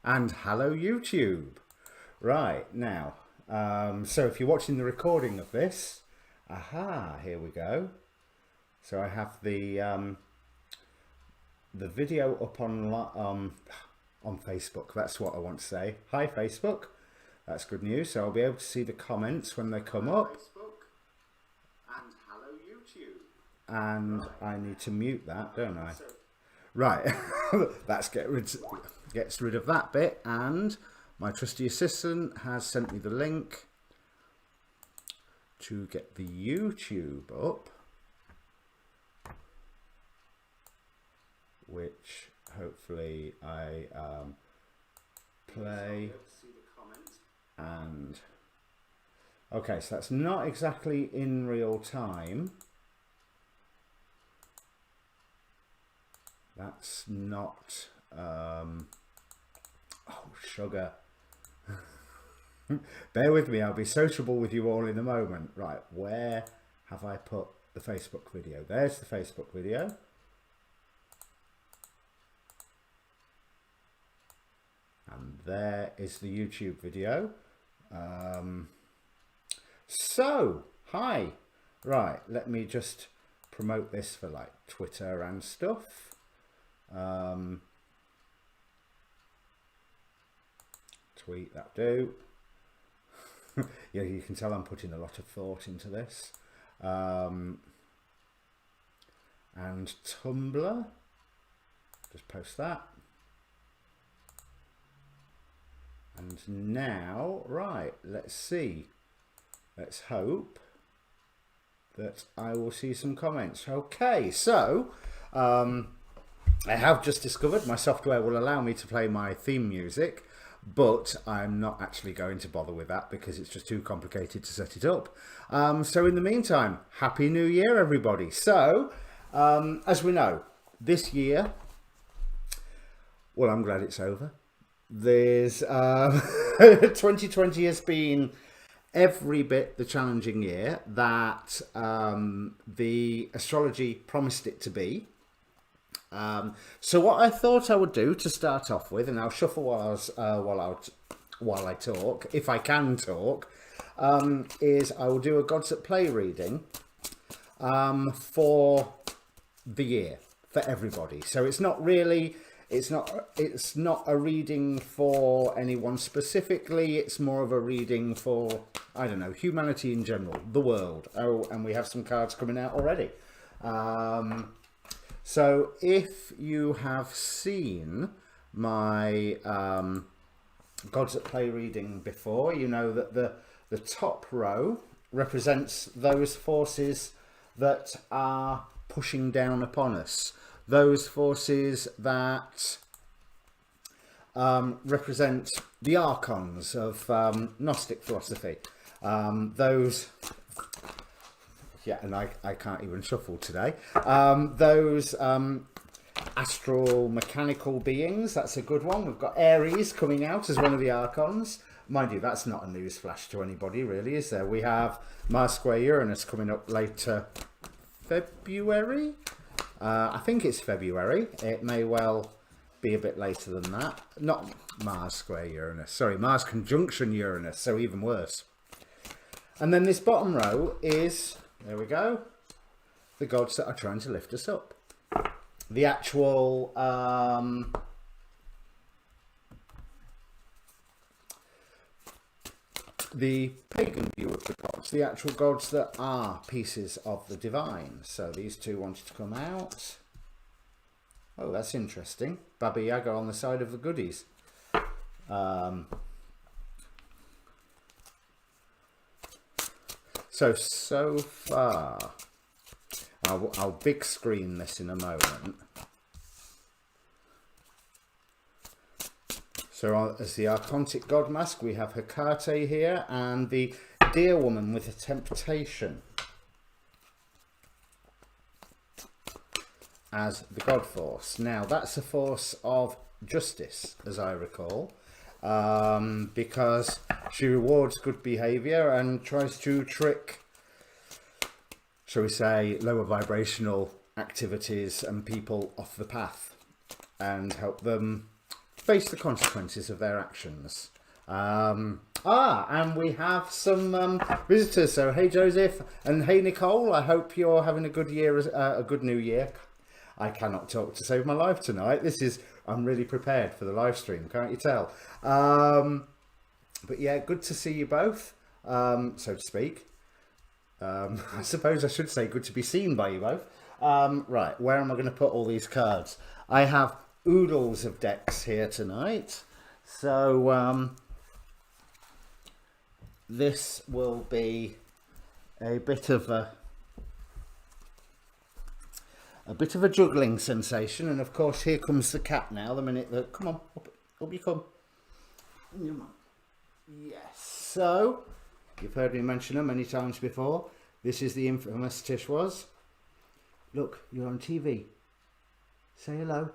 And hello YouTube. Right, now, so if you're watching the recording of this, here we go. So I have the video up on Facebook. That's what I want to say. Hi Facebook. That's good news. So I'll be able to see the comments when they come up. And hello YouTube. And I need to mute that, don't I? Right, that gets rid of that bit, and my trusty assistant has sent me the link to get the YouTube up, which hopefully I play. And okay, so that's not exactly in real time. That's not, oh, sugar. Bear with me, I'll be sociable with you all in a moment. Right, where have I put the Facebook video? There's the Facebook video. And there is the YouTube video. So, hi. Right, let me just promote this for like Twitter and stuff. Tweet that do. Yeah, you can tell I'm putting a lot of thought into this. And Tumblr, just post that. And now, right, let's see. Let's hope that I will see some comments. Okay, so I have just discovered my software will allow me to play my theme music, but I'm not actually going to bother with that because it's just too complicated to set it up. So in the meantime, Happy New Year, everybody. So, as we know, this year, well, I'm glad it's over. There's 2020 has been every bit the challenging year that the astrology promised it to be. So what I thought I would do to start off with, and I'll shuffle while I talk, if I can talk, is I will do a Gods at Play reading for the year, for everybody. So it's not really, it's not a reading for anyone specifically. It's more of a reading for, I don't know, humanity in general, the world. Oh, and we have some cards coming out already. So if you have seen my Gods at Play reading before, you know that the top row represents those forces that are pushing down upon us. Those forces that represent the archons of Gnostic philosophy. Yeah, and I can't even shuffle today. Those astral mechanical beings, that's a good one. We've got Aries coming out as one of the archons. Mind you, that's not a news flash to anybody, really, is there? We have Mars square Uranus coming up later February. I think it's February. It may well be a bit later than that. Not Mars square Uranus. Sorry, Mars conjunction Uranus, so even worse. And then this bottom row is... there we go. The gods that are trying to lift us up. The actual the pagan view of the gods. The actual gods that are pieces of the divine. So these two wanted to come out. Oh, that's interesting. Baba Yaga on the side of the goodies. So far, I'll big screen this in a moment. So as the Archontic God Mask, we have Hecate here and the Deer Woman with a Temptation as the God Force. Now that's a force of justice, as I recall, because she rewards good behaviour and tries to trick, shall we say, lower vibrational activities and people off the path and help them face the consequences of their actions. And we have some visitors. So hey Joseph and hey Nicole, I hope you're having a good year, a good new year. I cannot talk to save my life tonight. I'm really prepared for the live stream, can't you tell? But yeah, good to see you both, so to speak. I suppose I should say good to be seen by you both. Right, where am I going to put all these cards? I have oodles of decks here tonight. So this will be a bit of a juggling sensation, and of course here comes the cat now. The minute that, come on, up you come. Yes. So you've heard me mention her many times before. This is the infamous Tishwas. Look, you're on TV. Say hello.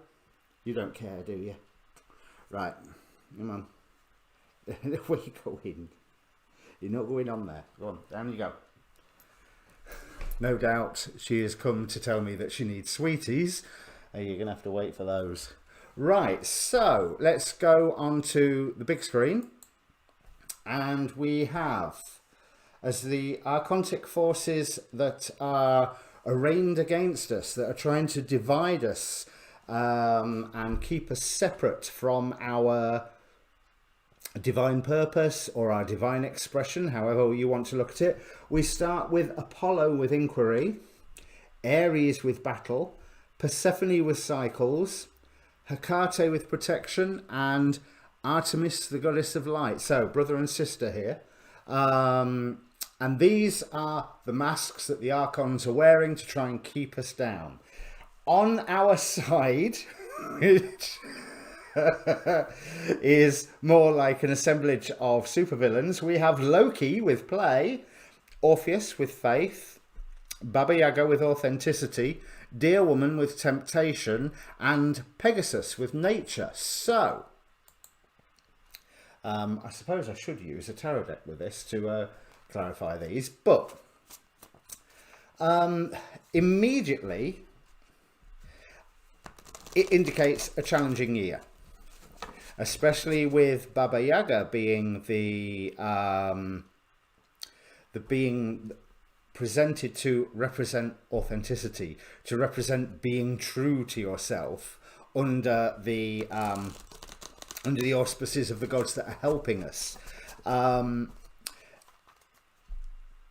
You don't care, do you? Right, come on. Where you going? You're not going on there. Go on, down you go. No doubt she has come to tell me that she needs sweeties. You're going to have to wait for those. Right, so let's go on to the big screen. And we have, as the archontic forces that are arraigned against us, that are trying to divide us and keep us separate from our divine purpose or our divine expression, however you want to look at it. We start with Apollo with inquiry, Aries with battle, Persephone with cycles, Hecate with protection, and Artemis, the goddess of light. So brother and sister here. And these are the masks that the archons are wearing to try and keep us down. On our side, which is more like an assemblage of supervillains, we have Loki with play, Orpheus with faith, Baba Yaga with authenticity, Deer Woman with temptation, and Pegasus with nature. So I suppose I should use a tarot deck with this to clarify these, but immediately it indicates a challenging year, especially with Baba Yaga being the being presented to represent authenticity, to represent being true to yourself under the auspices of the gods that are helping us.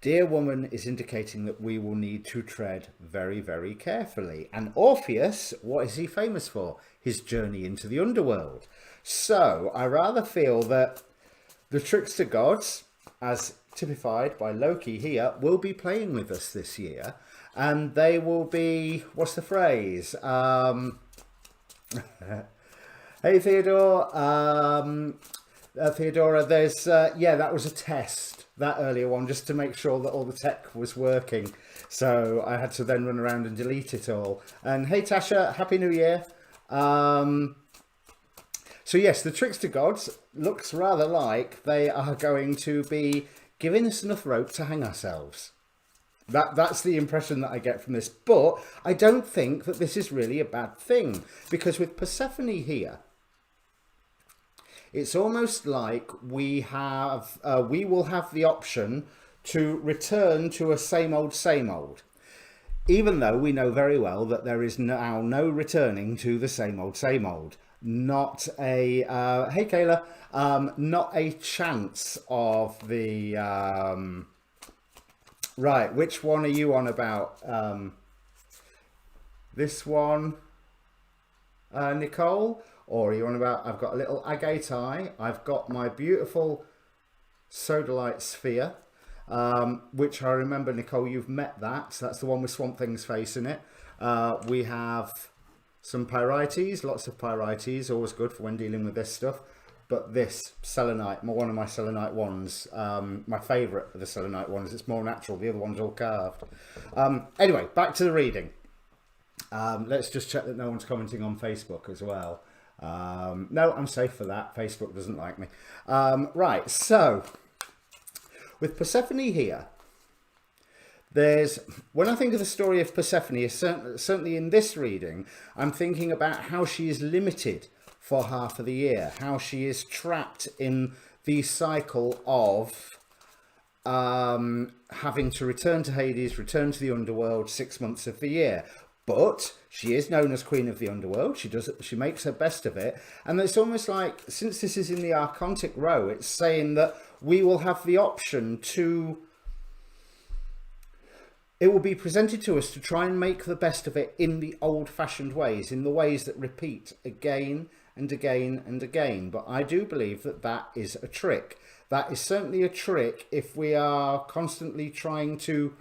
Dear Woman is indicating that we will need to tread very, very carefully. And Orpheus, what is he famous for? His journey into the underworld. So I rather feel that the trickster gods, as typified by Loki here, will be playing with us this year. And they will be, what's the phrase? Hey Theodore, Theodora, there's, yeah, that was a test, that earlier one, just to make sure that all the tech was working. So I had to then run around and delete it all. And hey Tasha, Happy New Year. So yes, the trickster gods looks rather like they are going to be giving us enough rope to hang ourselves. That's the impression that I get from this. But I don't think that this is really a bad thing, because with Persephone here, it's almost like we will have the option to return to a same old, even though we know very well that there is now no returning to the same old. Not a hey Kayla, not a chance of the right. Which one are you on about? This one, Nicole? Or are you on about, I've got a little agate eye, I've got my beautiful sodalite sphere, which I remember, Nicole, you've met that. So that's the one with Swamp Thing's face in it. We have some pyrites, lots of pyrites, always good for when dealing with this stuff. But this selenite, one of my selenite wands, my favourite of the selenite ones, it's more natural, the other one's all carved. Anyway, back to the reading. Let's just check that no one's commenting on Facebook as well. No, I'm safe for that. Facebook doesn't like me. Right, so with Persephone here, when I think of the story of Persephone, certainly in this reading, I'm thinking about how she is limited for half of the year, how she is trapped in the cycle of having to return to Hades, return to the underworld 6 months of the year. But she is known as Queen of the Underworld. She makes her best of it. And it's almost like, since this is in the Archontic row, it's saying that we will have the option to... It will be presented to us to try and make the best of it in the old-fashioned ways, in the ways that repeat again and again and again. But I do believe that that is a trick. That is certainly a trick if we are constantly trying to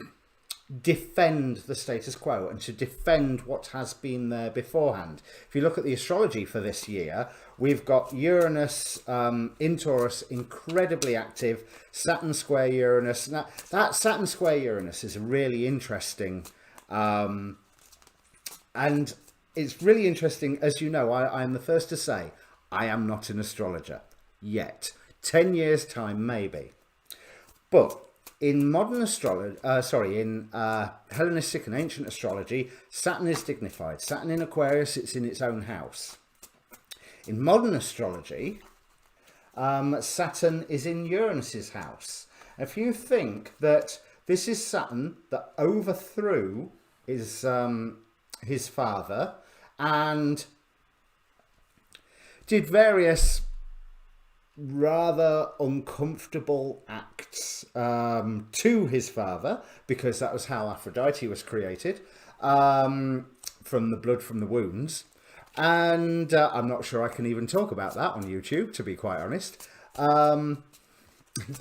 defend the status quo and to defend what has been there beforehand. If you look at the astrology for this year, we've got Uranus in Taurus, incredibly active, Saturn square Uranus. Now, that Saturn square Uranus is really interesting. And it's really interesting, as you know, I'm the first to say, I am not an astrologer yet. 10 years time, maybe. But in modern astrology, in Hellenistic and ancient astrology, Saturn is dignified. Saturn in Aquarius, it's in its own house. In modern astrology, Saturn is in Uranus's house. If you think that this is Saturn that overthrew his father and did various rather uncomfortable acts to his father, because that was how Aphrodite was created, from the blood from the wounds. And I'm not sure I can even talk about that on YouTube, to be quite honest.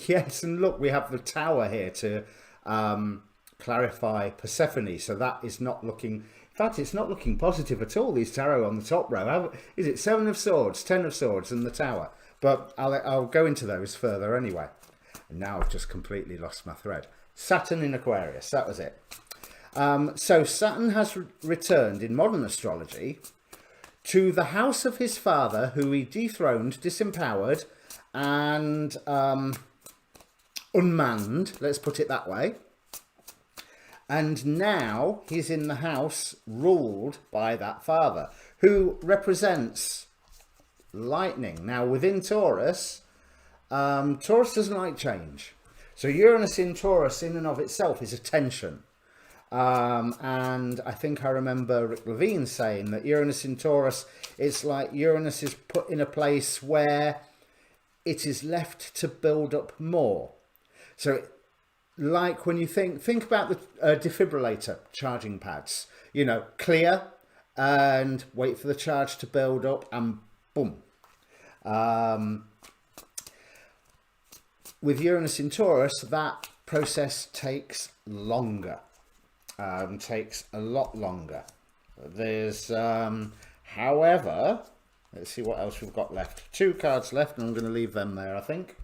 Yes, and look, we have the tower here to clarify Persephone, so that is not looking... In fact, it's not looking positive at all, these tarot on the top row. Is it 7 of Swords, 10 of Swords, and the tower? But I'll go into those further anyway. And now I've just completely lost my thread. Saturn in Aquarius, that was it. So Saturn has returned in modern astrology to the house of his father, who he dethroned, disempowered, and unmanned, let's put it that way. And now he's in the house ruled by that father, who represents lightning. Now within Taurus, Taurus doesn't like change. So Uranus in Taurus in and of itself is a tension. And I think I remember Rick Levine saying that Uranus in Taurus, it's like Uranus is put in a place where it is left to build up more. So like when you think about the defibrillator charging pads, you know, clear and wait for the charge to build up and boom. With Uranus in Taurus, that process takes longer, takes a lot longer. There's, however, let's see what else we've got left. 2 cards left, and I'm going to leave them there, I think.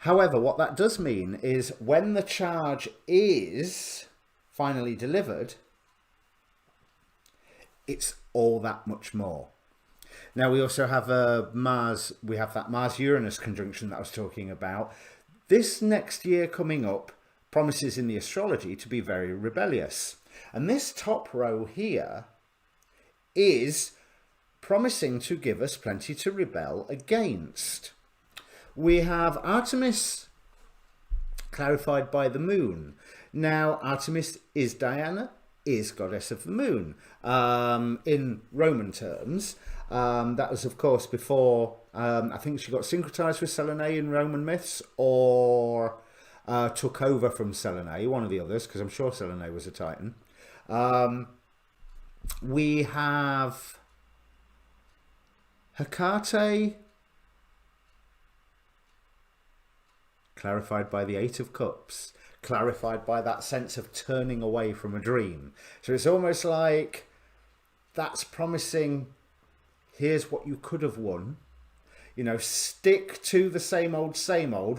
However, what that does mean is when the charge is finally delivered, it's all that much more. Now we also have Mars, we have that Mars-Uranus conjunction that I was talking about. This next year coming up promises in the astrology to be very rebellious. And this top row here is promising to give us plenty to rebel against. We have Artemis clarified by the moon. Now Artemis is Diana, is goddess of the moon in Roman terms. That was of course before I think she got syncretized with Selene in Roman myths, or took over from Selene, one of the others, because I'm sure Selene was a Titan. We have Hecate clarified by the 8 of Cups, clarified by that sense of turning away from a dream. So it's almost like that's promising, here's what you could have won. You know, stick to the same old,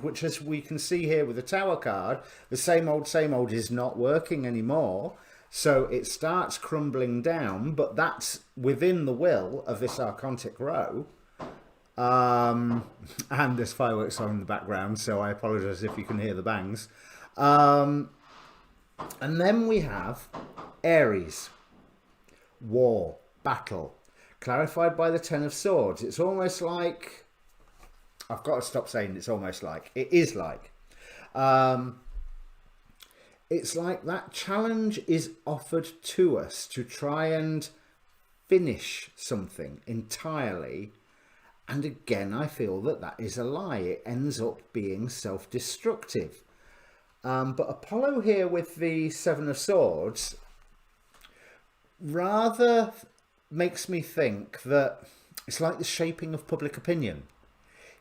which as we can see here with the Tower card, the same old is not working anymore. So it starts crumbling down, but that's within the will of this Archontic row. And there's fireworks on in the background, so I apologize if you can hear the bangs. And then we have Aries, war, battle, clarified by the Ten of Swords. It's almost like, I've got to stop saying it's almost like, it is like. It's like that challenge is offered to us to try and finish something entirely. And again, I feel that that is a lie. It ends up being self-destructive. But Apollo here with the Seven of Swords rather makes me think that it's like the shaping of public opinion.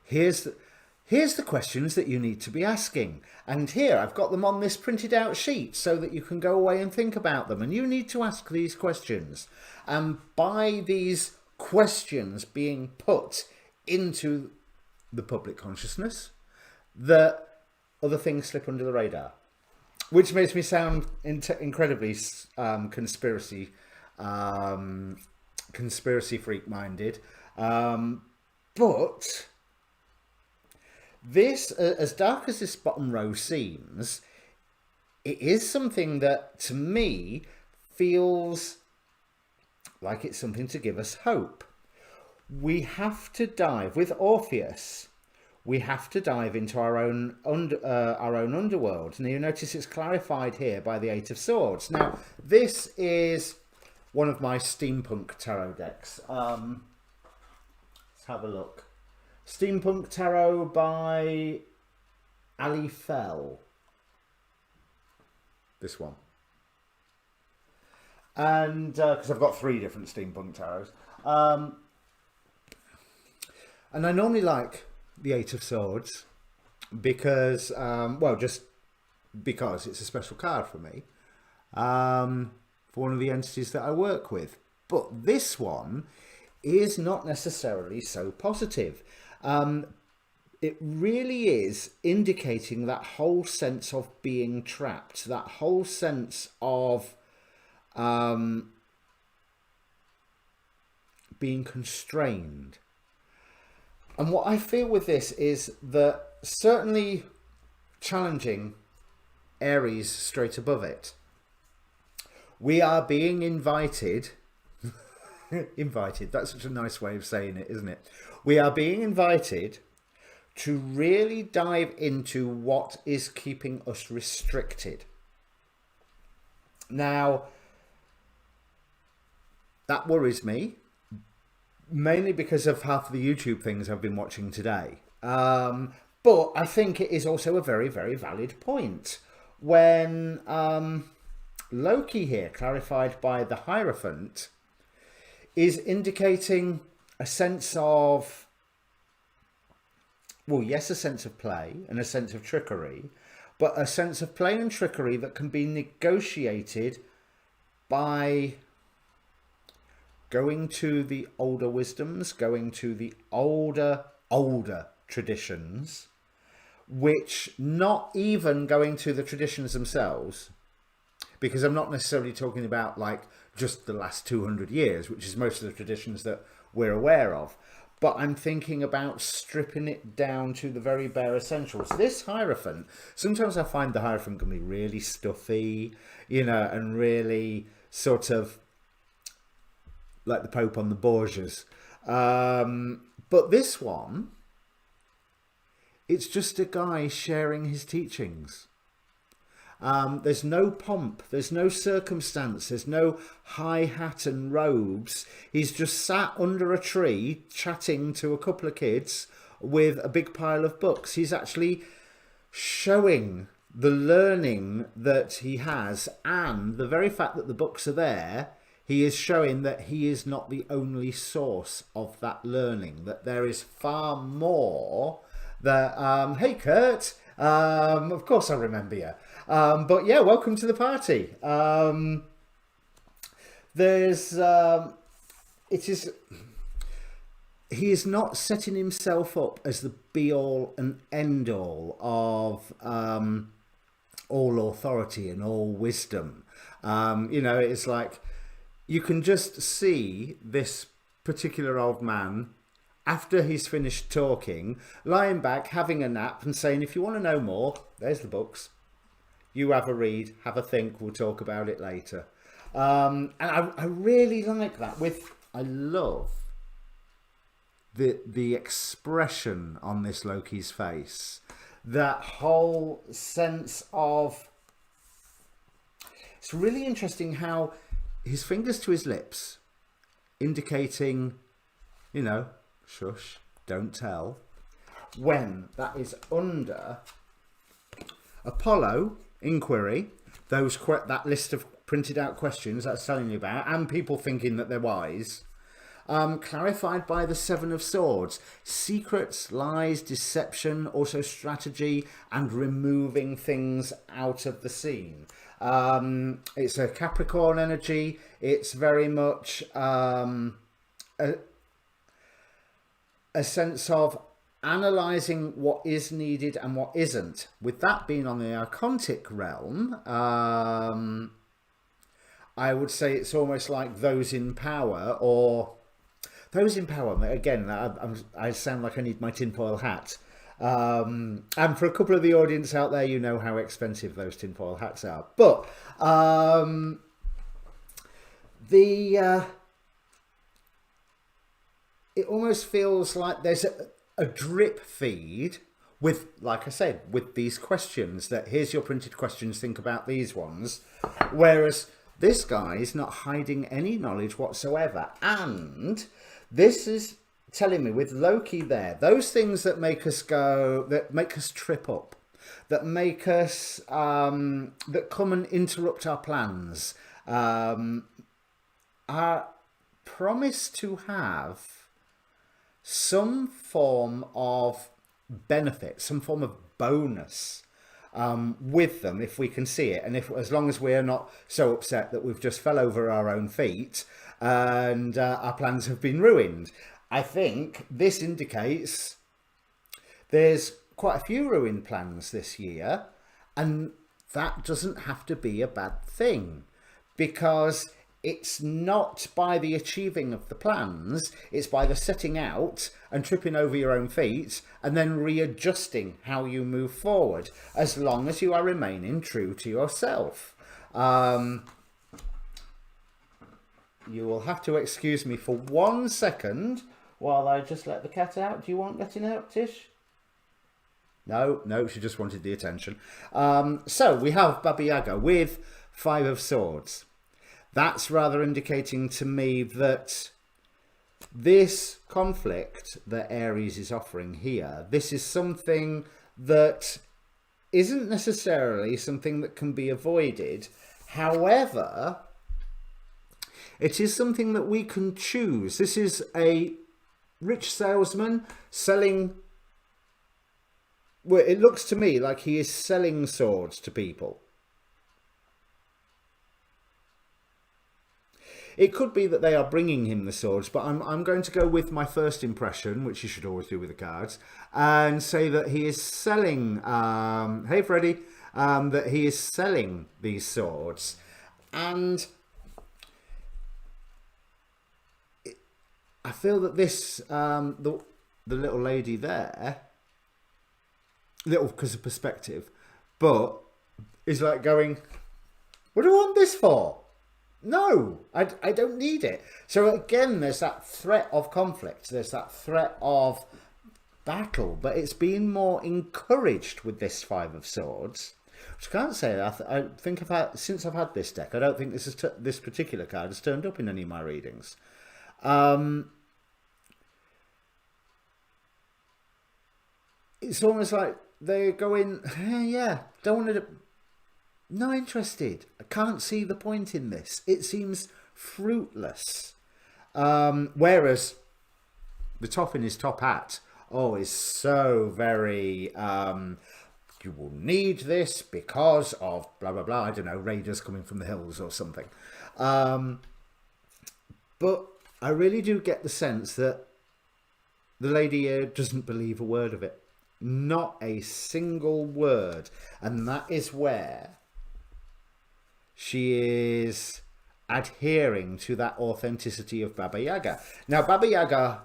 Here's the questions that you need to be asking. And here, I've got them on this printed out sheet so that you can go away and think about them. And you need to ask these questions. And by these questions being put into the public consciousness, that other things slip under the radar, which makes me sound incredibly conspiracy freak minded. But this, as dark as this bottom row seems, it is something that to me feels like it's something to give us hope. We have to dive with Orpheus. We have to dive into our own underworld. Now you notice it's clarified here by the Eight of Swords. Now this is one of my steampunk tarot decks. Let's have a look. Steampunk Tarot by Ali Fell. This one. And because I've got 3 different steampunk tarots. And I normally like the Eight of Swords because, well, just because it's a special card for me, for one of the entities that I work with. But this one is not necessarily so positive. It really is indicating that whole sense of being trapped, that whole sense of being constrained. And what I feel with this is that certainly challenging Aries straight above it, we are being invited, that's such a nice way of saying it, isn't it? We are being invited to really dive into what is keeping us restricted. Now, that worries me, mainly because of half of the YouTube things I've been watching today. But I think it is also a very, very valid point. When Loki here, clarified by the Hierophant, is indicating a sense of, well, yes, a sense of play and a sense of trickery, but a sense of play and trickery that can be negotiated by going to the older wisdoms, going to the older traditions, which not even going to the traditions themselves, because I'm not necessarily talking about like just the last 200 years, which is most of the traditions that we're aware of, but I'm thinking about stripping it down to the very bare essentials. This Hierophant, sometimes I find the Hierophant can be really stuffy, you know, and really sort of like the Pope on the Borgias. But this one, it's just a guy sharing his teachings. There's no pomp, there's no circumstance, there's no high hat and robes. He's just sat under a tree chatting to a couple of kids with a big pile of books. He's actually showing the learning that he has, and the very fact that the books are there, he is showing that he is not the only source of that learning, that there is far more that, hey Kurt, of course I remember you. But yeah, welcome to the party. He is not setting himself up as the be all and end all of all authority and all wisdom. You know, it's like you can just see this particular old man, after he's finished talking, lying back, having a nap and saying, if you want to know more, there's the books. You have a read, have a think, we'll talk about it later. And I really like that with I love the expression on this Loki's face. That whole sense of, it's really interesting how his fingers to his lips, indicating, you know, shush, don't tell, when that is under Apollo, inquiry, that list of printed out questions that's telling you about, and people thinking that they're wise, clarified by the Seven of Swords. Secrets, lies, deception, also strategy, and removing things out of the scene. It's a Capricorn energy. It's very much a sense of analysing what is needed and what isn't. With that being on the archontic realm, I would say it's almost like those in power, or those in power. Again, I sound like I need my tinfoil hat. And for a couple of the audience out there, you know how expensive those tinfoil hats are. But it almost feels like there's a drip feed with, like I said, with these questions, that here's your printed questions, think about these ones. Whereas this guy is not hiding any knowledge whatsoever. And this is telling me with Loki there, those things that make us go, that make us trip up, that make us, that come and interrupt our plans, are promised to have some form of benefit, some form of bonus with them, if we can see it, and as long as we're not so upset that we've just fell over our own feet and our plans have been ruined. I think this indicates there's quite a few ruined plans this year, and that doesn't have to be a bad thing, because it's not by the achieving of the plans, it's by the setting out and tripping over your own feet and then readjusting how you move forward, as long as you are remaining true to yourself. You will have to excuse me for 1 second while I just let the cat out. Do you want letting out, Tish? No, she just wanted the attention. So we have Baba Yaga with Five of Swords. That's rather indicating to me that this conflict that Aries is offering here, this is something that isn't necessarily something that can be avoided. However, it is something that we can choose. This is a rich salesman selling, well, it looks to me like he is selling swords to people. It could be that they are bringing him the swords, but I'm going to go with my first impression, which you should always do with the cards, and say that he is selling, hey Freddie, that he is selling these swords. And I feel that this, the little lady there, little because of perspective, but is like going, what do I want this for? No, I don't need it. So again, there's that threat of conflict. There's that threat of battle, but it's being more encouraged with this Five of Swords. Which I can't say. I think since I've had this deck, I don't think this particular card has turned up in any of my readings. It's almost like they're going, yeah, don't want to. Not interested. I can't see the point in this. It seems fruitless. Whereas the top in his top hat, is so very, you will need this because of blah, blah, blah. I don't know, raiders coming from the hills or something. But I really do get the sense that the lady here doesn't believe a word of it. Not a single word. And that is where she is adhering to that authenticity of Baba Yaga. Now, Baba Yaga,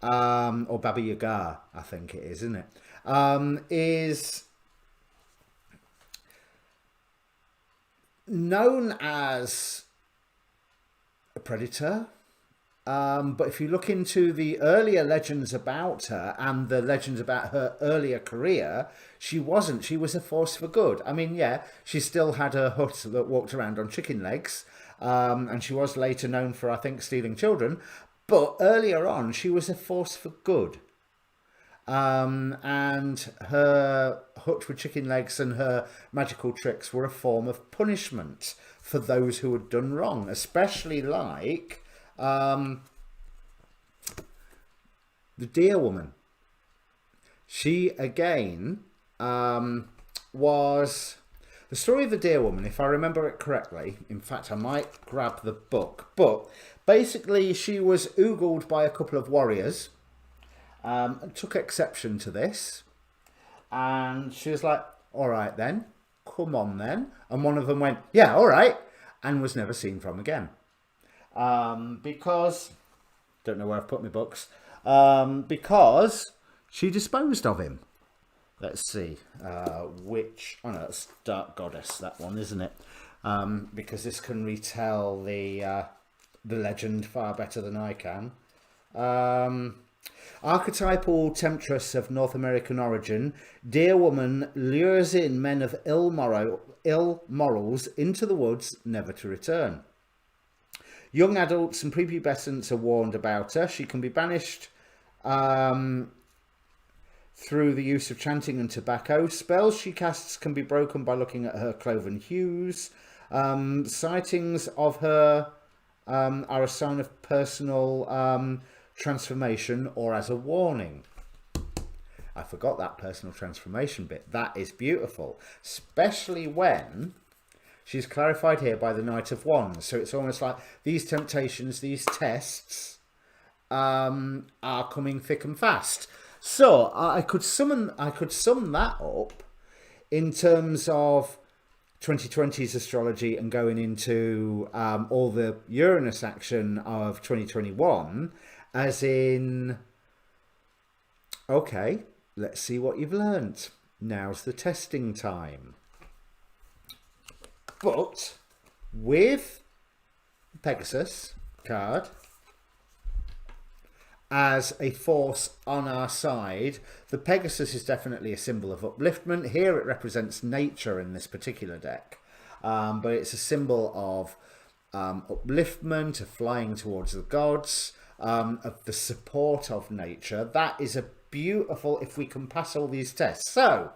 or Baba Yaga, I think it is, isn't it? Is known as a predator, But if you look into the earlier legends about her and the legends about her earlier career, she wasn't. She was a force for good. I mean, yeah, she still had her hut that walked around on chicken legs. And she was later known for, I think, stealing children. But earlier on, she was a force for good. And her hut with chicken legs and her magical tricks were a form of punishment for those who had done wrong, especially like the deer woman. She again was the story of the deer woman, if I remember it correctly. In fact, I might grab the book, but basically she was oogled by a couple of warriors and took exception to this, and she was like, all right then, come on then, and one of them went, yeah, all right, and was never seen from again. Because, don't know where I've put my books, because she disposed of him. Let's see, which, oh no, that's Dark Goddess, that one, isn't it? Because this can retell the legend far better than I can. Archetypal temptress of North American origin, deer woman lures in men of ill morals into the woods, never to return. Young adults and prepubescents are warned about her. She can be banished through the use of chanting and tobacco. Spells she casts can be broken by looking at her cloven hues. Sightings of her are a sign of personal transformation or as a warning. I forgot that personal transformation bit. That is beautiful, especially when she's clarified here by the Knight of Wands. So it's almost like these temptations, these tests are coming thick and fast. So I could sum that up in terms of 2020's astrology and going into all the Uranus action of 2021, as in, okay, let's see what you've learnt. Now's the testing time. But with Pegasus card as a force on our side, the Pegasus is definitely a symbol of upliftment. Here it represents nature in this particular deck, but it's a symbol of upliftment, of flying towards the gods, of the support of nature. That is a beautiful, if we can pass all these tests. So,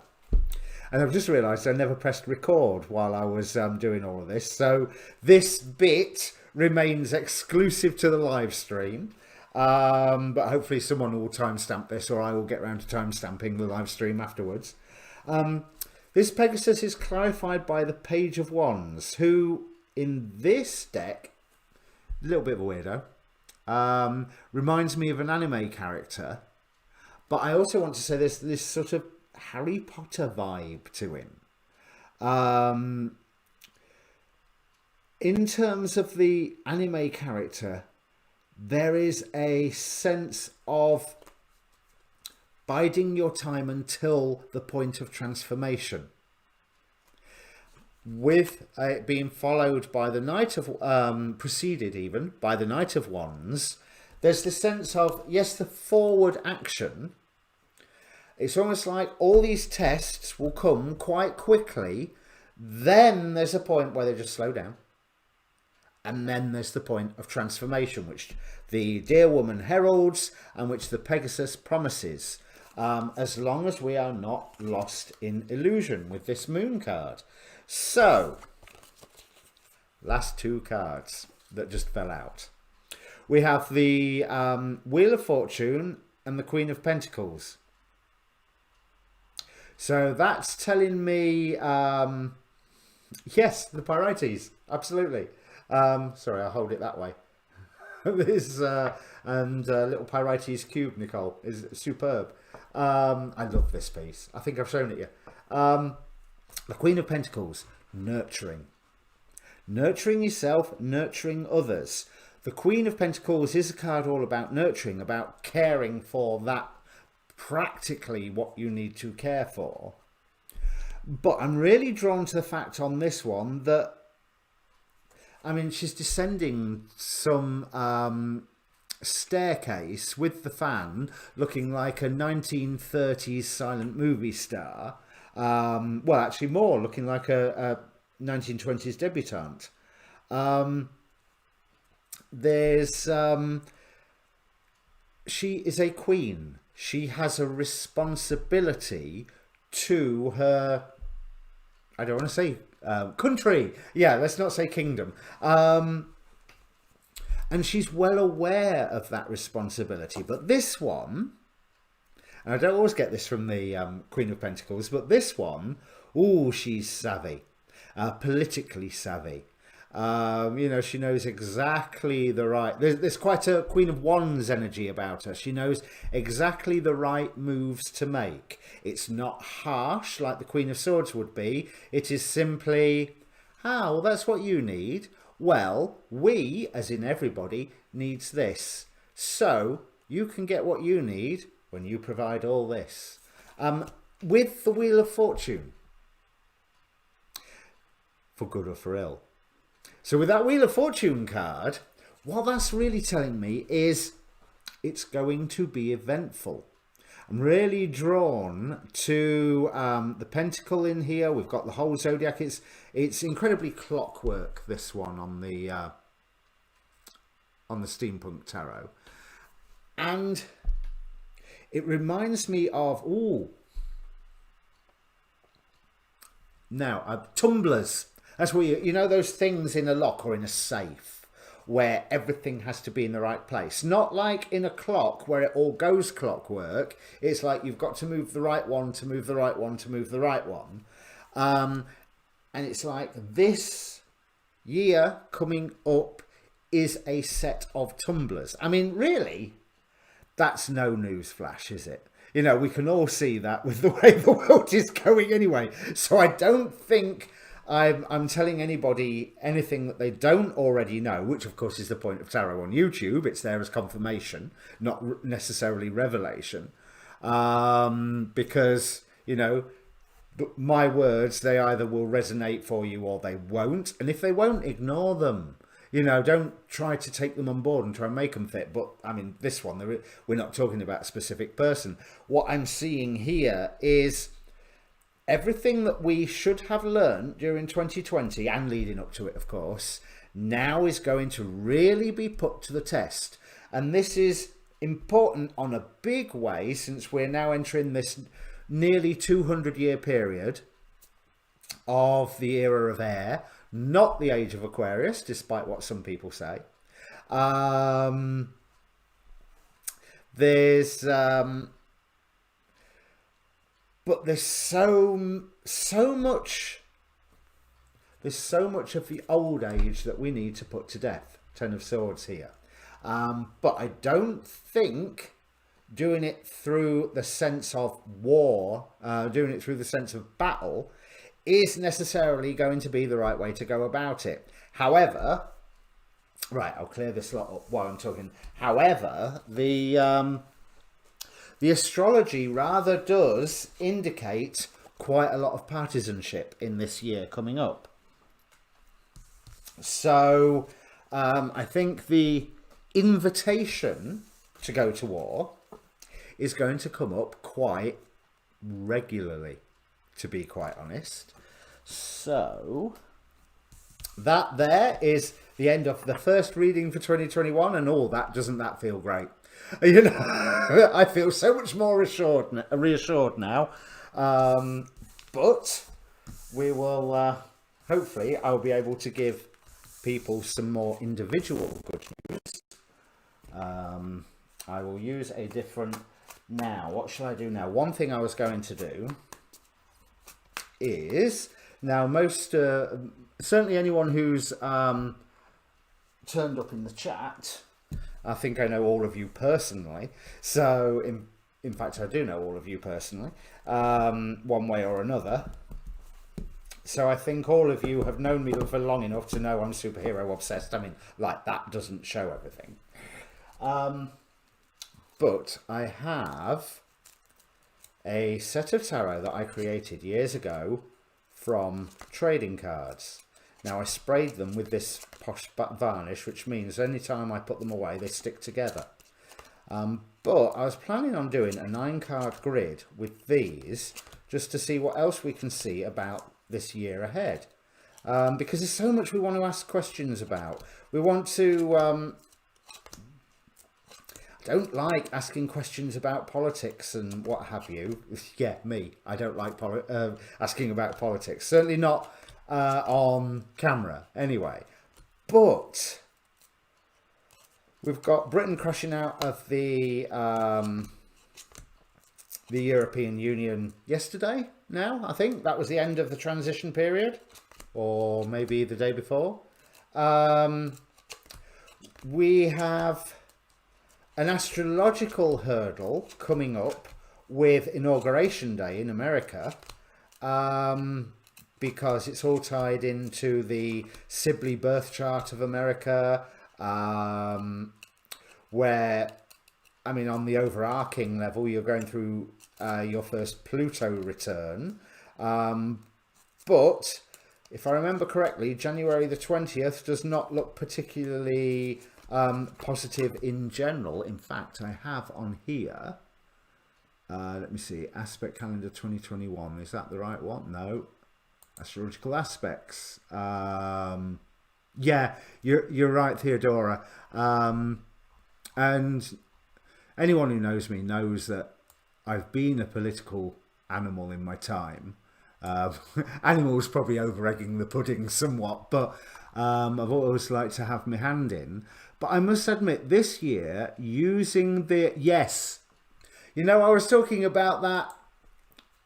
and I've just realised I never pressed record while I was doing all of this. So this bit remains exclusive to the live stream. But hopefully someone will timestamp this, or I will get around to timestamping the live stream afterwards. This Pegasus is clarified by the Page of Wands, who in this deck, a little bit of a weirdo, reminds me of an anime character. But I also want to say there's this sort of Harry Potter vibe to him. In terms of the anime character, there is a sense of biding your time until the point of transformation. With it being followed by the Knight of, preceded even by the Knight of Wands, there's this sense of, yes, the forward action. It's almost like all these tests will come quite quickly. Then there's a point where they just slow down. And then there's the point of transformation, which the Deer Woman heralds and which the Pegasus promises, as long as we are not lost in illusion with this moon card. So, last two cards that just fell out. We have the Wheel of Fortune and the Queen of Pentacles. So that's telling me, yes, the Pyraites, absolutely. Sorry, I'll hold it that way. This and little Pyraites cube, Nicole, is superb. I love this piece. I think I've shown it you. The Queen of Pentacles, nurturing. Nurturing yourself, nurturing others. The Queen of Pentacles is a card all about nurturing, about caring for that, practically what you need to care for. But I'm really drawn to the fact on this one that, I mean, she's descending some staircase with the fan looking like a 1930s silent movie star. Well, actually more, looking like a 1920s debutante. She is a queen. She has a responsibility to her, I don't want to say country. Yeah, let's not say kingdom. And she's well aware of that responsibility. But this one, and I don't always get this from the Queen of Pentacles, but this one, ooh, she's savvy, politically savvy. You know, she knows exactly the right, there's quite a Queen of Wands energy about her. She knows exactly the right moves to make. It's not harsh like the Queen of Swords would be. It is simply, well, that's what you need. Well, we, as in everybody, needs this. So you can get what you need when you provide all this. With the Wheel of Fortune, for good or for ill. So with that Wheel of Fortune card, what that's really telling me is it's going to be eventful. I'm really drawn to the pentacle in here. We've got the whole zodiac. It's incredibly clockwork, this one on the Steampunk Tarot. And it reminds me of, tumblers. That's what you know, those things in a lock or in a safe where everything has to be in the right place. Not like in a clock where it all goes clockwork. It's like you've got to move the right one to move the right one to move the right one. And it's like this year coming up is a set of tumblers. I mean, really, that's no news flash, is it? You know, we can all see that with the way the world is going anyway. So I don't think I'm telling anybody anything that they don't already know, which of course is the point of tarot on YouTube. It's there as confirmation, not necessarily revelation. Because, you know, my words, they either will resonate for you or they won't. And if they won't, ignore them. You know, don't try to take them on board and try and make them fit. But, I mean, this one, we're not talking about a specific person. What I'm seeing here is everything that we should have learned during 2020 and leading up to it, of course, now is going to really be put to the test. And this is important on a big way, since we're now entering this nearly 200-year period of the era of air, not the age of Aquarius, despite what some people say. But there's so much of the old age that we need to put to death. Ten of Swords here. But I don't think doing it through the sense of war, doing it through the sense of battle, is necessarily going to be the right way to go about it. However, right, I'll clear this lot up while I'm talking. However, the astrology rather does indicate quite a lot of partisanship in this year coming up. So I think the invitation to go to war is going to come up quite regularly, to be quite honest. So that there is the end of the first reading for 2021, and doesn't that feel great? You know, I feel so much more reassured now. But we will, hopefully, I'll be able to give people some more individual good news. I will use a different, now, what shall I do now? One thing I was going to do is, now most, certainly anyone who's turned up in the chat, I think I know all of you personally. So, in fact, I do know all of you personally, one way or another. So I think all of you have known me for long enough to know I'm superhero obsessed. I mean, like, that doesn't show everything. But I have a set of tarot that I created years ago from trading cards. Now, I sprayed them with this posh varnish, which means anytime I put them away, they stick together. But I was planning on doing a 9-card grid with these just to see what else we can see about this year ahead. Because there's so much we want to ask questions about. We want to... I don't like asking questions about politics and what have you. Yeah, me. I don't like asking about politics. Certainly not on camera, anyway. But we've got Britain crashing out of the European Union yesterday. Now, I think that was the end of the transition period, or maybe the day before. We have an astrological hurdle coming up with Inauguration Day in America, because it's all tied into the Sibley birth chart of America, where, I mean, on the overarching level, you're going through your first Pluto return. But if I remember correctly, January the 20th does not look particularly positive in general. In fact, I have on here, let me see, aspect calendar 2021. Is that the right one? No. Astrological aspects. Yeah, you're right, Theodora. And anyone who knows me knows that I've been a political animal in my time. Animals probably over-egging the pudding somewhat, but I've always liked to have my hand in. But I must admit, this year, using the... Yes, you know, I was talking about that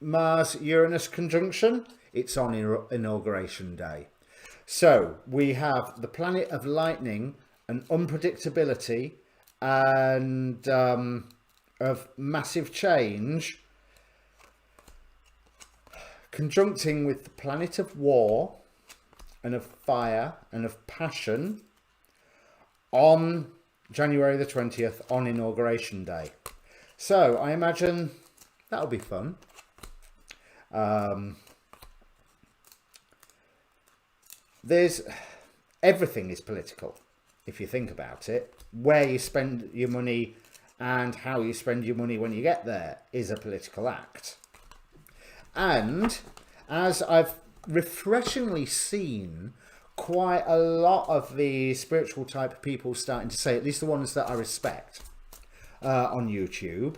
Mars-Uranus conjunction. It's on Inauguration Day. So we have the planet of lightning and unpredictability and of massive change conjuncting with the planet of war and of fire and of passion on January the 20th on Inauguration Day. So I imagine that'll be fun. There's everything is political if you think about it. Where you spend your money and how you spend your money when you get there is a political act. And as I've refreshingly seen quite a lot of the spiritual type people starting to say, at least the ones that I respect on YouTube,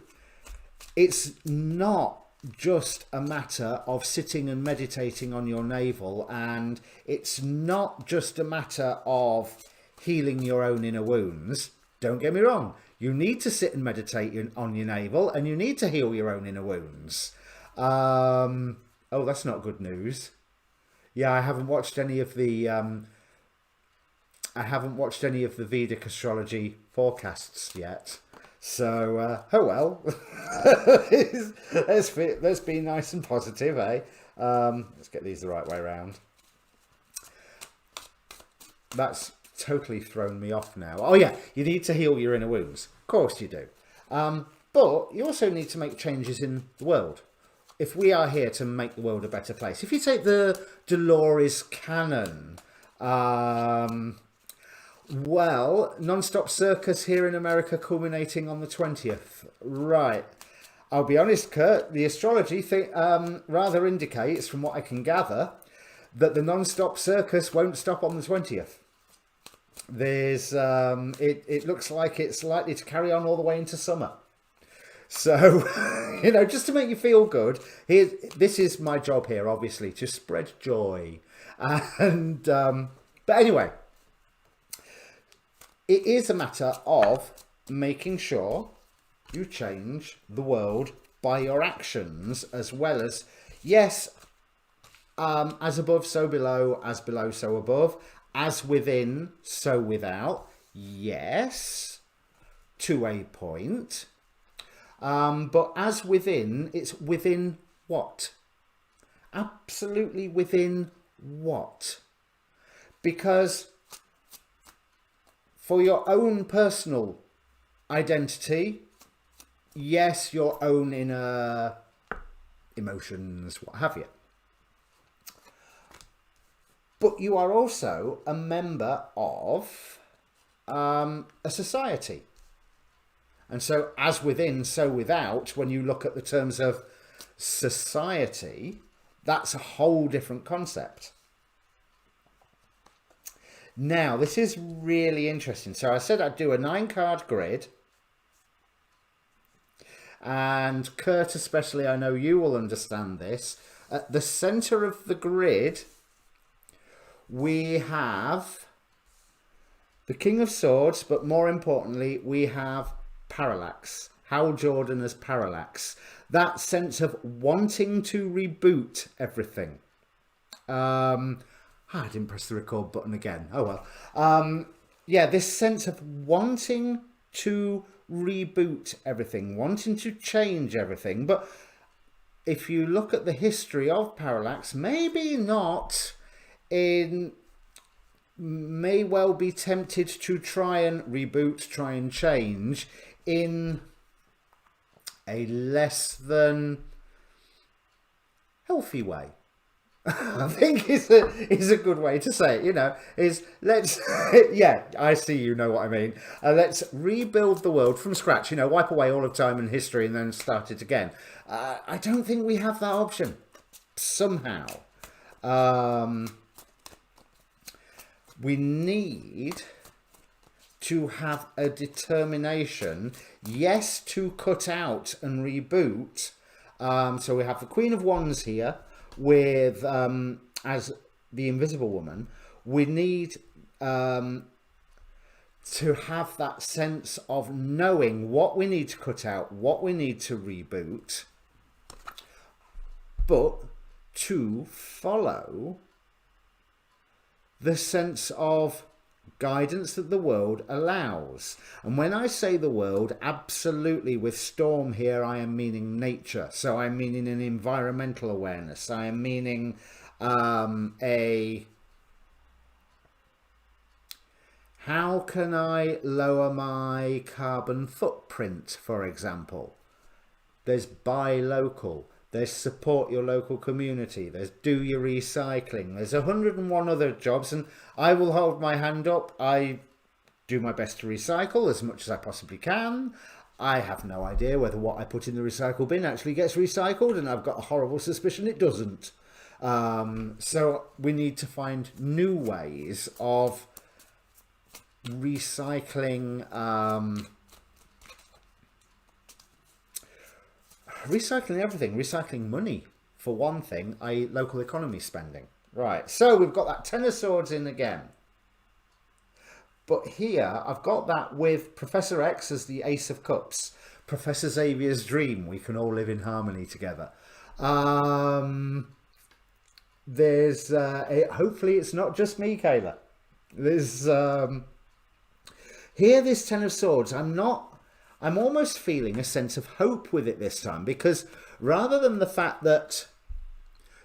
it's not just a matter of sitting and meditating on your navel, and it's not just a matter of healing your own inner wounds. Don't get me wrong, you need to sit and meditate on your navel, and you need to heal your own inner wounds. Oh, that's not good news. Yeah, I haven't watched any of the Vedic astrology forecasts yet. So, oh well. let's be nice and positive, eh? Let's get these the right way around. That's totally thrown me off now. Oh yeah, you need to heal your inner wounds. Of course you do. But you also need to make changes in the world. If we are here to make the world a better place. If you take the Dolores canon, well, non-stop circus here in America culminating on the 20th. Right. I'll be honest, Kurt, the astrology rather indicates, from what I can gather, that the non-stop circus won't stop on the 20th. There's, it looks like it's likely to carry on all the way into summer. So, you know, just to make you feel good, this is my job here, obviously, to spread joy. And, but anyway, it is a matter of making sure you change the world by your actions, as well as, yes, as above, so below, as below, so above, as within, so without, yes, to a point. But as within, it's within what? Absolutely within what? Because for your own personal identity, yes, your own inner emotions, what have you. But you are also a member of a society. And so as within, so without, when you look at the terms of society, that's a whole different concept. Now, this is really interesting. So I said I'd do a 9-card grid. And Kurt especially, I know you will understand this. At the center of the grid, we have the King of Swords, but more importantly, we have parallax. Hal Jordan as parallax. That sense of wanting to reboot everything. I didn't press the record button again. Oh well. Yeah, this sense of wanting to reboot everything, wanting to change everything. But if you look at the history of parallax, maybe not in... may well be tempted to try and reboot, try and change in a less than healthy way. I think is a good way to say it, you know, is let's, yeah, I see, you know what I mean. Let's rebuild the world from scratch, you know, wipe away all of time and history and then start it again. I don't think we have that option somehow. We need to have a determination, yes, to cut out and reboot. So we have the Queen of Wands here with as the Invisible Woman. We need to have that sense of knowing what we need to cut out, what we need to reboot, but to follow the sense of guidance that the world allows. And when I say the world, absolutely, with storm here, I am meaning nature. So I'm meaning an environmental awareness. I am meaning how can I lower my carbon footprint, for example? There's buy local. There's support your local community. There's do your recycling. There's 101 other jobs, and I will hold my hand up. I do my best to recycle as much as I possibly can. I have no idea whether what I put in the recycle bin actually gets recycled, and I've got a horrible suspicion it doesn't. So we need to find new ways of recycling. Recycling everything, recycling money for one thing, i.e. local economy spending. Right, so we've got that Ten of Swords in again. But here I've got that with Professor X as the Ace of Cups. Professor Xavier's dream, we can all live in harmony together. There's, hopefully it's not just me, Kayla. There's, here this Ten of Swords, I'm almost feeling a sense of hope with it this time, because rather than the fact that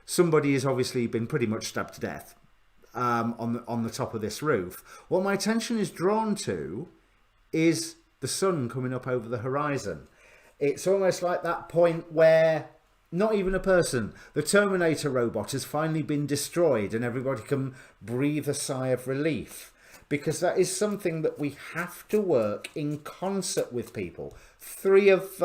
somebody has obviously been pretty much stabbed to death on the top of this roof, what my attention is drawn to is the sun coming up over the horizon. It's almost like that point where not even a person, the Terminator robot, has finally been destroyed and everybody can breathe a sigh of relief. Because that is something that we have to work in concert with people. Three of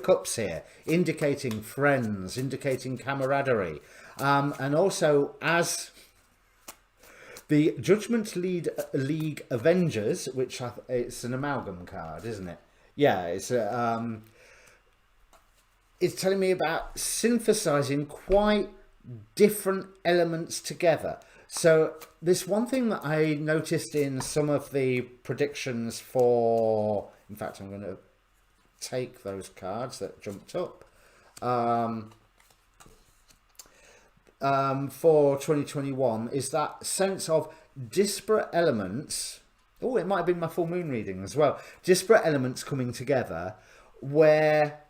Cups here, indicating friends, indicating camaraderie. And also as the Judgment League Avengers, which it's an amalgam card, isn't it? Yeah, it's telling me about synthesizing quite different elements together. So this one thing that I noticed in some of the predictions for, in fact, I'm going to take those cards that jumped up, for 2021 is that sense of disparate elements. Oh, it might have been my full moon reading as well. Disparate elements coming together where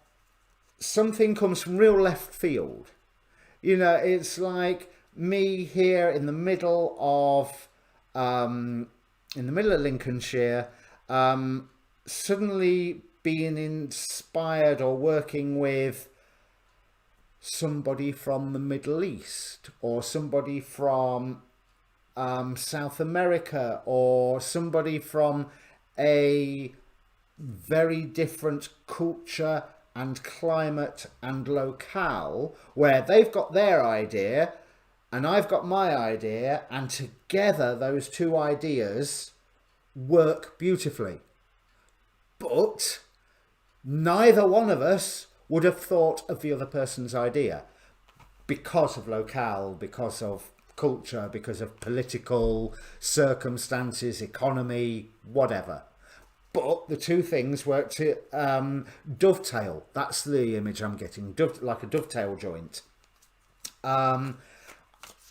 something comes from real left field. You know, it's like me here in the middle of Lincolnshire, suddenly being inspired or working with somebody from the Middle East or somebody from South America or somebody from a very different culture and climate and locale, where they've got their idea and I've got my idea, and together those two ideas work beautifully. But neither one of us would have thought of the other person's idea because of locale, because of culture, because of political circumstances, economy, whatever. But the two things work to dovetail. That's the image I'm getting, like a dovetail joint.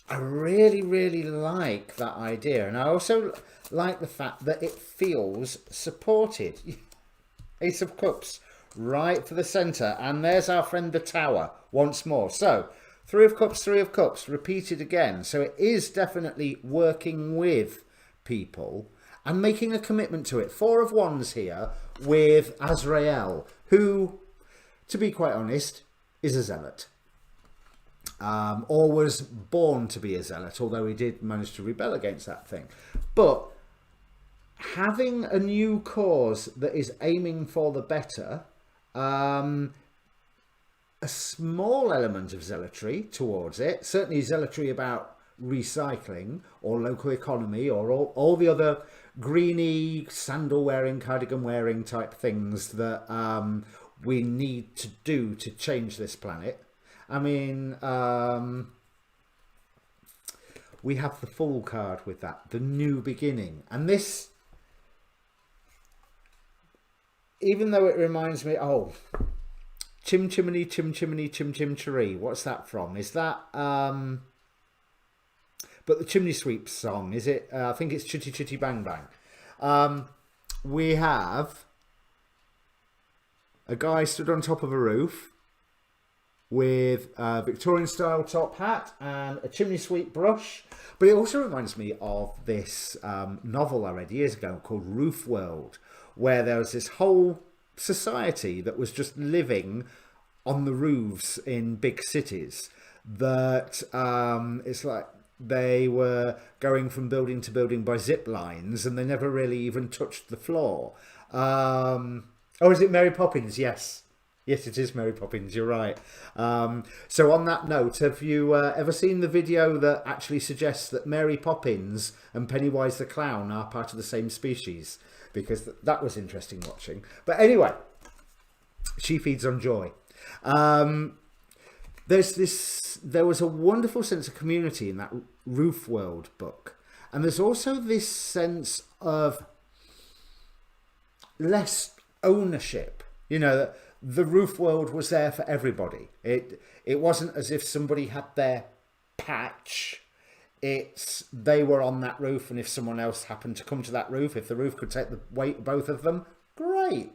I really, really like that idea. And I also like the fact that it feels supported. Ace of Cups, right for the centre. And there's our friend the Tower once more. So, Three of Cups, repeated again. So it is definitely working with people and making a commitment to it. Four of Wands here with Azrael, who, to be quite honest, is a zealot. Or was born to be a zealot, although he did manage to rebel against that thing. But having a new cause that is aiming for the better, a small element of zealotry towards it, certainly zealotry about recycling or local economy or all the other greeny, sandal wearing, cardigan wearing type things that we need to do to change this planet. I mean, we have the Fool card with that, the new beginning. And this, even though it reminds me, oh, Chim Chimney, Chim Chimney, Chim Chim Cheree. What's that from? Is that, but the Chimney Sweep song, is it? I think it's Chitty Chitty Bang Bang. We have a guy stood on top of a roof with a Victorian style top hat and a chimney sweep brush. But it also reminds me of this novel I read years ago called Roof World, where there was this whole society that was just living on the roofs in big cities, that it's like they were going from building to building by zip lines and they never really even touched the floor. Oh, is it Mary Poppins? Yes, it is Mary Poppins, you're right. So on that note, have you ever seen the video that actually suggests that Mary Poppins and Pennywise the Clown are part of the same species? Because that was interesting watching. But anyway, she feeds on joy. There was a wonderful sense of community in that Roof World book. And there's also this sense of less ownership. You know, the Roof World was there for everybody. It wasn't as if somebody had their patch. They were on that roof, and if someone else happened to come to that roof, if the roof could take the weight of both of them, great.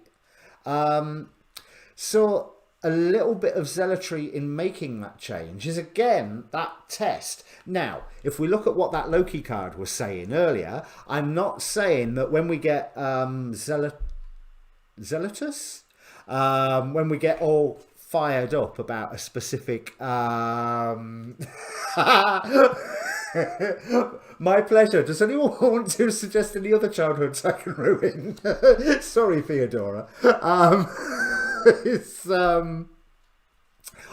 So a little bit of zealotry in making that change is again that test. Now, if we look at what that Loki card was saying earlier, I'm not saying that when we get zealotous, when we get all fired up about a specific my pleasure. Does anyone want to suggest any other childhoods I can ruin? Sorry, Theodora. It's although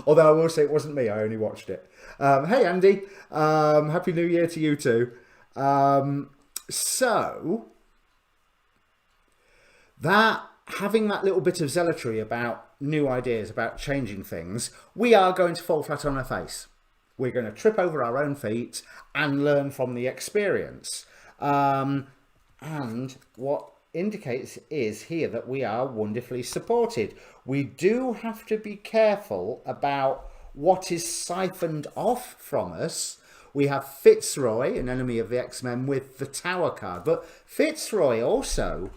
I will say it wasn't me, I only watched it. Hey Andy, happy new year to you too. So that having that little bit of zealotry about new ideas, about changing things, we are going to fall flat on our face. We're going to trip over our own feet and learn from the experience. And what indicates is here that we are wonderfully supported. We do have to be careful about what is siphoned off from us. We have Fitzroy, an enemy of the X-Men, with the Tower card. But Fitzroy also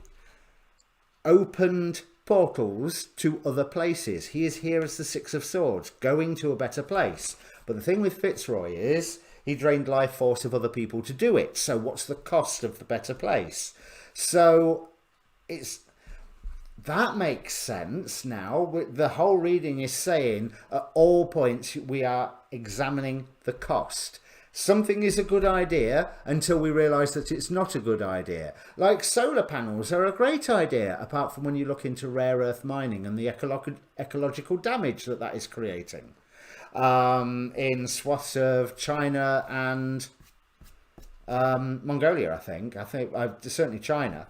opened portals to other places. He is here as the Six of Swords, going to a better place. But the thing with Fitzroy is he drained life force of other people to do it. So what's the cost of the better place? So that makes sense now. The whole reading is saying at all points we are examining the cost. Something is a good idea until we realise that it's not a good idea. Like solar panels are a great idea, apart from when you look into rare earth mining and the ecological damage that that is creating in swaths of China and Mongolia, I think certainly China.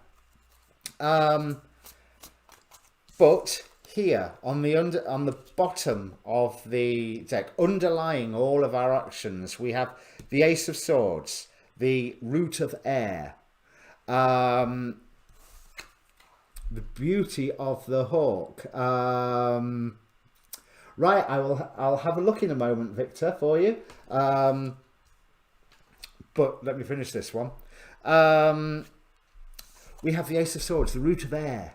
But here on the bottom of the deck, underlying all of our actions, we have the Ace of Swords, the Root of Air, the beauty of the Hawk. Right, I'll have a look in a moment, Victor, for you. But let me finish this one. We have the Ace of Swords, the Root of Air.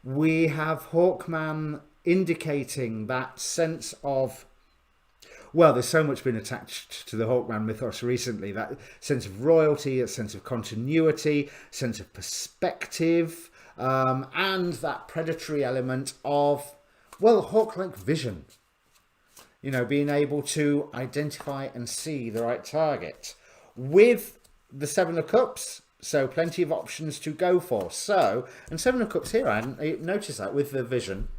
We have Hawkman indicating that sense of, well, there's so much been attached to the Hawkman mythos recently, that sense of royalty, a sense of continuity, sense of perspective, and that predatory element of, well, hawk-like vision. You know, being able to identify and see the right target. With the Seven of Cups, so plenty of options to go for. So, and Seven of Cups here, I hadn't noticed that with the vision.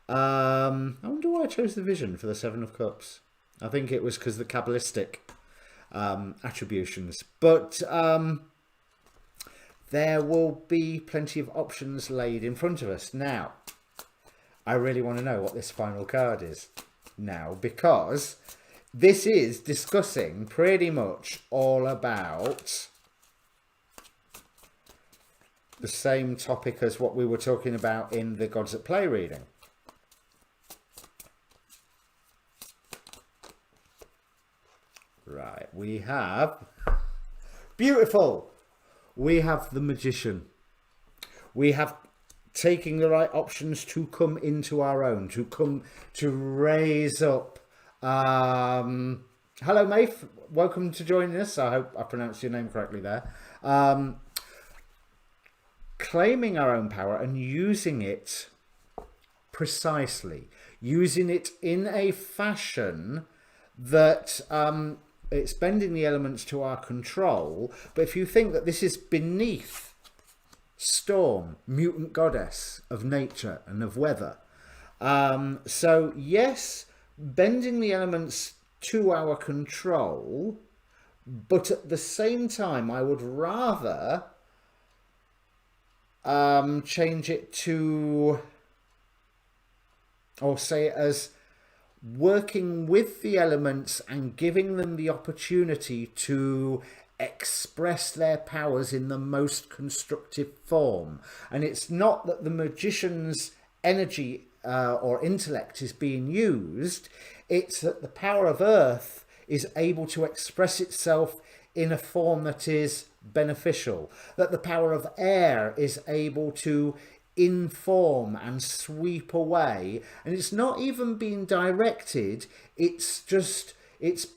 I wonder why I chose the vision for the Seven of Cups. I think it was because of the Kabbalistic attributions. But there will be plenty of options laid in front of us. Now, I really want to know what this final card is now, because this is discussing pretty much all about the same topic as what we were talking about in the Gods at Play reading. Right, we have, beautiful, we have the Magician. We have taking the right options to come into our own, to raise up. Hello, Maeve, welcome to joining us. I hope I pronounced your name correctly there. Claiming our own power and using it precisely, using it in a fashion that it's bending the elements to our control. But if you think that this is beneath Storm, mutant goddess of nature and of weather, so yes, bending the elements to our control, but at the same time I would rather change it to, or say it as working with the elements and giving them the opportunity to express their powers in the most constructive form. And it's not that the magician's energy or intellect is being used, it's that the power of earth is able to express itself in a form that is beneficial, that the power of air is able to inform and sweep away, and it's not even being directed, it's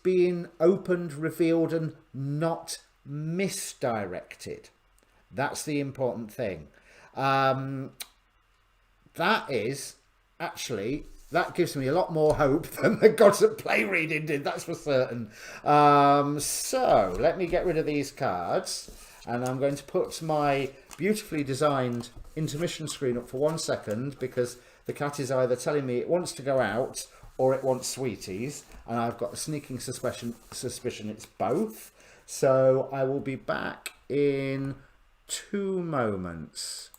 being opened, revealed, and not misdirected. That's the important thing. That gives me a lot more hope than the Gods at Play reading did, that's for certain. So let me get rid of these cards, and I'm going to put my beautifully designed intermission screen up for 1 second, because the cat is either telling me it wants to go out or it wants sweeties, and I've got a sneaking suspicion it's both. So I will be back in 2 moments.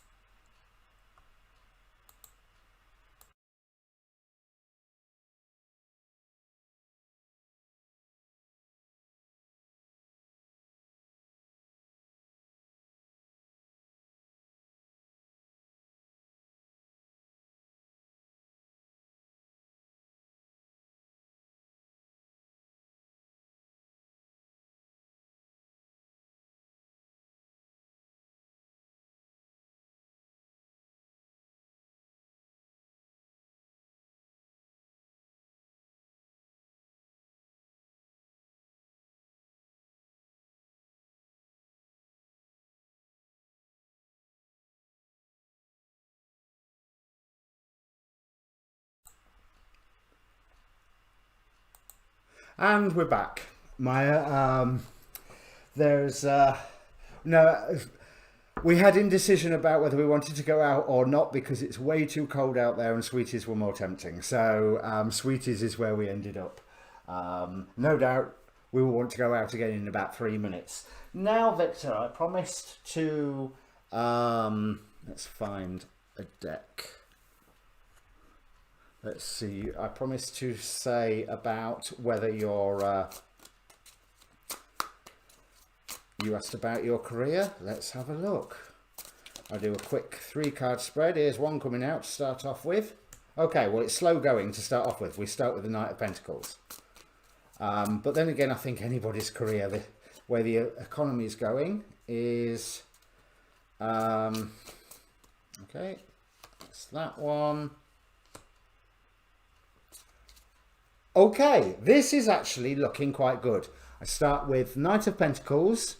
And we're back. My there's no. We had indecision about whether we wanted to go out or not because it's way too cold out there and sweeties were more tempting. So sweeties is where we ended up. No doubt we will want to go out again in about 3 minutes. Now, Victor, I promised to let's find a deck. Let's see. I promised to say about whether you're. You asked about your career. Let's have a look. I'll do a quick 3-card spread. Here's one coming out to start off with. Okay, well, it's slow going to start off with. We start with the Knight of Pentacles. But then again, I think anybody's career, the way the economy is going is... okay, that's that one. Okay, this is actually looking quite good. I start with Knight of Pentacles.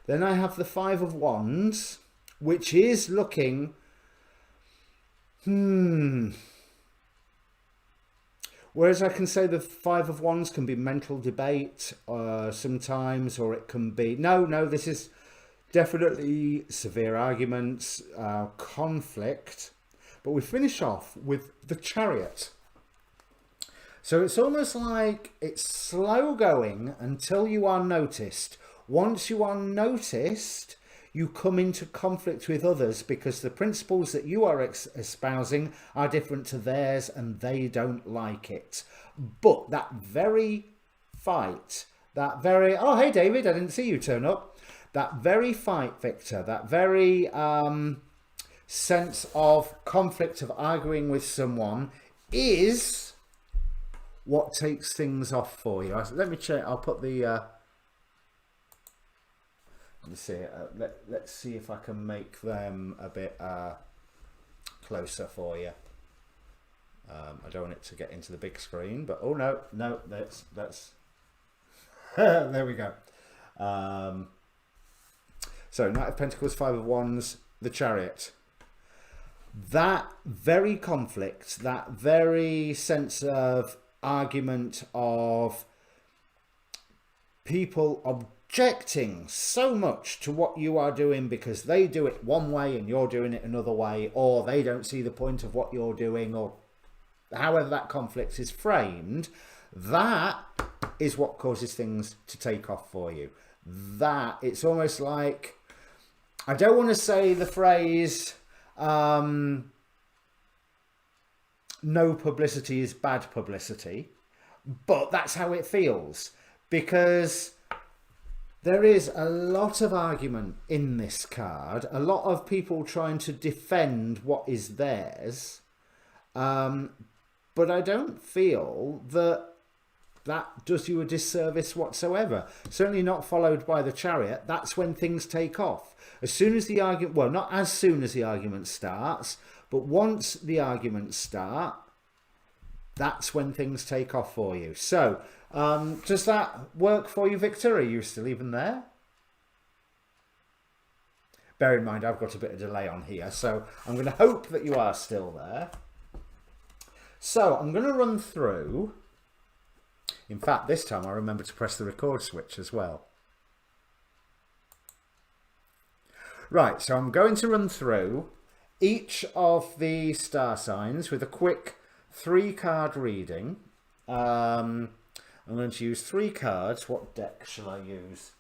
Then I have the 5 of Wands, which is looking, whereas I can say the 5 of Wands can be mental debate sometimes, or it can be, no, this is definitely severe arguments, conflict. But we finish off with the Chariot. So it's almost like it's slow going until you are noticed. Once you are noticed, you come into conflict with others because the principles that you are espousing are different to theirs and they don't like it. But that very fight, that very, oh, hey, David, I didn't see you turn up. That very fight, Victor, that very sense of conflict, of arguing with someone is what takes things off for you. Let me check. I'll put the... let me see. Let's see if I can make them a bit closer for you. I don't want it to get into the big screen, but oh no, that's there we go. So Knight of Pentacles, 5 of Wands, the Chariot. That very conflict, that very sense of argument, of people objecting so much to what you are doing because they do it one way and you're doing it another way, or they don't see the point of what you're doing, or however that conflict is framed, that is what causes things to take off for you. That it's almost like, I don't want to say the phrase no publicity is bad publicity, but that's how it feels, because there is a lot of argument in this card, a lot of people trying to defend what is theirs, but I don't feel that that does you a disservice whatsoever. Certainly not followed by the Chariot. That's when things take off. As soon as the argument, well, not as soon as the argument starts, but once the arguments start, that's when things take off for you. So, does that work for you, Victor? Are you still even there? Bear in mind, I've got a bit of delay on here, so I'm going to hope that you are still there. So, I'm going to run through. In fact, this time I remember to press the record switch as well. Right, so I'm going to run through each of the star signs with a quick 3-card reading. I'm going to use 3 cards. What deck shall I use?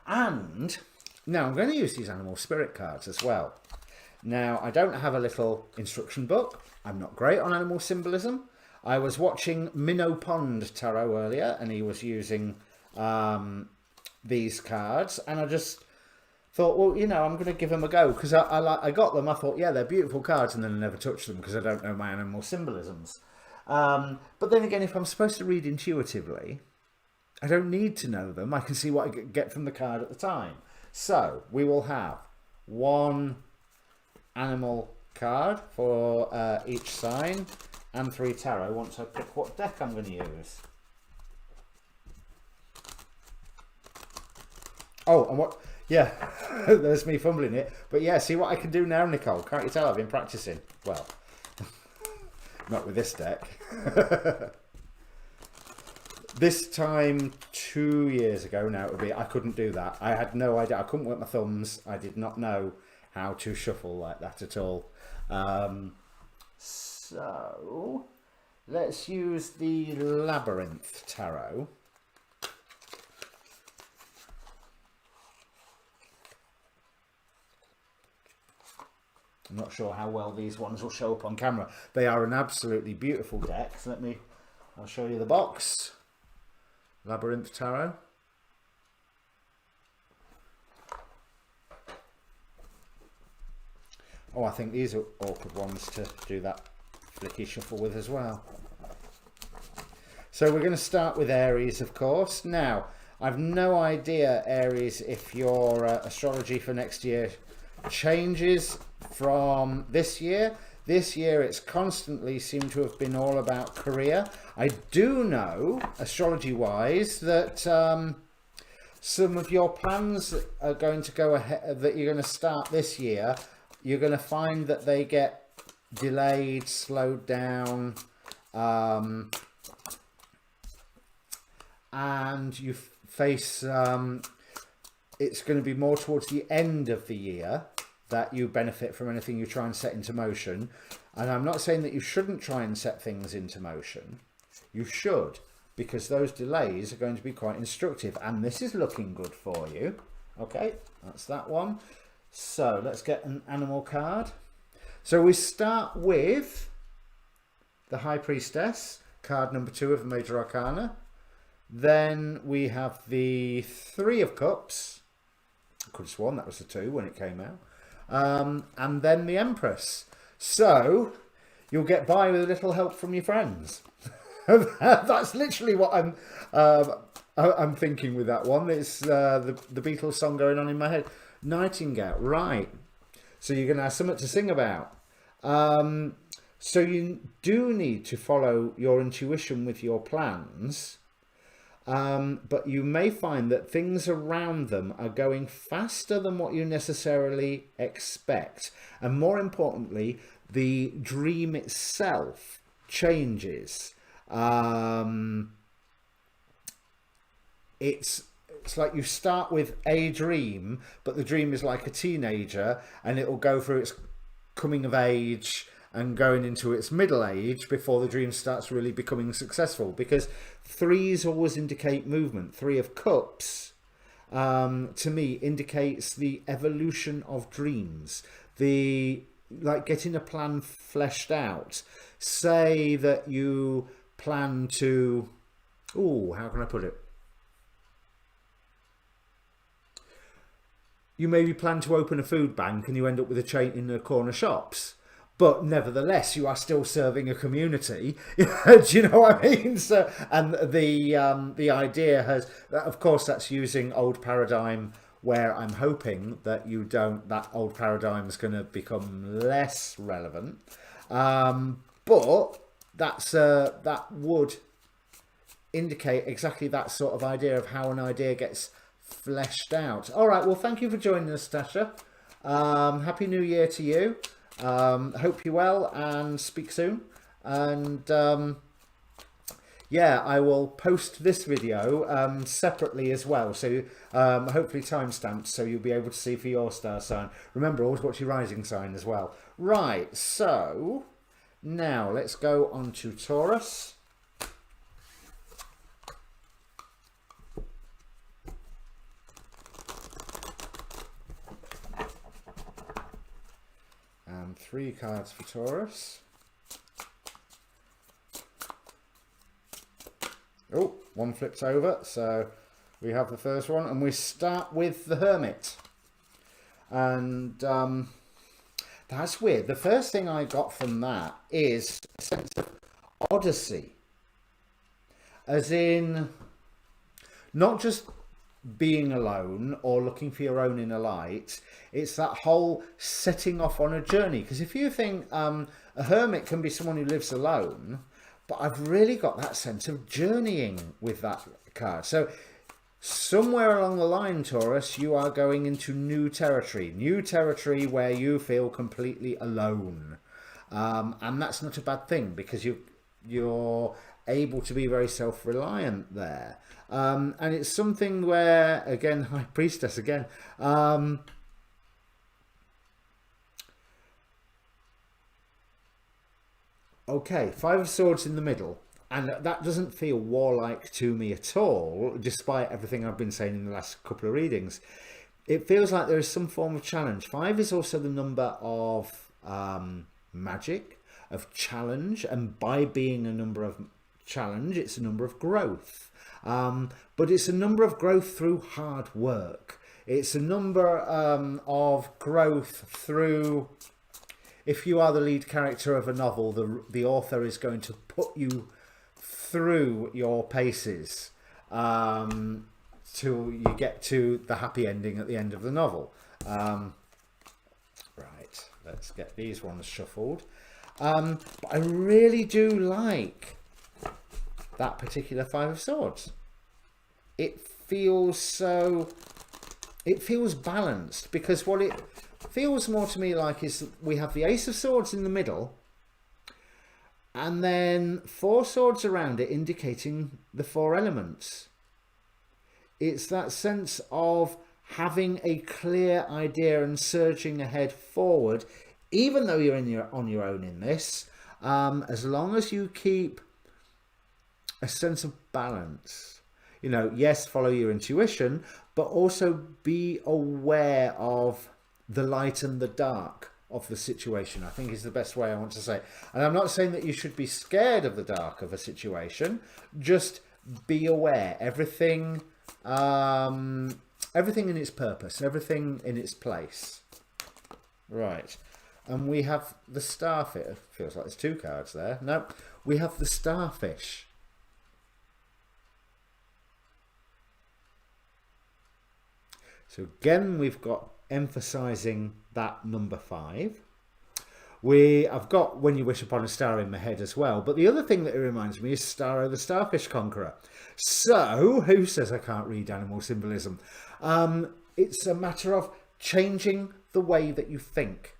And now I'm going to use these animal spirit cards as well. Now, I don't have a little instruction book. I'm not great on animal symbolism. I was watching Minnow Pond Tarot earlier, and he was using these cards, and I just thought, well, you know, I'm going to give them a go, because I got them. I thought, yeah, they're beautiful cards, and then I never touched them because I don't know my animal symbolisms. But then again, if I'm supposed to read intuitively, I don't need to know them. I can see what I get from the card at the time. So we will have 1 animal card for each sign, and 3 tarot once I pick what deck I'm going to use. Oh, and what? Yeah, there's me fumbling it. But yeah, see what I can do now, Nicole. Can't you tell I've been practicing? Well, not with this deck. This time 2 years ago now it would be, I couldn't do that. I had no idea. I couldn't work my thumbs. I did not know how to shuffle like that at all. So let's use the Labyrinth Tarot. I'm not sure how well these ones will show up on camera. They are an absolutely beautiful deck. So I'll show you the box. Labyrinth Tarot. Oh, I think these are awkward ones to do that flicky shuffle with as well. So we're going to start with Aries, of course. Now, I've no idea, Aries, if your astrology for next year changes from this year. This year it's constantly seemed to have been all about career. I do know, astrology-wise, that some of your plans are going to go ahead, that you're going to start this year. You're going to find that they get delayed, slowed down, and you face, it's going to be more towards the end of the year that you benefit from anything you try and set into motion. And I'm not saying that you shouldn't try and set things into motion. You should, because those delays are going to be quite instructive. And this is looking good for you. Okay, that's that one. So let's get an animal card. So we start with the High Priestess, card number 2 of the Major Arcana. Then we have the 3 of Cups. I could have sworn that was the 2 when it came out. And then the Empress. So you'll get by with a little help from your friends. That's literally what I'm thinking with that one. It's the Beatles song going on in my head. Nightingale, right? So you're going to have something to sing about. So you do need to follow your intuition with your plans. But you may find that things around them are going faster than what you necessarily expect. And more importantly, the dream itself changes. It's like you start with a dream, but the dream is like a teenager, and it will go through its coming of age and going into its middle age before the dream starts really becoming successful, because 3s always indicate movement. 3 of Cups to me indicates the evolution of dreams, like getting a plan fleshed out. Say that you plan to, how can I put it? You maybe plan to open a food bank and you end up with a chain in the corner shops. But nevertheless, you are still serving a community. Do you know what I mean? So, and the idea has, of course, that's using old paradigm, where I'm hoping that that old paradigm is going to become less relevant. But that would indicate exactly that sort of idea of how an idea gets fleshed out. All right. Well, thank you for joining us, Tasha. Happy New Year to you. Hope you're well and speak soon. And yeah, I will post this video separately as well, so hopefully timestamped, so you'll be able to see for your star sign. Remember, always watch your rising sign as well. Right, so now let's go on to Taurus. And 3 cards for Taurus. Oh, one flips over, so we have the first one, and we start with the Hermit. And that's weird. The first thing I got from that is a sense of odyssey. As in, not just being alone or looking for your own inner light, it's that whole setting off on a journey. Because if you think a hermit can be someone who lives alone, but I've really got that sense of journeying with that card. So somewhere along the line, Taurus, you are going into new territory where you feel completely alone. And that's not a bad thing, because you're able to be very self-reliant there. And it's something where, again, High Priestess again, okay, Five of Swords in the middle, and that doesn't feel warlike to me at all, despite everything I've been saying in the last couple of readings. It feels like there is some form of challenge. 5 is also the number of magic, of challenge, and by being a number of challenge, it's a number of growth. But it's a number of growth through hard work. It's a number of growth through, if you are the lead character of a novel, the author is going to put you through your paces till you get to the happy ending at the end of the novel. Right, let's get these ones shuffled. But I really do like that particular Five of Swords. It feels balanced, because what it feels more to me like is we have the Ace of Swords in the middle, and then 4 swords around it indicating the 4 elements. It's that sense of having a clear idea and surging ahead forward, even though you're on your own in this, as long as you keep a sense of balance. You know, yes, follow your intuition, but also be aware of the light and the dark of the situation, I think is the best way I want to say. And I'm not saying that you should be scared of the dark of a situation, just be aware. Everything in its purpose, everything in its place. Right. And we have the starfish. It feels like there's 2 cards there. No, we have the starfish. So again, we've got emphasizing that number 5. I've got When You Wish Upon a Star in my head as well. But the other thing that it reminds me is Starro the Starfish Conqueror. So, who says I can't read animal symbolism? It's a matter of changing the way that you think.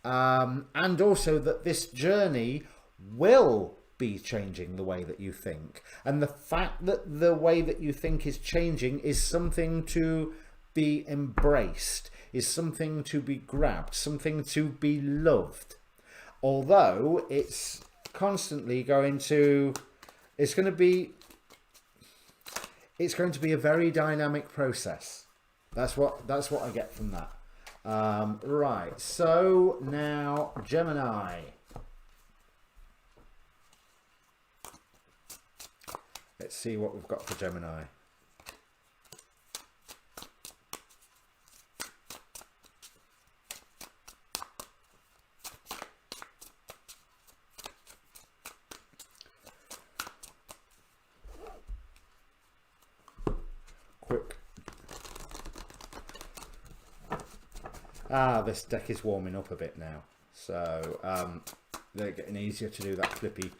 And also that this journey will be changing the way that you think. And the fact that the way that you think is changing is something to be embraced, is something to be grabbed, something to be loved. Although it's constantly going to be a very dynamic process. That's what I get from that. Right, so now Gemini. Let's see what we've got for Gemini. Quick. This deck is warming up a bit now, so they're getting easier to do that flippy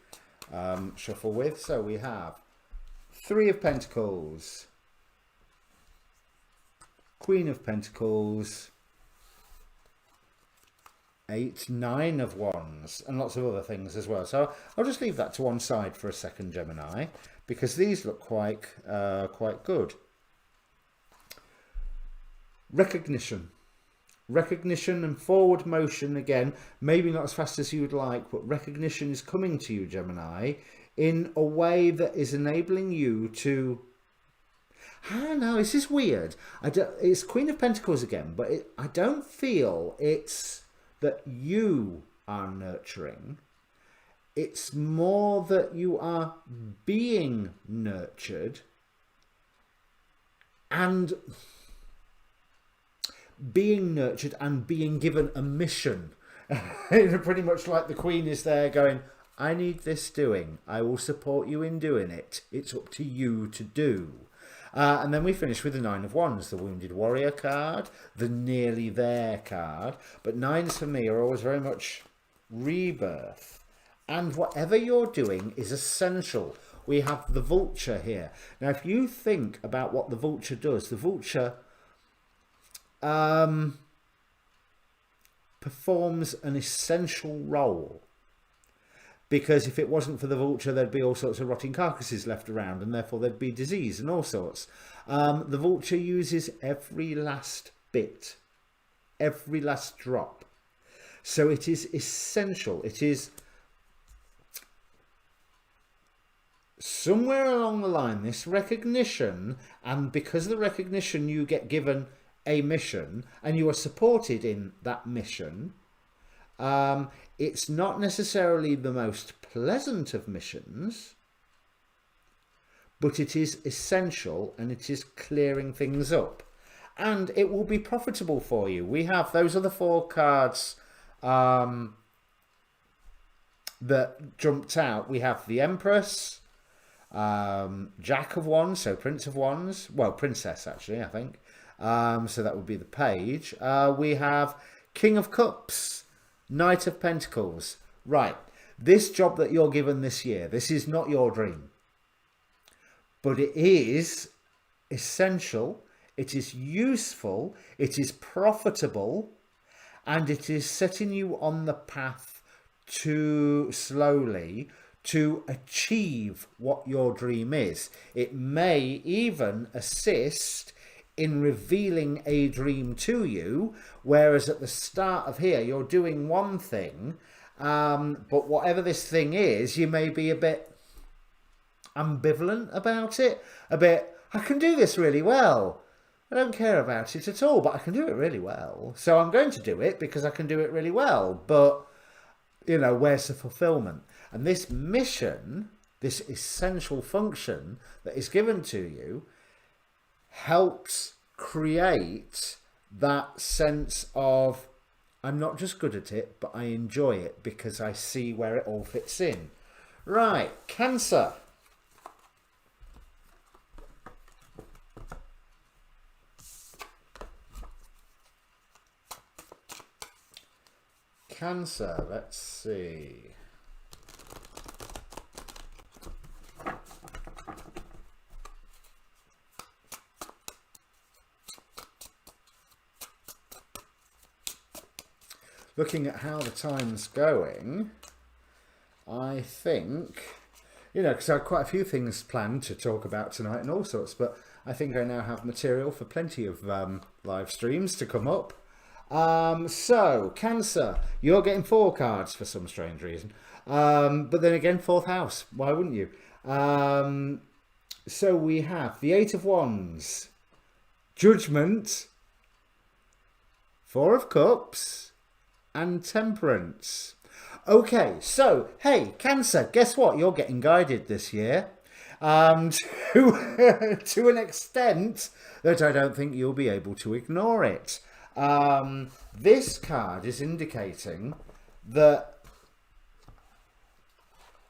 shuffle with. So we have 3 of Pentacles, Queen of Pentacles, 8, 9 of Wands, and lots of other things as well. So I'll just leave that to one side for a second, Gemini, because these look quite good. Recognition and forward motion, again, maybe not as fast as you would like, but recognition is coming to you, Gemini, in a way that is enabling you to... no, this is weird. It's Queen of Pentacles again, but I don't feel it's that you are nurturing. It's more that you are being nurtured and being given a mission. Pretty much like the Queen is there going, I need this doing. I will support you in doing it. It's up to you to do. And then we finish with the 9 of Wands, the Wounded Warrior card, the Nearly There card. But 9s for me are always very much rebirth. And whatever you're doing is essential. We have the Vulture here. Now, if you think about what the Vulture does, the Vulture performs an essential role. because if it wasn't for the vulture, there'd be all sorts of rotting carcasses left around, and therefore there'd be disease and all sorts. The vulture uses every last bit, every last drop. So it is essential. It is somewhere along the line, this recognition, and because of the recognition you get given a mission and you are supported in that mission. It's not necessarily the most pleasant of missions, but it is essential and it is clearing things up, and it will be profitable for you. We have, those are the 4 cards that jumped out. We have the Empress, Jack of Wands, so Prince of Wands, well, Princess actually, I think. So that would be the Page. We have King of Cups, Knight of Pentacles. Right, this job that you're given this year, this is not your dream, but it is essential, it is useful, it is profitable, and it is setting you on the path to slowly to achieve what your dream is. It may even assist in revealing a dream to you, whereas at the start of here you're doing one thing, but whatever this thing is, you may be a bit ambivalent about it, a bit, I can do this really well, I don't care about it at all, but I can do it really well, so I'm going to do it because I can do it really well, but you know, where's the fulfillment? And this mission, this essential function that is given to you, helps create that sense of, I'm not just good at it, but I enjoy it because I see where it all fits in. Right, Cancer. Cancer, let's see. Looking at how the time's going, I think, you know, because I have quite a few things planned to talk about tonight and all sorts, but I think I now have material for plenty of live streams to come up. So, Cancer, you're getting 4 cards for some strange reason. But then again, 4th house, why wouldn't you? So we have the 8 of Wands, Judgment, 4 of Cups, and Temperance. Okay, so, hey, Cancer, guess what? You're getting guided this year. To an extent that I don't think you'll be able to ignore it. This card is indicating that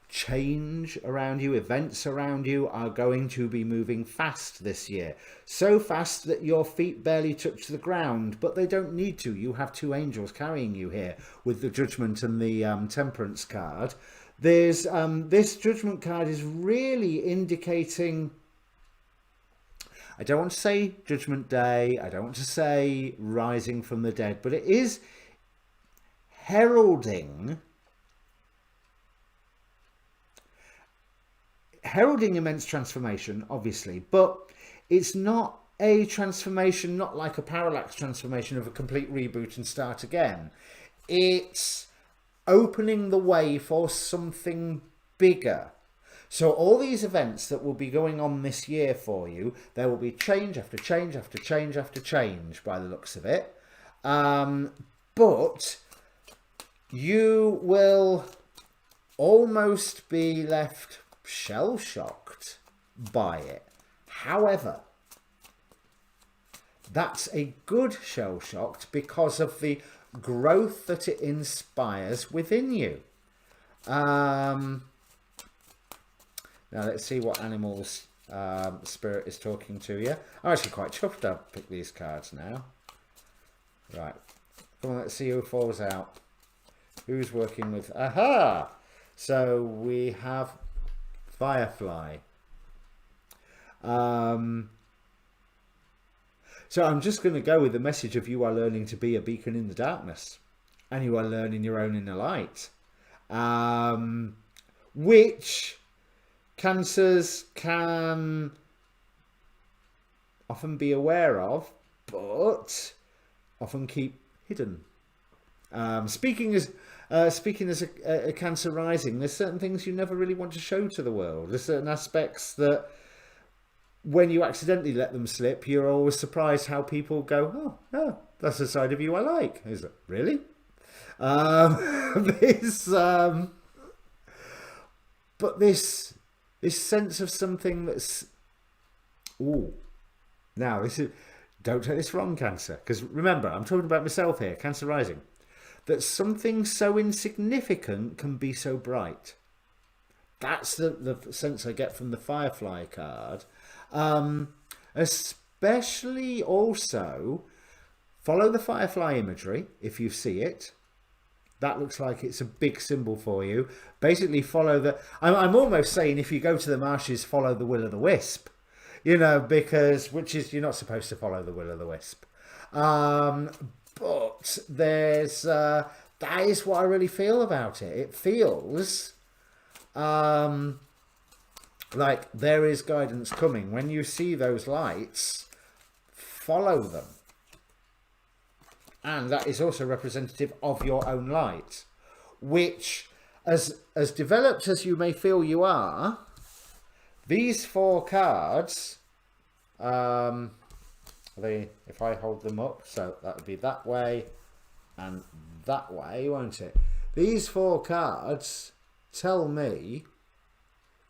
change around you, events around you are going to be moving fast this year. So fast that your feet barely touch the ground, but they don't need to. You have 2 angels carrying you here with the Judgment and the Temperance card. There's this Judgment card is really indicating, I don't want to say Judgment Day, I don't want to say rising from the dead, but it is heralding immense transformation, obviously, but it's not a transformation, not like a parallax transformation of a complete reboot and start again. It's opening the way for something bigger. So all these events that will be going on this year for you, there will be change after change after change after change by the looks of it. But you will almost be left shell-shocked by it. However, that's a good shell-shocked because of the growth that it inspires within you. Now let's see what animals Spirit is talking to you. I'm actually quite chuffed I've picked these cards now. Right, come on, let's see who falls out. Who's working with, aha! So we have Firefly. So I'm just going to go with the message of you are learning to be a beacon in the darkness, and you are learning your own inner light. which Cancers can often be aware of, but often keep hidden. Speaking as a Cancer rising, there's certain things you never really want to show to the world. There's certain aspects that when you accidentally let them slip, you're always surprised how people go, oh, that's the side of you I like. Is it really? But this sense of something that's, now this is, don't take this wrong, Cancer, because remember, I'm talking about myself here, Cancer rising, that something so insignificant can be so bright. That's the sense I get from the Firefly card. Especially also, follow the Firefly imagery if you see it. That looks like it's a big symbol for you. Basically follow the, I'm almost saying if you go to the marshes, follow the will-o'-the-wisp. You know, because, which is, you're not supposed to follow the will-o'-the-wisp. But there's, that is what I really feel about it. It feels like there is guidance coming. When you see those lights, follow them. And that is also representative of your own light, which, as developed as you may feel you are, these 4 cards, if I hold them up, so that would be that way and that way, won't it? These 4 cards tell me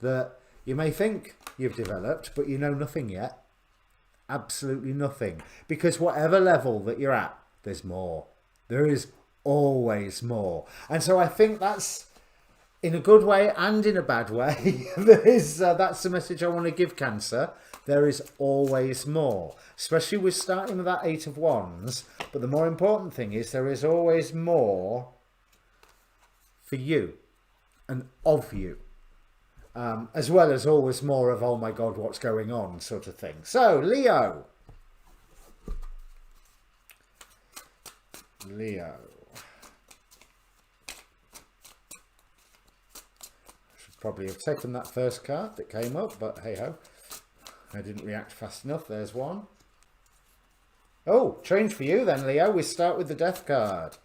that you may think you've developed, but you know nothing yet. Absolutely nothing. Because whatever level that you're at, there's more. There is always more. And so I think that's, in a good way and in a bad way, that's the message I want to give Cancer. There is always more, especially with starting with that 8 of Wands. But the more important thing is there is always more for you and of you, as well as always more of, oh my God, what's going on sort of thing. So Leo. Should probably have taken that first card that came up, but hey ho, I didn't react fast enough. There's one. Oh, change for you then, Leo. We start with the Death card,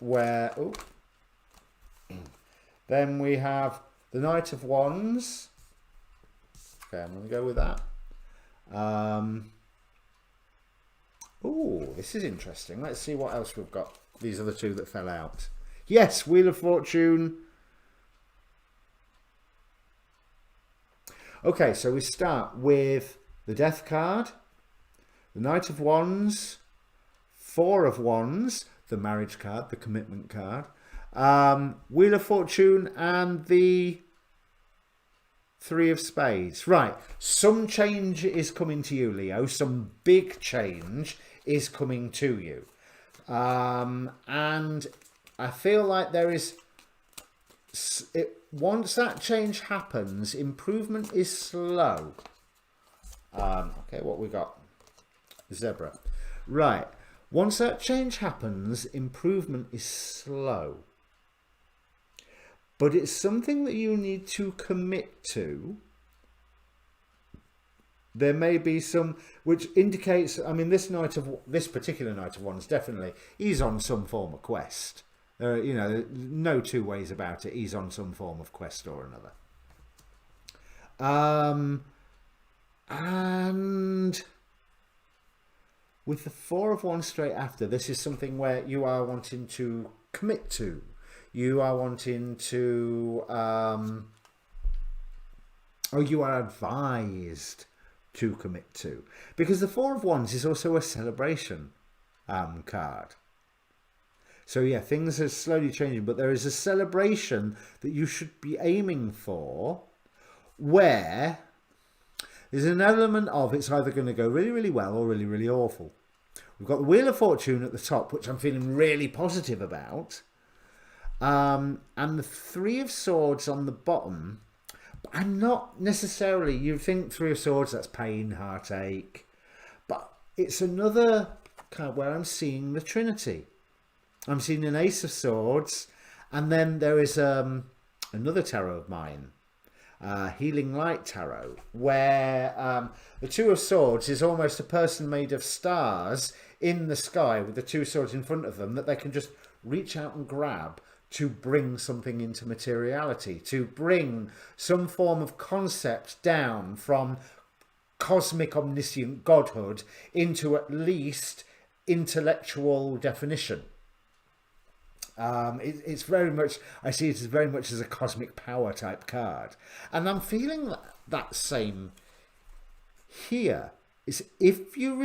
where then we have the Knight of Wands. Okay, I'm going to go with that. Oh, this is interesting. Let's see what else we've got. These are the 2 that fell out. Yes, Wheel of Fortune. Okay, so we start with the Death card, the Knight of Wands, 4 of Wands, the Marriage card, the Commitment card, Wheel of Fortune, and the 3 of Spades. Right, some change is coming to you, Leo. Some big change is coming to you. And I feel like there is, once that change happens, improvement is slow. Okay, what we got? Zebra. Right, once that change happens, improvement is slow. But it's something that you need to commit to. There may be some, which indicates, I mean, this particular Knight of Wands definitely, he's on some form of quest. You know, no 2 ways about it. He's on some form of quest or another. And with the 4 of Wands straight after, this is something where you are wanting to commit to. You are wanting to, or you are advised to commit to. Because the 4 of Wands is also a celebration card. So yeah, things are slowly changing, but there is a celebration that you should be aiming for, where there's an element of it's either going to go really, really well or really, really awful. We've got the Wheel of Fortune at the top, which I'm feeling really positive about. And the 3 of Swords on the bottom. But I'm not necessarily, you think 3 of Swords, that's pain, heartache. But it's another card where I'm seeing the Trinity. I'm seeing an Ace of Swords, and then there is another tarot of mine, Healing Light Tarot, where the Two of Swords is almost a person made of stars in the sky with the two swords in front of them that they can just reach out and grab to bring something into materiality, to bring some form of concept down from cosmic omniscient godhood into at least intellectual definition. It's very much, I see it as very much as a cosmic power type card, and I'm feeling that same here. Is if you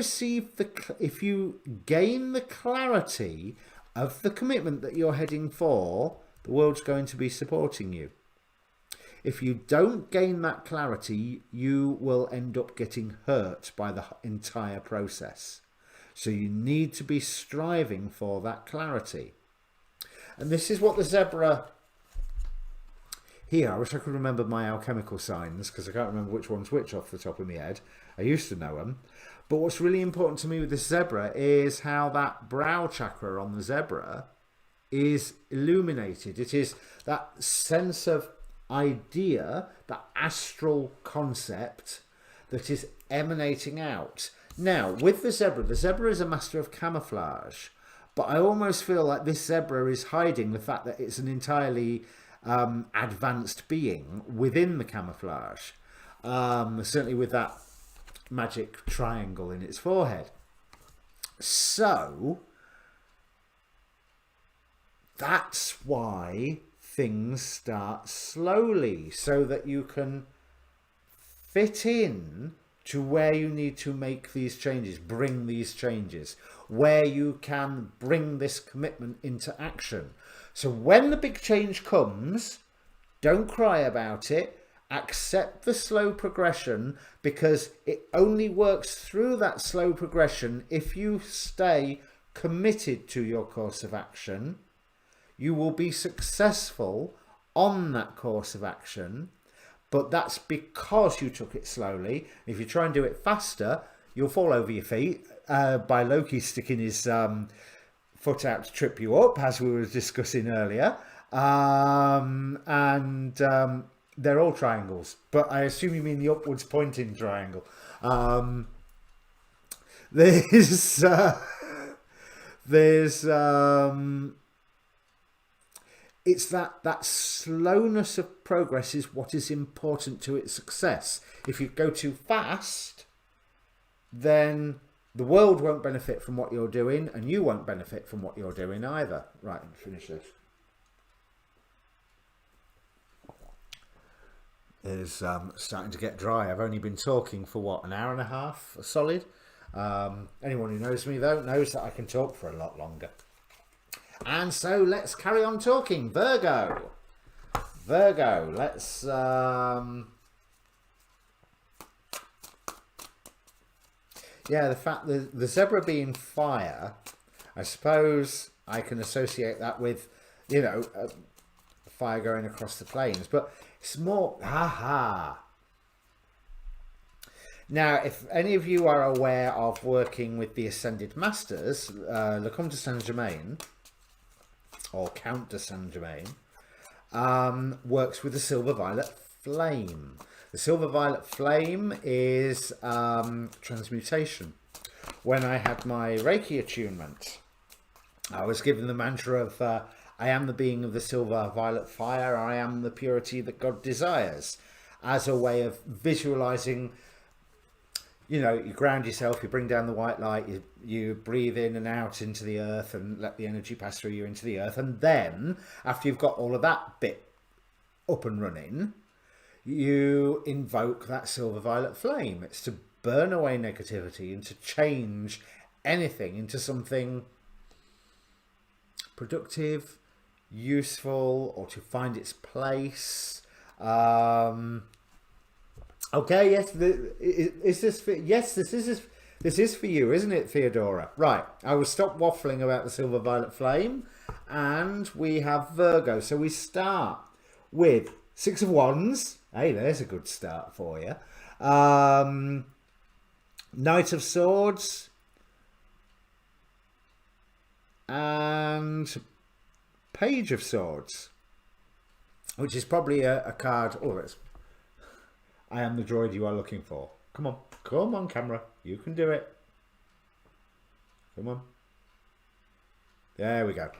if you gain the clarity of the commitment that you're heading for, the world's going to be supporting you. If you don't gain that clarity, you will end up getting hurt by the entire process. So you need to be striving for that clarity. And this is what the zebra here, I wish I could remember my alchemical signs, because I can't remember which one's which off the top of my head. I used to know them. But what's really important to me with this zebra is how that brow chakra on the zebra is illuminated. It is that sense of idea, that astral concept that is emanating out. Now, with the zebra is a master of camouflage. But I almost feel like this zebra is hiding the fact that it's an entirely advanced being within the camouflage. Certainly with that magic triangle in its forehead. So that's why things start slowly, so that you can fit in to where you need to make these changes, bring these changes, where you can bring this commitment into action. So when the big change comes, don't cry about it, accept the slow progression, because it only works through that slow progression if you stay committed to your course of action. You will be successful on that course of action, but that's because you took it slowly. If you try and do it faster, you'll fall over your feet by Loki sticking his foot out to trip you up, as we were discussing earlier. They're all triangles, but I assume you mean the upwards pointing triangle. It's that slowness of progress is what is important to its success. If you go too fast, then the world won't benefit from what you're doing, and you won't benefit from what you're doing either. Right, let's finish this. It's starting to get dry. I've only been talking for what, an hour and a half solid. Anyone who knows me though knows that I can talk for a lot longer. And so let's carry on talking. Virgo, let's yeah, the fact that the zebra being fire, I suppose I can associate that with, you know, fire going across the plains, but it's more Now, if any of you are aware of working with the Ascended Masters, Le Comte de Saint Germain, or Count de Saint Germain, works with the silver violet flame. The silver violet flame is transmutation. When I had my Reiki attunement, I was given the mantra of I am the being of the silver violet fire, I am the purity that God desires, as a way of visualizing. You know, you ground yourself, you bring down the white light, you breathe in and out into the earth and let the energy pass through you into the earth. And then, after you've got all of that bit up and running, you invoke that silver violet flame. It's to burn away negativity and to change anything into something productive, useful, or to find its place. Okay, yes, is this for, yes, this is for you, isn't it, Theodora? Right, I will stop waffling about the silver violet flame, and we have Virgo. So we start with Six of Wands. Hey, there's a good start for you. Knight of Swords and Page of Swords. which is probably a card. Oh, it's I am the droid you are looking for. Come on, camera. You can do it. Come on. There we go.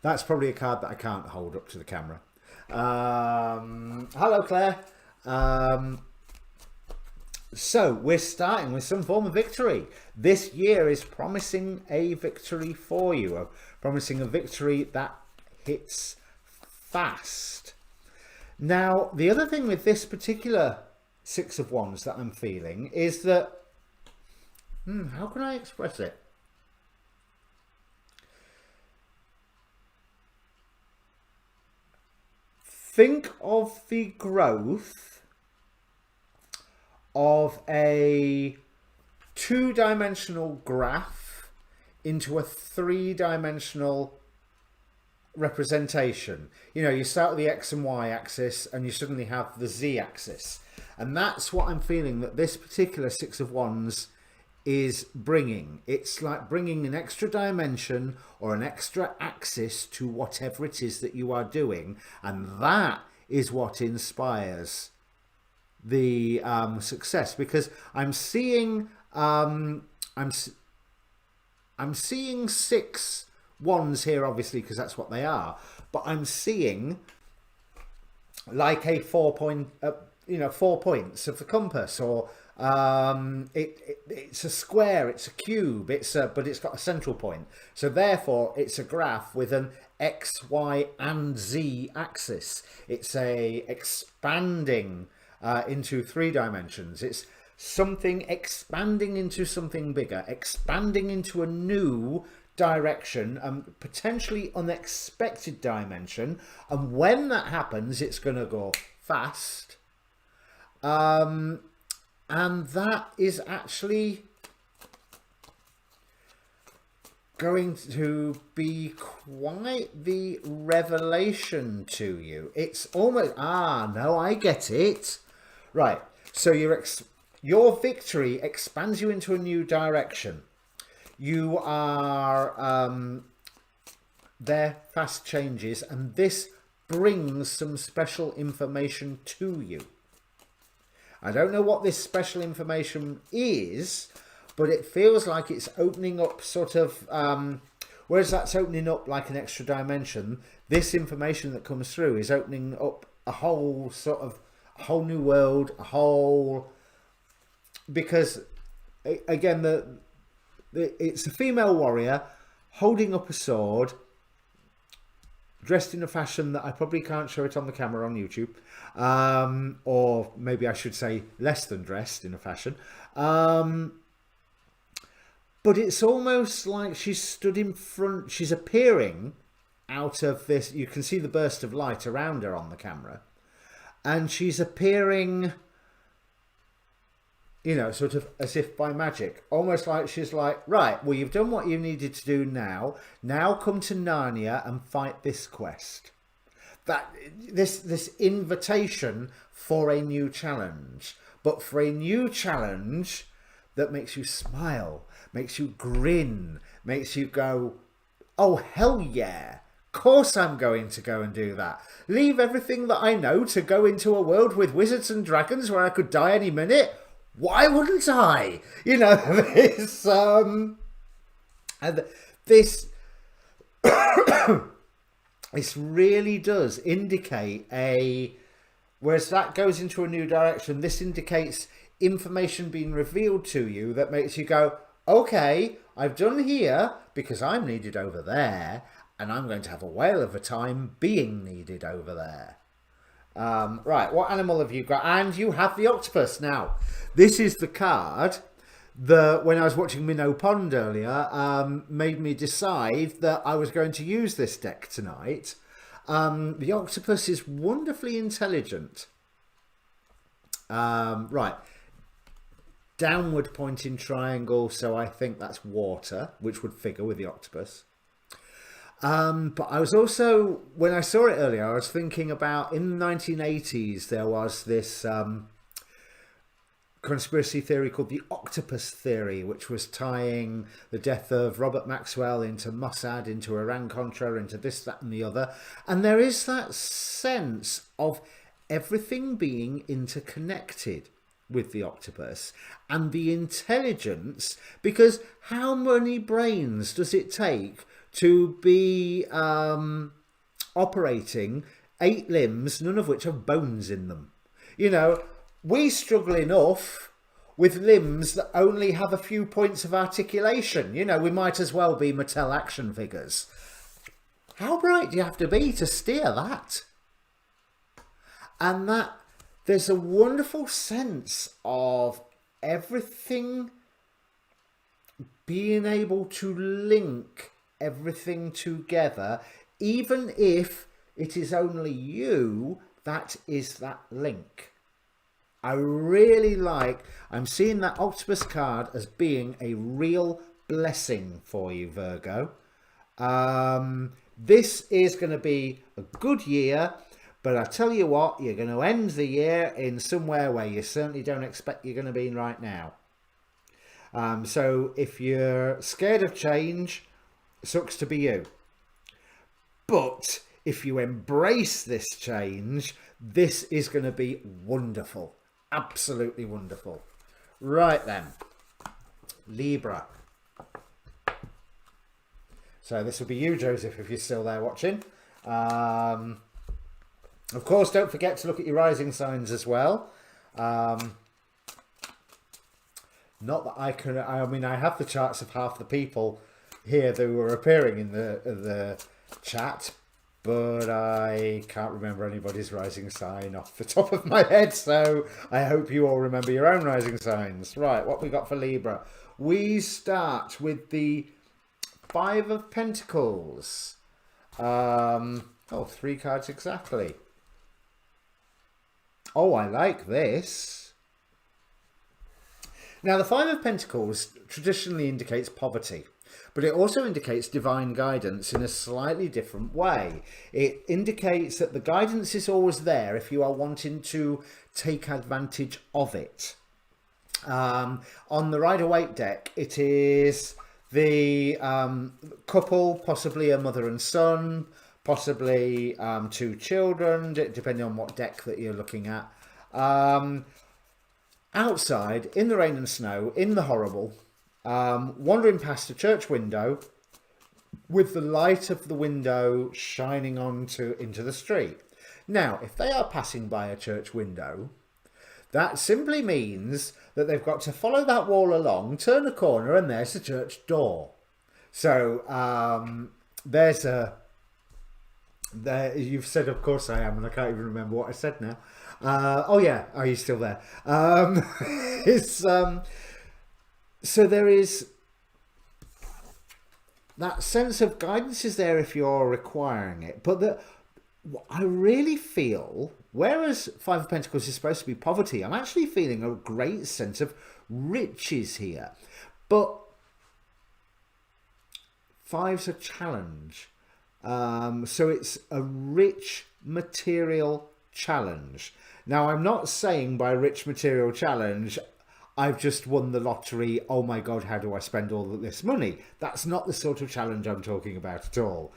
That's probably a card that I can't hold up to the camera. Hello, Claire. So we're starting with some form of victory. This year is promising a victory for you, promising a victory that hits fast. Now, the other thing with this particular Six of Wands that I'm feeling is that, how can I express it? Think of the growth of a two-dimensional graph into a three-dimensional representation. You know, you start with the X and Y axis and you suddenly have the Z axis. And that's what I'm feeling that this particular Six of Wands is bringing. It's like bringing an extra dimension or an extra axis to whatever it is that you are doing, and that is what inspires the success. Because I'm seeing I'm seeing 6 wands here, obviously, because that's what they are, but I'm seeing like a 4 point 4 points of the compass, or it's a square, it's a cube, but it's got a central point. So therefore it's a graph with an X, Y and Z axis. It's a expanding into 3 dimensions. It's something expanding into something bigger, expanding into a new direction, potentially unexpected dimension. And when that happens, it's going to go fast. And that is actually going to be quite the revelation to you. It's almost, no, I get it. Right. So your victory expands you into a new direction. You are, there, fast changes, and this brings some special information to you. I don't know what this special information is, but it feels like it's opening up sort of, whereas that's opening up like an extra dimension, this information that comes through is opening up a whole sort of, a whole new world, because again, it's a female warrior holding up a sword, dressed in a fashion that I probably can't show it on the camera on YouTube, or maybe I should say less than dressed in a fashion, but it's almost like she's stood in front, she's appearing out of this, you can see the burst of light around her on the camera, and she's appearing, you know, sort of as if by magic, almost like she's like, right, well, you've done what you needed to do now come to Narnia and fight this quest. That this invitation for a new challenge, but for a new challenge that makes you smile, makes you grin, makes you go, oh, hell yeah, of course I'm going to go and do that. Leave everything that I know to go into a world with wizards and dragons where I could die any minute. Why wouldn't I? You know, this and this this really does indicate whereas that goes into a new direction, this indicates information being revealed to you that makes you go, okay, I've done here because I'm needed over there, and I'm going to have a whale of a time being needed over there. Right, what animal have you got? And you have the octopus. Now, this is the card that, when I was watching Minnow Pond earlier, made me decide that I was going to use this deck tonight. The octopus is wonderfully intelligent. Right, downward pointing triangle, so I think that's water, which would figure with the octopus. But I was also, when I saw it earlier, I was thinking about, in the 1980s, there was this conspiracy theory called the octopus theory, which was tying the death of Robert Maxwell into Mossad, into Iran-Contra, into this, that and the other. And there is that sense of everything being interconnected with the octopus and the intelligence, because how many brains does it take to be operating 8 limbs, none of which have bones in them? You know, we struggle enough with limbs that only have a few points of articulation. You know, we might as well be Mattel action figures. How bright do you have to be to steer that? And that there's a wonderful sense of everything being able to link everything together, even if it is only you that is that link. I really like, I'm seeing that octopus card as being a real blessing for you, Virgo. This is going to be a good year, but I tell you what, you're going to end the year in somewhere where you certainly don't expect you're going to be in right now. So if you're scared of change, sucks to be you. But if you embrace this change, this is going to be wonderful. Absolutely wonderful. Right then, Libra. So this will be you, Joseph, if you're still there watching. Of course, don't forget to look at your rising signs as well. Not that I can, I mean, I have the charts of half the people here that were appearing in the chat, but I can't remember anybody's rising sign off the top of my head, so I hope you all remember your own rising signs. Right, what we got for Libra? We start with the 5 of Pentacles. Oh, 3 cards exactly. Oh, I like this. Now, the 5 of Pentacles traditionally indicates poverty, but it also indicates divine guidance in a slightly different way. It indicates that the guidance is always there if you are wanting to take advantage of it. On the Rider-Waite deck, it is the couple, possibly a mother and son, possibly 2 children, depending on what deck that you're looking at. Outside, in the rain and snow, in the horrible, wandering past a church window with the light of the window shining into the street. Now, if they are passing by a church window, that simply means that they've got to follow that wall along, turn a corner, and there's the church door. So you've said, of course I am, and I can't even remember what I said now. Oh yeah, are you still there? So there is that sense of guidance is there if you're requiring it, but I really feel, whereas 5 of Pentacles is supposed to be poverty, I'm actually feeling a great sense of riches here. But 5's a challenge. So it's a rich material challenge. Now, I'm not saying by rich material challenge, I've just won the lottery. Oh my God, how do I spend all of this money? That's not the sort of challenge I'm talking about at all.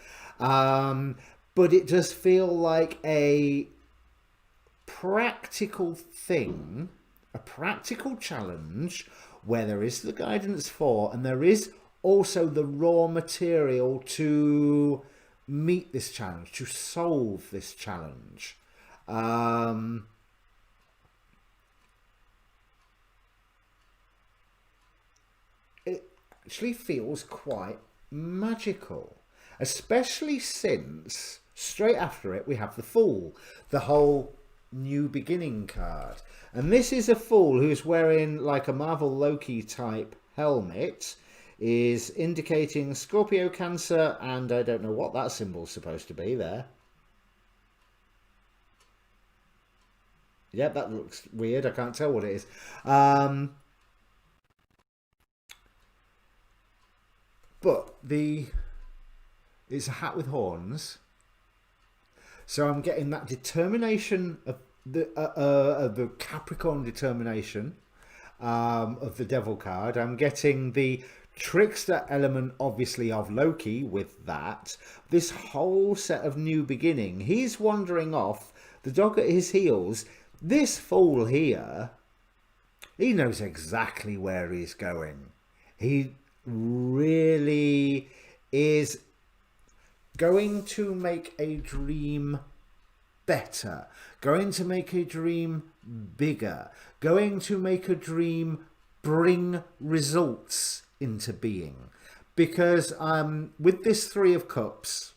But it does feel like a practical thing, a practical challenge where there is the guidance for, and there is also the raw material to meet this challenge, to solve this challenge. It actually feels quite magical, especially since straight after it we have the Fool, the whole new beginning card. And this is a Fool who's wearing like a Marvel Loki type helmet, is indicating Scorpio, Cancer, and I don't know what that symbol's supposed to be there. Yeah, that looks weird. I can't tell what it is. But it's a hat with horns. So I'm getting that determination of the Capricorn determination. of the Devil card. I'm getting the trickster element, obviously, of Loki with that. This whole set of new beginning. He's wandering off, the dog at his heels. This fool here, he knows exactly where he's going. He really is going to make a dream better, going to make a dream bigger, going to make a dream bring results into being. Because with this Three of Cups,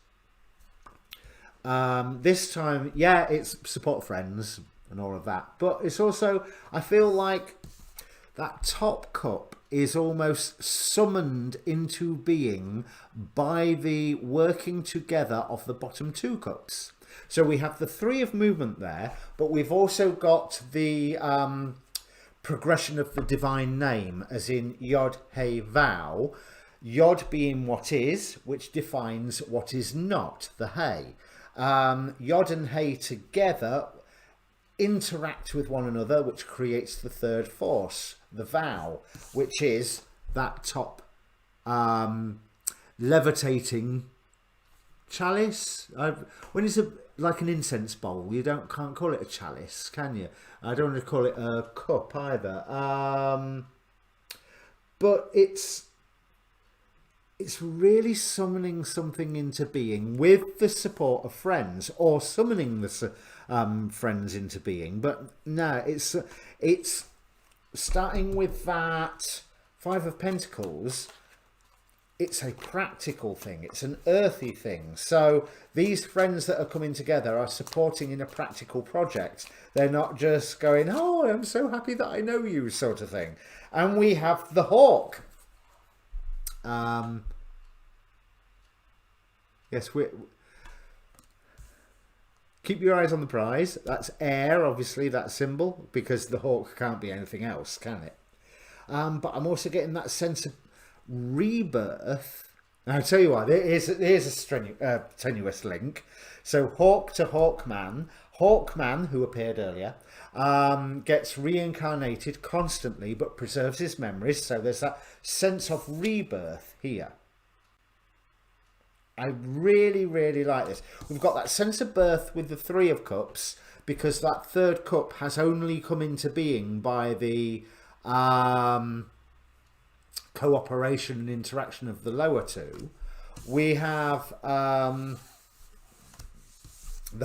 this time, yeah, it's support friends and all of that, but it's also, I feel like that top cup is almost summoned into being by the working together of the bottom two cups. So we have the Three of Movement there, but we've also got the progression of the divine name, as in Yod, Hey, Vow. Yod being what is, which defines what is not, the Hey. Yod and Hey together interact with one another, which creates the third force, the Vow, which is that top levitating chalice. When it's like an incense bowl, you can't call it a chalice, can you? I don't want to call it a cup either. But it's really summoning something into being with the support of friends, or summoning the friends into being. But no, it's starting with that Five of Pentacles. It's a practical thing. It's an earthy thing. So these friends that are coming together are supporting in a practical project. They're not just going, oh, I'm so happy that I know you, sort of thing. And we have the Hawk. Yes, keep your eyes on the prize. That's air, obviously, that symbol, because the hawk can't be anything else, can it? But I'm also getting that sense of rebirth. Now, I'll tell you what, here's a tenuous link. So Hawk to Hawkman. Hawkman, who appeared earlier, gets reincarnated constantly but preserves his memories. So there's that sense of rebirth here. I really, really like this. We've got that sense of birth with the Three of Cups, because that third cup has only come into being by the cooperation and interaction of the lower two. We have the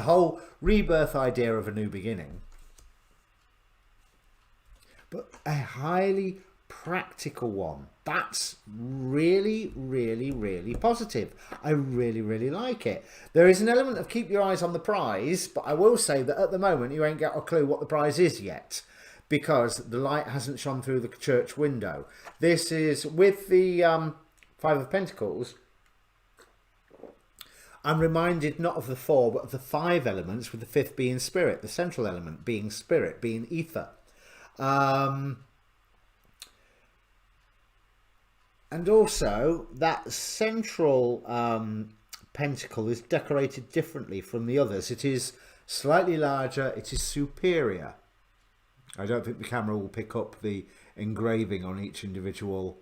whole rebirth idea of a new beginning, but a highly practical one. That's really, really, really positive. I really, really like it. There is an element of keep your eyes on the prize, but I will say that at the moment you ain't got a clue what the prize is yet, because the light hasn't shone through the church window. This is with the Five of Pentacles. I'm reminded not of the four, but of the five elements, with the fifth being spirit, the central element being spirit, being ether. And also that central pentacle is decorated differently from the others. It is slightly larger. It is superior. I don't think the camera will pick up the engraving on each individual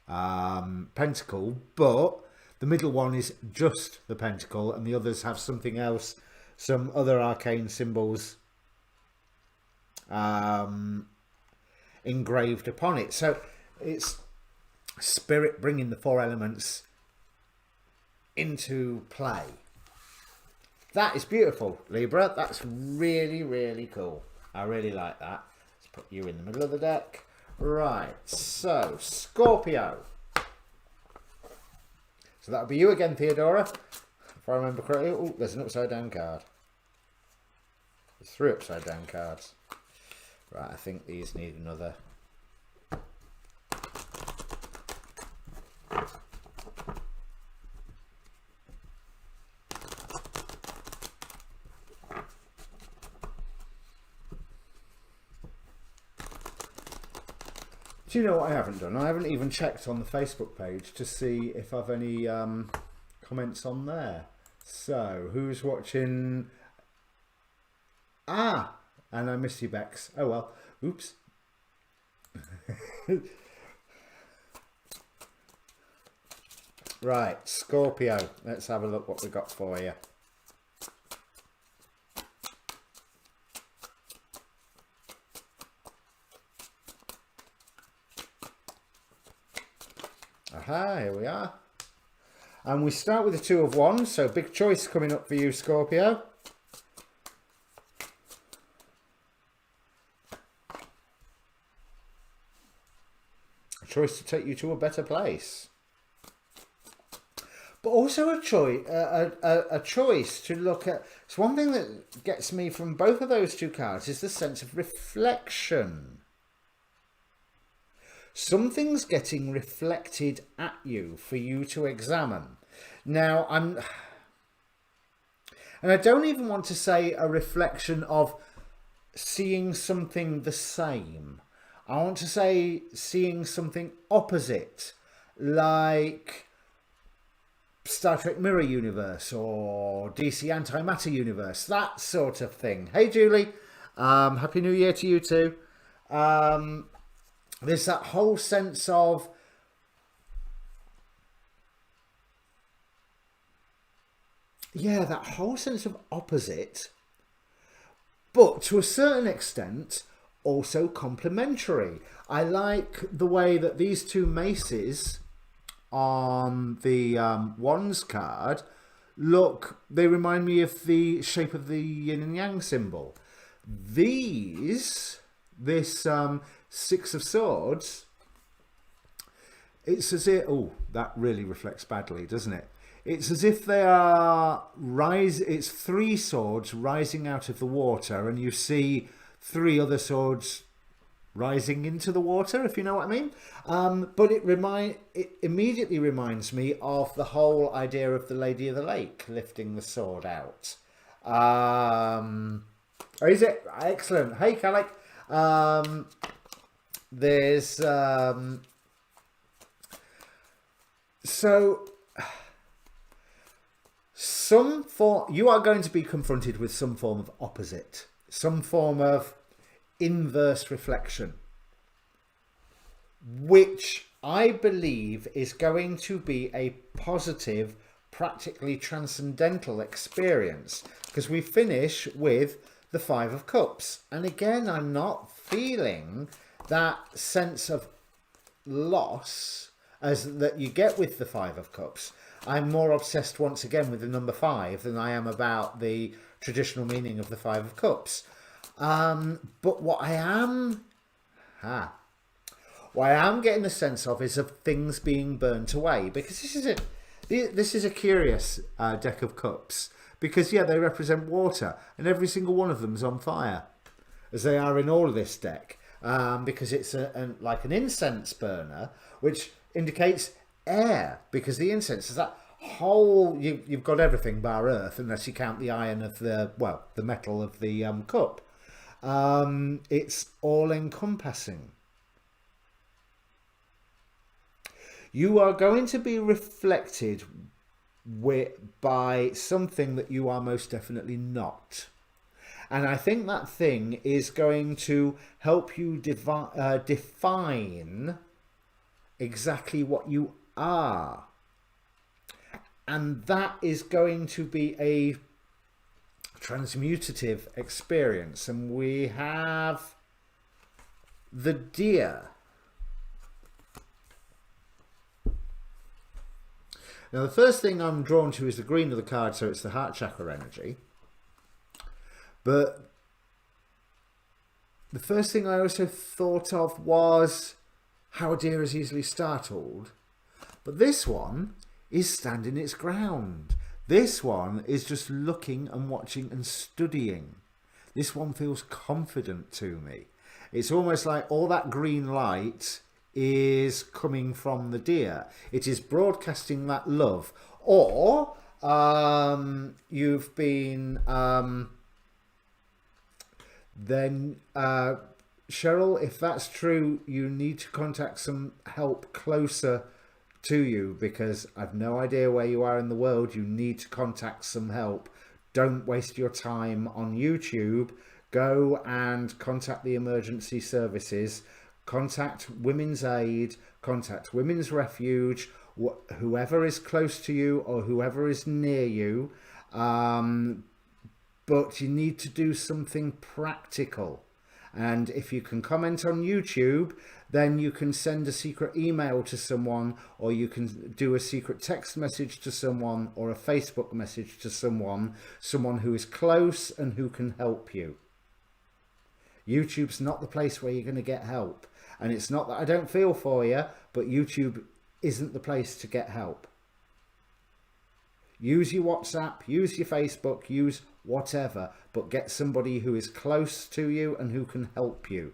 pentacle, but the middle one is just the pentacle, and the others have something else, some other arcane symbols engraved upon it. So it's spirit bringing the four elements into play. That is beautiful, Libra. That's really, really cool. I really like that. Let's put you in the middle of the deck. Right, so Scorpio. So that'll be you again, Theodora, if I remember correctly. Oh, there's an upside down card. There's 3 upside down cards. Right, I think these need another. Do you know what I haven't done? I haven't even checked on the Facebook page to see if I've any comments on there. So, who's watching? Ah, and I missed you, Bex. Oh well, oops. Right, Scorpio. Let's have a look what we got for you. Aha, here we are. And we start with the Two of Wands, so big choice coming up for you, Scorpio. A choice to take you to a better place. But also a choice, a choice to look at. It's one thing that gets me from both of those two cards is the sense of reflection. Something's getting reflected at you for you to examine. Now, and I don't even want to say a reflection of seeing something the same. I want to say seeing something opposite, like Star Trek Mirror Universe or DC Antimatter Universe, that sort of thing. Hey, Julie. Happy New Year to you too. There's that whole sense of that whole sense of opposite, but to a certain extent also complementary. I like the way that these two maces on the Wands card look. They remind me of the shape of the yin and yang symbol. This Six of Swords, it's as if, oh, that really reflects badly, doesn't it? It's as if they are it's three swords rising out of the water, and you see three other swords rising into the water, if you know what I mean. But it immediately reminds me of the whole idea of the Lady of the Lake lifting the sword out. Is it? Excellent. Hey, Calec. There's so you are going to be confronted with some form of opposite, some form of inverse reflection, which I believe is going to be a positive, practically transcendental experience, because we finish with the Five of Cups. And again, I'm not feeling that sense of loss as that you get with the Five of Cups. I'm more obsessed once again with the number 5 than I am about the traditional meaning of the Five of Cups. But what I am getting the sense of is of things being burnt away, because this is a curious deck of cups, because they represent water, and every single one of them is on fire, as they are in all of this deck, because it's like an incense burner, which indicates air, because the incense is that whole, you've got everything bar earth, unless you count the iron of the metal of the cup. It's all encompassing. You are going to be reflected by something that you are most definitely not. And I think that thing is going to help you define exactly what you are. And that is going to be a transmutative experience. And we have the Deer. Now, the first thing I'm drawn to is the green of the card, so it's the heart chakra energy. But the first thing I also thought of was how a deer is easily startled. But this one is standing its ground. This one is just looking and watching and studying. This one feels confident to me. It's almost like all that green light is coming from the deer. It is broadcasting that love. Or you've been Cheryl, if that's true, you need to contact some help closer to you, because I've no idea where you are in the world. You need to contact some help. Don't waste your time on YouTube. Go and contact the emergency services. contact Women's Aid, contact Women's Refuge, whoever is close to you or whoever is near you. But you need to do something practical. And if you can comment on YouTube, then you can send a secret email to someone, or you can do a secret text message to someone, or a Facebook message to someone who is close and who can help you. YouTube's not the place where you're going to get help. And it's not that I don't feel for you, but YouTube isn't the place to get help. Use your WhatsApp, use your Facebook, use whatever, but get somebody who is close to you and who can help you.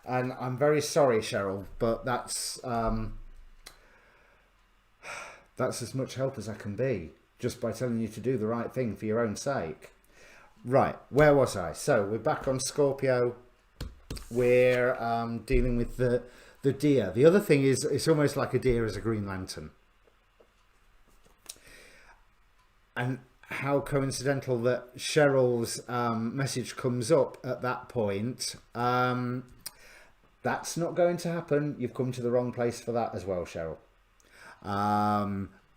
And I'm very sorry, Cheryl, but that's as much help as I can be, just by telling you to do the right thing for your own sake. Right, where was I? So we're back on Scorpio. We're dealing with the deer. The other thing is, it's almost like a deer as a Green Lantern. And how coincidental that Cheryl's message comes up at that point. That's not going to happen. You've come to the wrong place for that as well, Cheryl.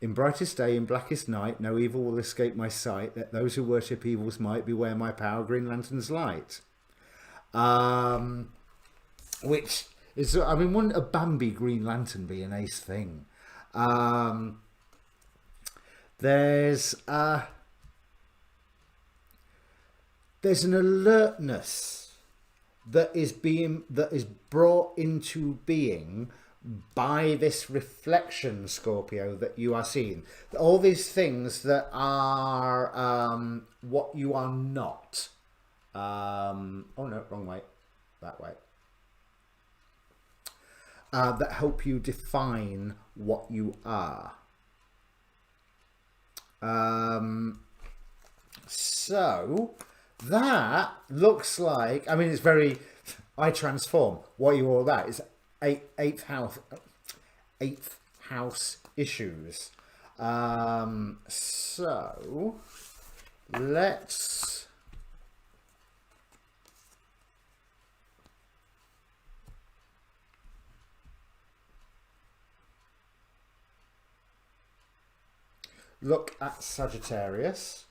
In brightest day, in blackest night, no evil will escape my sight. Let those who worship evil's might beware my power, Green Lantern's light. Which is, I mean, wouldn't a Bambi Green Lantern be an ace thing? There's an alertness that is brought into being by this reflection, Scorpio, that you are seeing. All these things that are what you are not. Oh no, wrong way. That way. That help you define what you are. So that looks like, I mean, it's very, I transform. What are you all about? It's eighth house issues. So let's look at Sagittarius.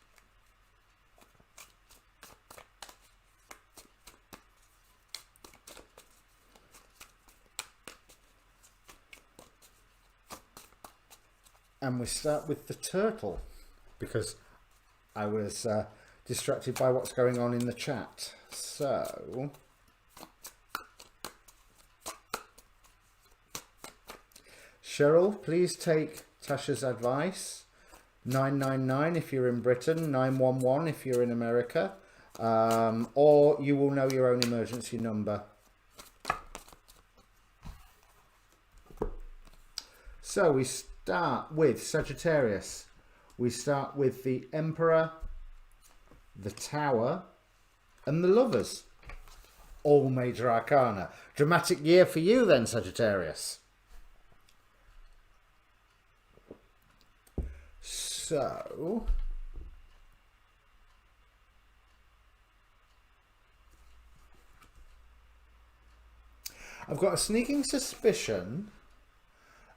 And we start with the turtle, because I was distracted by what's going on in the chat. So Cheryl, please take Tasha's advice. 999 if you're in Britain, 911 if you're in America, or you will know your own emergency number. So we start with Sagittarius. We start with the Emperor, the Tower, and the Lovers. All major arcana. Dramatic year for you then, Sagittarius. So I've got a sneaking suspicion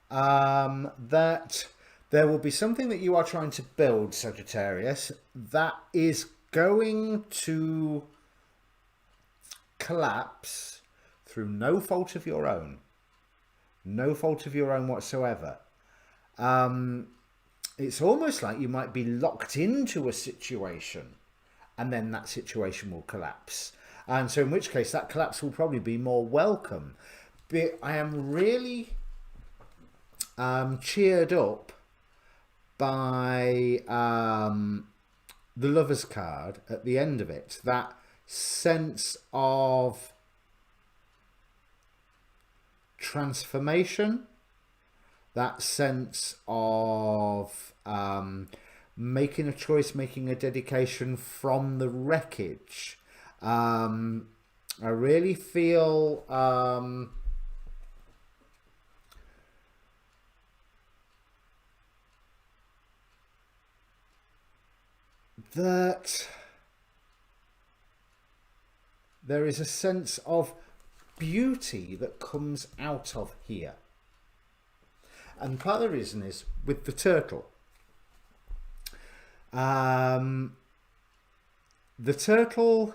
that there will be something that you are trying to build, Sagittarius, that is going to collapse through no fault of your own. No fault of your own whatsoever. It's almost like you might be locked into a situation and then that situation will collapse. And so in which case that collapse will probably be more welcome. But I am really cheered up by the Lovers card at the end of it. That sense of transformation, that sense of making a choice, making a dedication from the wreckage. I really feel that there is a sense of beauty that comes out of here. And part of the reason is with the turtle. The turtle,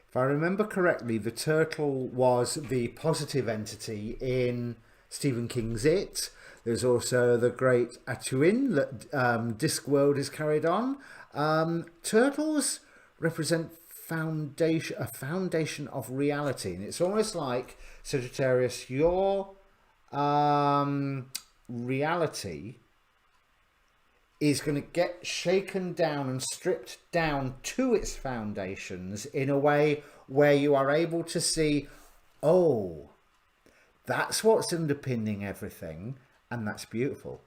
if I remember correctly, the turtle was the positive entity in Stephen King's It. There's also the great Atuin that Discworld is carried on. Turtles represent a foundation of reality, and it's almost like Sagittarius, your reality is going to get shaken down and stripped down to its foundations in a way where you are able to see, oh, that's what's underpinning everything, and that's beautiful.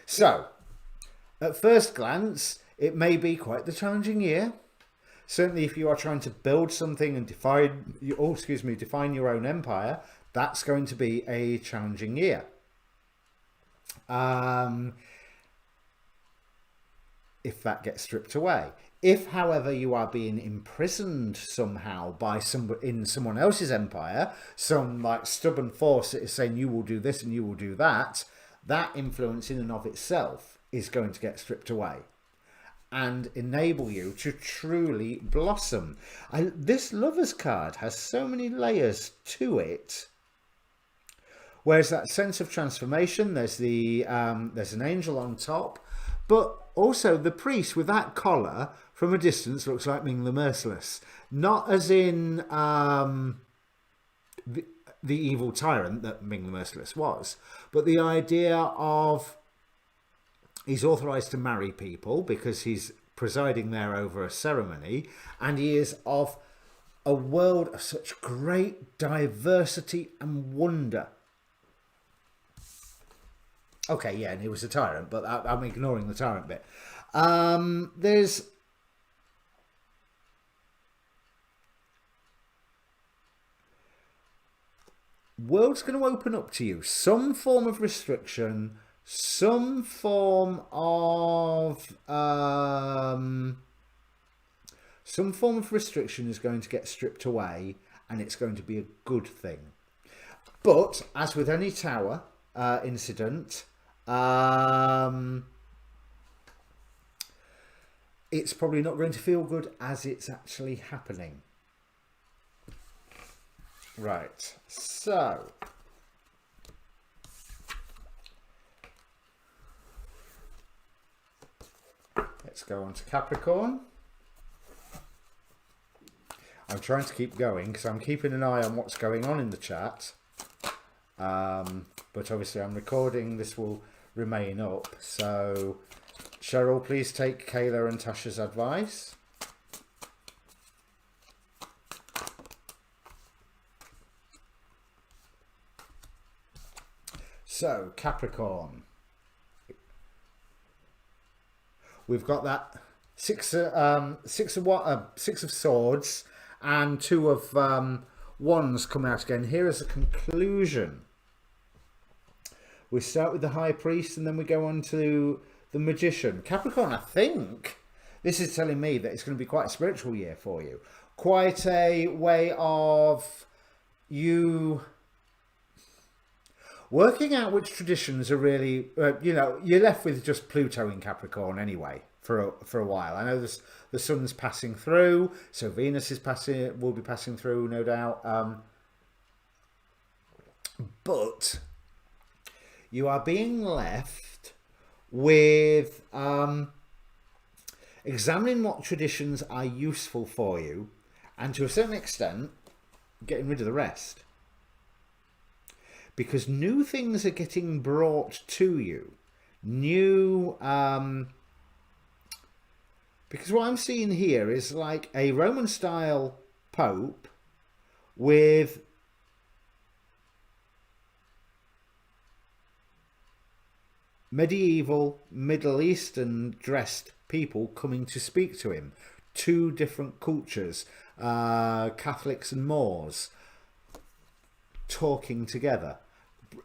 So, at first glance, it may be quite the challenging year. Certainly if you are trying to build something and define your own empire, that's going to be a challenging year. If that gets stripped away. If, however, you are being imprisoned somehow by someone else's empire, some like stubborn force that is saying you will do this and you will do that, that influence in and of itself is going to get stripped away and enable you to truly blossom. This Lovers card has so many layers to it. Whereas that sense of transformation, there's an angel on top, but also the priest with that collar from a distance looks like Ming the Merciless. Not as in the evil tyrant that Ming the Merciless was, but the idea of he's authorized to marry people because he's presiding there over a ceremony, and he is of a world of such great diversity and wonder. Okay, yeah, and he was a tyrant, but I'm ignoring the tyrant bit. There's world's going to open up to you. Some form of restriction, some form of restriction is going to get stripped away, and it's going to be a good thing. But as with any tower incident, it's probably not going to feel good as it's actually happening. Right, so let's go on to Capricorn. I'm trying to keep going because I'm keeping an eye on what's going on in the chat. But obviously I'm recording, this will remain up. So Cheryl, please take Kayla and Tasha's advice. So Capricorn, we've got that six of swords and two of wands coming out again. Here is a conclusion. We start with the High Priest and then we go on to the Magician. Capricorn, I think this is telling me that it's going to be quite a spiritual year for you. Quite a way of you working out which traditions are really, you're left with just Pluto in Capricorn anyway for a while. I know the sun's passing through, so Venus will be passing through, no doubt. But you are being left with examining what traditions are useful for you, and to a certain extent, getting rid of the rest. Because new things are getting brought to you. Because what I'm seeing here is like a Roman style Pope with medieval Middle Eastern dressed people coming to speak to him. Two different cultures, Catholics and Moors, talking together,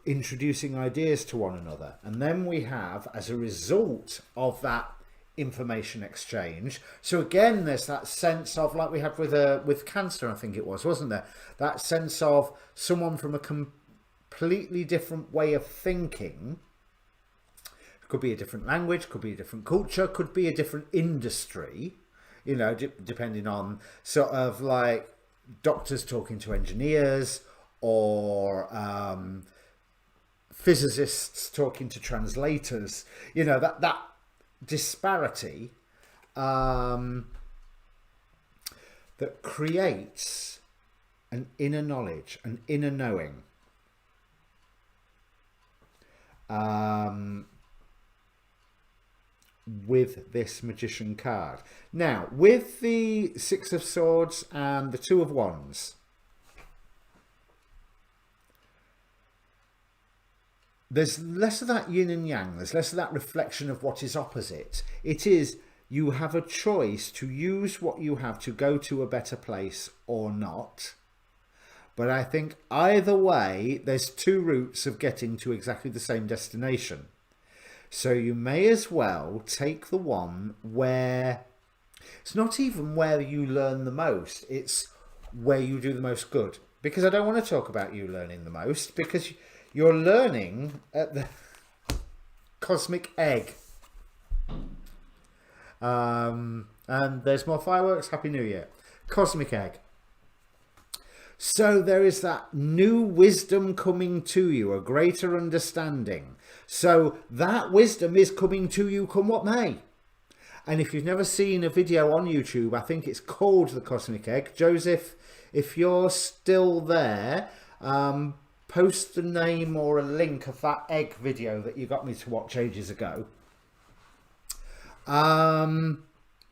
introducing ideas to one another. And then we have, as a result of that information exchange. So again, there's that sense of, like we had with Cancer, I think it was, wasn't there? That sense of someone from a completely different way of thinking. Could be a different language, could be a different culture, could be a different industry, you know, depending on sort of like doctors talking to engineers, or physicists talking to translators, you know, that disparity that creates an inner knowledge, an inner knowing. With this Magician card. Now, with the Six of Swords and the Two of Wands, there's less of that yin and yang, there's less of that reflection of what is opposite. It is, you have a choice to use what you have to go to a better place or not. But I think either way, there's two routes of getting to exactly the same destination. So you may as well take the one where it's not even where you learn the most, it's where you do the most good. Because I don't want to talk about you learning the most, because you're learning at the cosmic egg. And there's more fireworks. Happy New Year. Cosmic egg. So there is that new wisdom coming to you, a greater understanding. So that wisdom is coming to you come what may. And if you've never seen a video on YouTube, I think it's called The Cosmic Egg. Joseph, if you're still there, post the name or a link of that egg video that you got me to watch ages ago.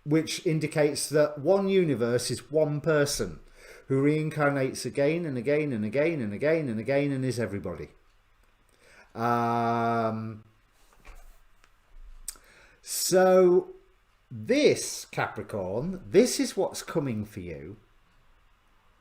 Which indicates that one universe is one person who reincarnates again and again and again and again and again and is everybody. So this, Capricorn, this is what's coming for you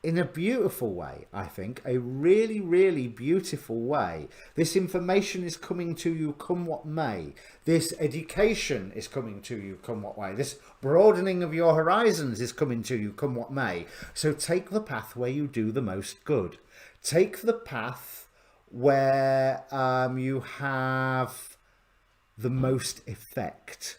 in a beautiful way, I think, a really, really beautiful way. This information is coming to you come what may. This education is coming to you come what may. This broadening of your horizons is coming to you come what may. So take the path where you do the most good. Take the path where you have the most effect.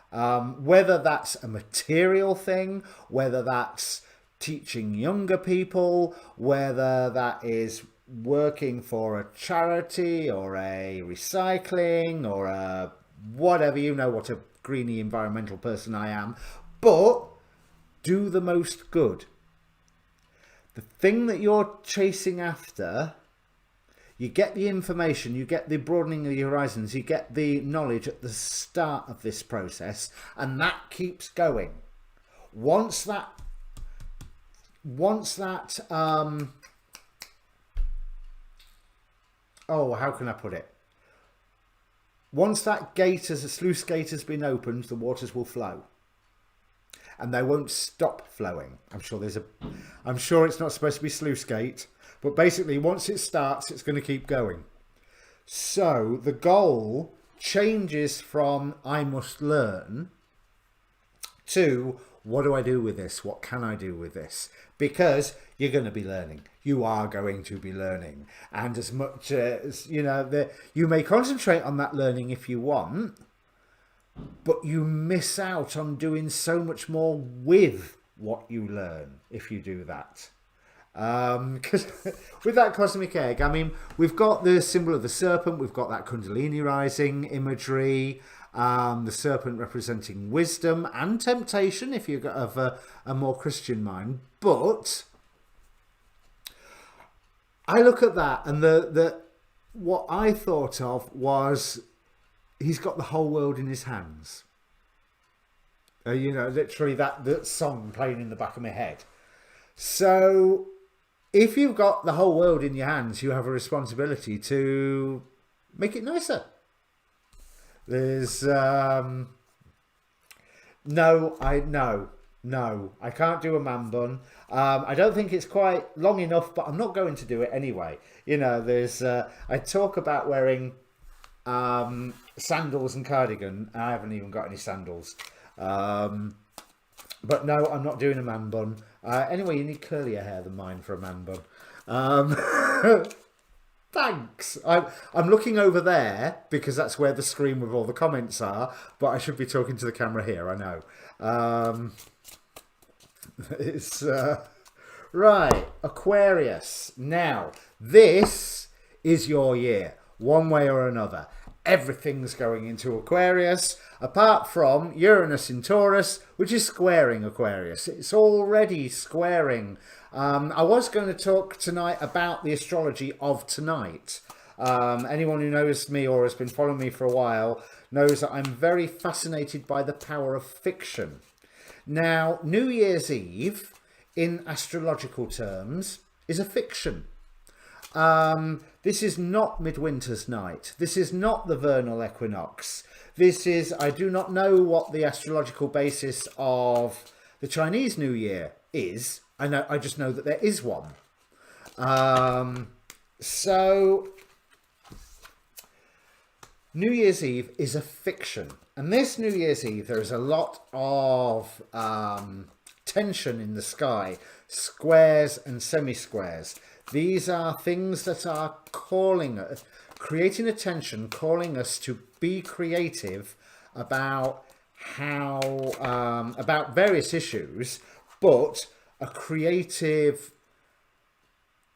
Whether that's a material thing, whether that's teaching younger people, whether that is working for a charity or a recycling or a whatever, you know what a greeny environmental person I am, but do the most good. The thing that you're chasing after, you get the information, you get the broadening of the horizons, you get the knowledge at the start of this process, and that keeps going. Once that oh, how can I put it? Once that gate, as a sluice gate has been opened, the waters will flow. And they won't stop flowing. I'm sure it's not supposed to be sluice gate, but basically once it starts, it's going to keep going. So the goal changes from I must learn to what do I do with this? What can I do with this? Because you're going to be learning. You are going to be learning. And as much as, you know, you may concentrate on that learning if you want, but you miss out on doing so much more with what you learn if you do that. Because with that cosmic egg, I mean, we've got the symbol of the serpent, we've got that Kundalini rising imagery, the serpent representing wisdom and temptation if you've got a more Christian mind. But I look at that, and what I thought of was he's got the whole world in his hands. You know, literally that song playing in the back of my head. So if you've got the whole world in your hands, you have a responsibility to make it nicer. There's no, I can't do a man bun. I don't think it's quite long enough, but I'm not going to do it anyway. You know, there's I talk about wearing sandals and cardigan. I haven't even got any sandals. But no, I'm not doing a man bun. Anyway, you need curlier hair than mine for a man bun. Thanks. I'm looking over there because that's where the screen with all the comments are, but I should be talking to the camera here, I know. It's right, Aquarius. Now, this is your year, one way or another. Everything's going into Aquarius, apart from Uranus in Taurus, which is squaring Aquarius. It's already squaring. I was going to talk tonight about the astrology of tonight. Anyone who knows me or has been following me for a while knows that I'm very fascinated by the power of fiction. Now, New Year's Eve, in astrological terms, is a fiction. This is not Midwinter's Night. This is not the vernal equinox. This is, I do not know what the astrological basis of the Chinese New Year is. I just know that there is one. So, New Year's Eve is a fiction. And this New Year's Eve, there is a lot of tension in the sky. Squares and semi-squares. These are things that are calling us, creating a tension, calling us to be creative about how, about various issues, but a creative,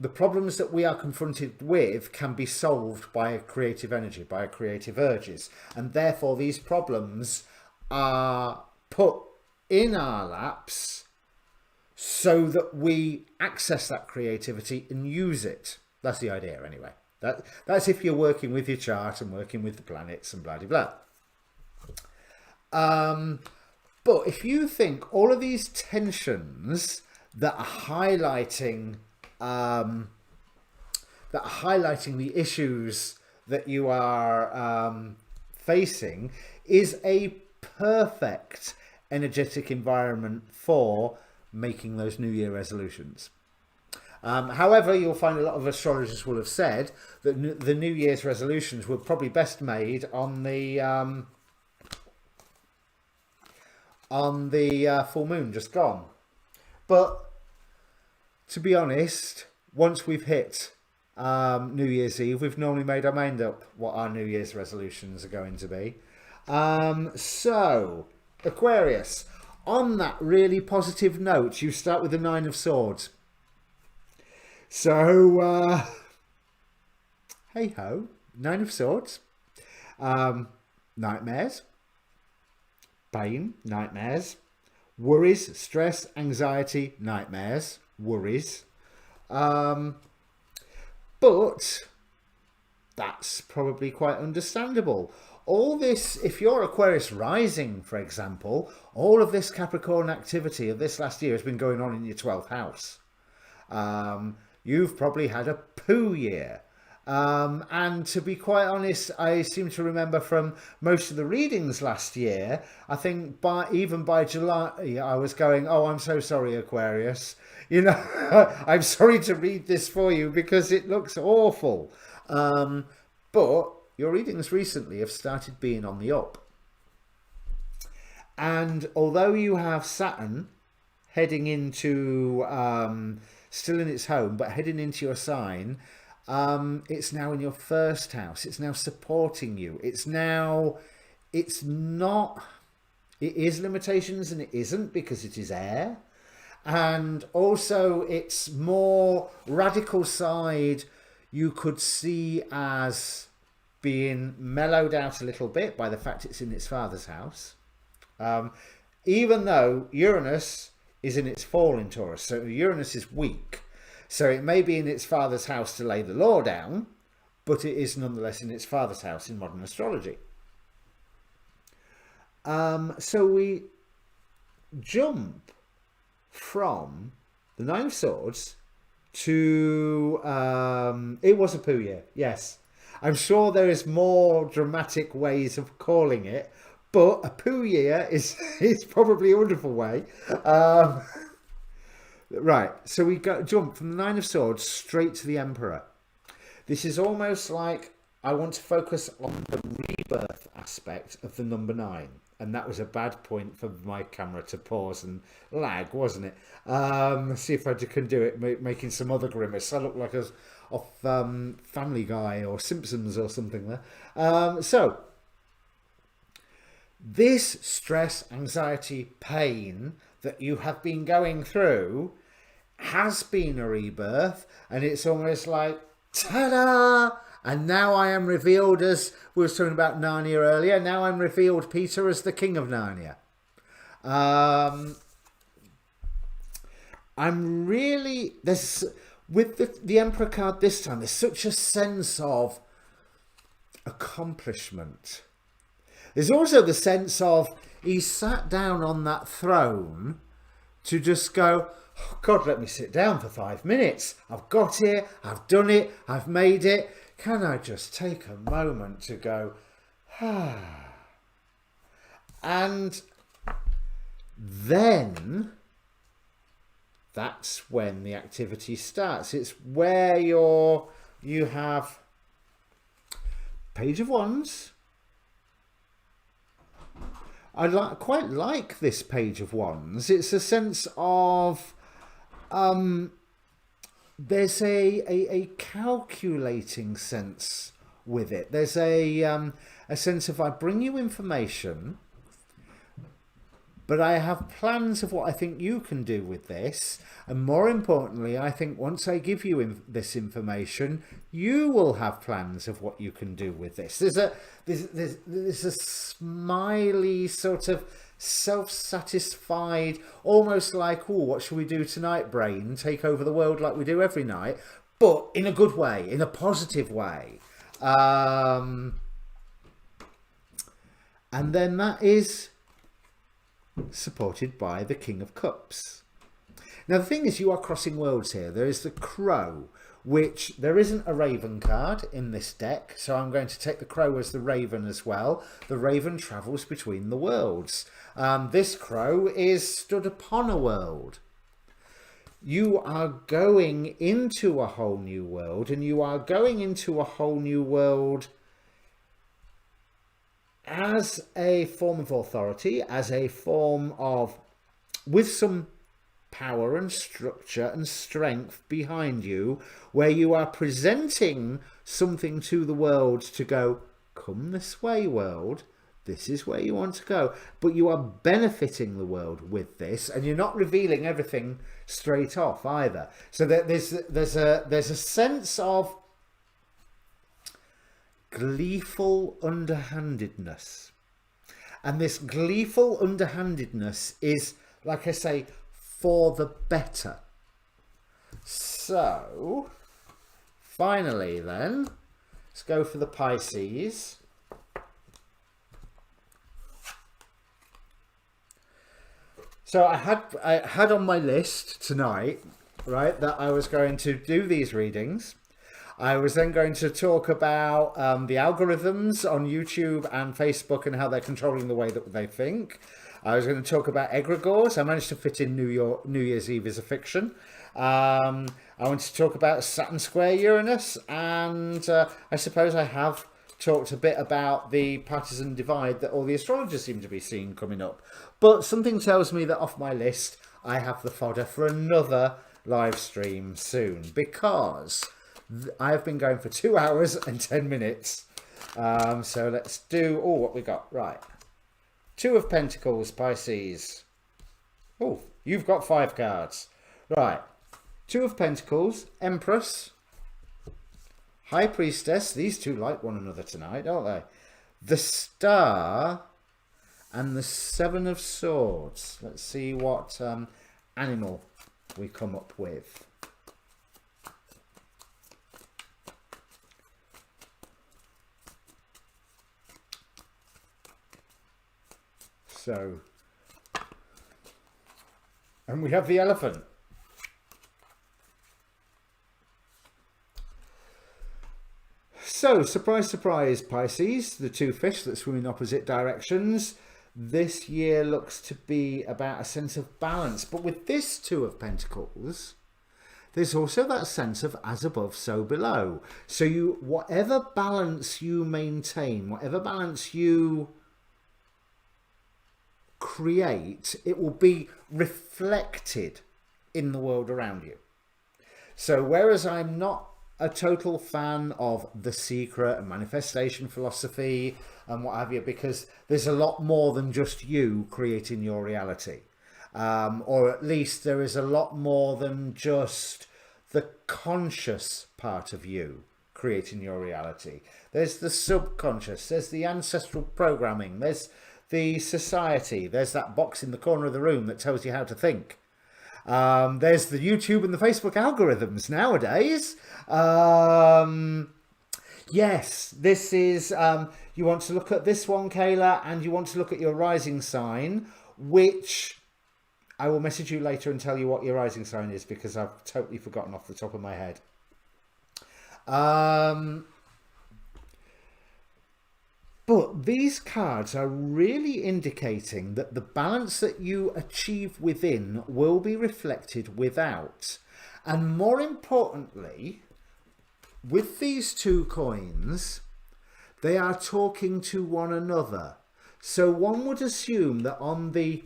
the problems that we are confronted with can be solved by a creative energy, by creative urges. And therefore these problems are put in our laps so that we access that creativity and use it. That's the idea anyway. That's if you're working with your chart and working with the planets and blah, blah, blah. But if you think all of these tensions that are highlighting the issues that you are facing, is a perfect energetic environment for making those New Year resolutions. However, you'll find a lot of astrologers will have said that the New Year's resolutions were probably best made on the full moon just gone. But to be honest, once we've hit New Year's Eve, we've normally made our mind up what our New Year's resolutions are going to be. So, Aquarius, on that really positive note, you start with the Nine of Swords. So, hey ho, Nine of Swords, nightmares, pain, nightmares, worries, stress, anxiety, nightmares, worries. But that's probably quite understandable. All this, if you're Aquarius rising, for example, all of this Capricorn activity of this last year has been going on in your 12th house. You've probably had a poo year. And to be quite honest, I seem to remember from most of the readings last year, I think even by July, I was going, oh, I'm so sorry, Aquarius. You know, I'm sorry to read this for you because it looks awful. But your readings recently have started being on the up. And although you have Saturn heading into, still in its home, but heading into your sign, it's now in your first house. It's now supporting you. It is limitations and it isn't, because it is air. And also its more radical side you could see as being mellowed out a little bit by the fact it's in its father's house. Even though Uranus is in its fall in Taurus, so Uranus is weak. So it may be in its father's house to lay the law down, but it is nonetheless in its father's house in modern astrology. So we jump from the Nine of Swords to, it was a poo year, yes. I'm sure there is more dramatic ways of calling it, but a poo year is probably a wonderful way. Right, so we jump from the Nine of Swords straight to the Emperor. This is almost like I want to focus on the rebirth aspect of the number 9. And that was a bad point for my camera to pause and lag, wasn't it? Let's see if I can do it, making some other grimace. I look like I was off Family Guy or Simpsons or something there. So, this stress, anxiety, pain that you have been going through has been a rebirth, and it's almost like, ta-da! And now I am revealed as, we were talking about Narnia earlier, now I'm revealed, Peter, as the King of Narnia. I'm really, with the Emperor card this time, there's such a sense of accomplishment. There's also the sense of, he sat down on that throne to just go, oh God, let me sit down for 5 minutes. I've got it, I've done it, I've made it. Can I just take a moment to go, and then that's when the activity starts. It's where you have Page of Wands. I quite like this Page of Wands. It's a sense of there's a calculating sense with it. There's a sense of, I bring you information, but I have plans of what I think you can do with this. And more importantly, I think once I give you this information, you will have plans of what you can do with this. There's a smiley sort of self-satisfied, almost like, oh, what should we do tonight, brain? Take over the world like we do every night, but in a good way, in a positive way. And then that is supported by the King of Cups. Now the thing is, you are crossing worlds here. There is the Crow, which there isn't a Raven card in this deck, so I'm going to take the Crow as the Raven as well. The Raven travels between the worlds. This Crow is stood upon a world. You are going into a whole new world, and you are going into a whole new world as a form of authority, as a form of, with some power and structure and strength behind you, where you are presenting something to the world to go, come this way, world, this is where you want to go. But you are benefiting the world with this, and you're not revealing everything straight off either. So that there's a sense of gleeful underhandedness, and this gleeful underhandedness is, like I say, for the better. So finally then, let's go for the Pisces. So I had on my list tonight, right, that I was going to do these readings. I was then going to talk about the algorithms on YouTube and Facebook and how they're controlling the way that they think. I was going to talk about egregores. I managed to fit in New Year's Eve as a fiction. I wanted to talk about Saturn square Uranus, and I suppose I have talked a bit about the partisan divide that all the astrologers seem to be seeing coming up. But something tells me that off my list, I have the fodder for another live stream soon, because I have been going for 2 hours and 10 minutes. So let's do, what we got, right. 2 of Pentacles, Pisces. Oh, you've got 5 cards. Right. 2 of Pentacles, Empress, High Priestess. These two like one another tonight, don't they? The Star and the 7 of Swords. Let's see what animal we come up with. So, and we have the Elephant. So, surprise, surprise, Pisces, the 2 fish that swim in opposite directions. This year looks to be about a sense of balance. But with this 2 of Pentacles, there's also that sense of as above, so below. So whatever balance you maintain, whatever balance you create, it will be reflected in the world around you. So whereas I'm not a total fan of The Secret and manifestation philosophy and what have you, because there's a lot more than just you creating your reality. Or at least there is a lot more than just the conscious part of you creating your reality. There's the subconscious, there's the ancestral programming, there's the society, there's that box in the corner of the room that tells you how to think. There's the YouTube and the Facebook algorithms nowadays. Yes, this is, you want to look at this one, Kayla, and you want to look at your rising sign, which I will message you later and tell you what your rising sign is, because I've totally forgotten off the top of my head. But these cards are really indicating that the balance that you achieve within will be reflected without. And more importantly, with these two coins, they are talking to one another. So one would assume that on the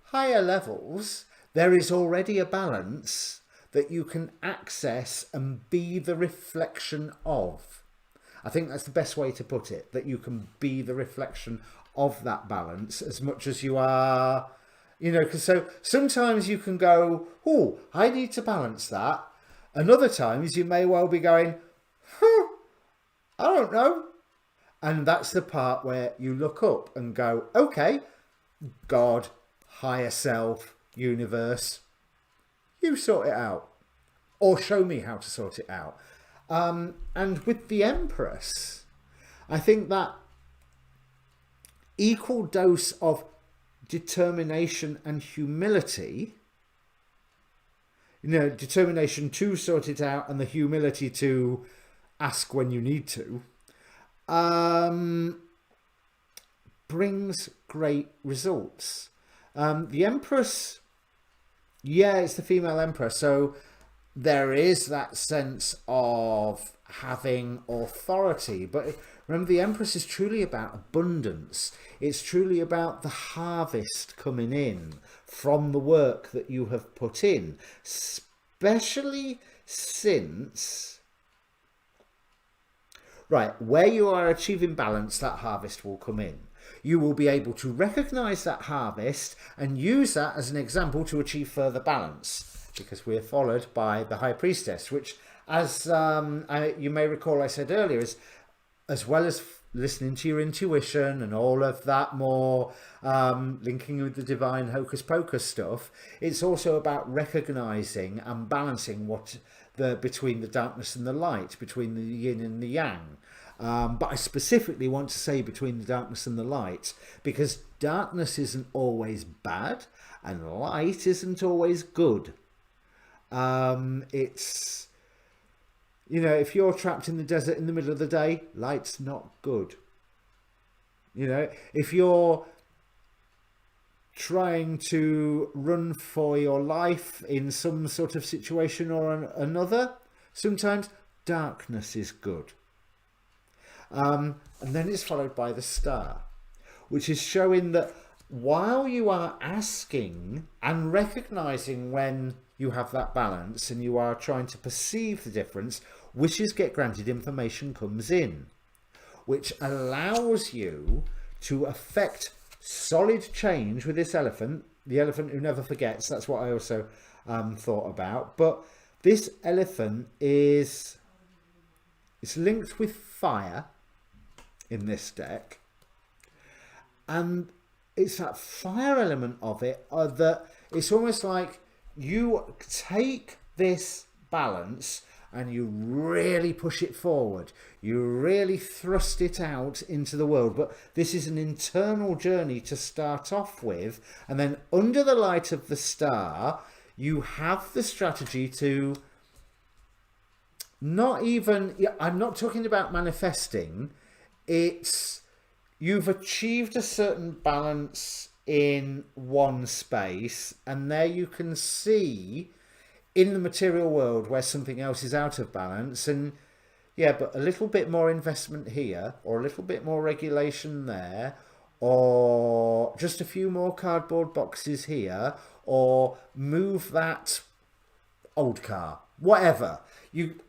higher levels, there is already a balance that you can access and be the reflection of. I think that's the best way to put it, that you can be the reflection of that balance as much as you are, you know, because so sometimes you can go, oh, I need to balance that. And other times you may well be going, I don't know. And that's the part where you look up and go, okay, God, higher self, universe, you sort it out, or show me how to sort it out. And with the Empress, I think that equal dose of determination and humility, you know, determination to sort it out and the humility to ask when you need to, brings great results. The Empress, yeah, it's the female Emperor, so there is that sense of having authority. But remember, the Empress is truly about abundance. It's truly about the harvest coming in from the work that you have put in, especially since, right, where you are achieving balance, that harvest will come in. You will be able to recognize that harvest and use that as an example to achieve further balance, because we are followed by the High Priestess, which, as you may recall I said earlier, is, as well as listening to your intuition and all of that more linking with the divine hocus pocus stuff, it's also about recognizing and balancing between the darkness and the light, between the yin and the yang. But I specifically want to say between the darkness and the light, because darkness isn't always bad and light isn't always good. It's, you know, if you're trapped in the desert in the middle of the day, light's not good. You know, if you're trying to run for your life in some sort of situation or another, sometimes darkness is good. And then it's followed by the star, which is showing that while you are asking and recognizing when you have that balance and you are trying to perceive the difference, wishes get granted, information comes in, which allows you to affect solid change with this elephant, the elephant who never forgets. That's what I also thought about. But this elephant it's linked with fire in this deck, and it's that fire element of it that it's almost like you take this balance and you really push it forward, you really thrust it out into the world. But this is an internal journey to start off with, and then under the light of the star you have the strategy to not even, I'm not talking about manifesting, it's you've achieved a certain balance in one space, and there you can see in the material world where something else is out of balance, and yeah, but a little bit more investment here, or a little bit more regulation there, or just a few more cardboard boxes here, or move that old car, whatever.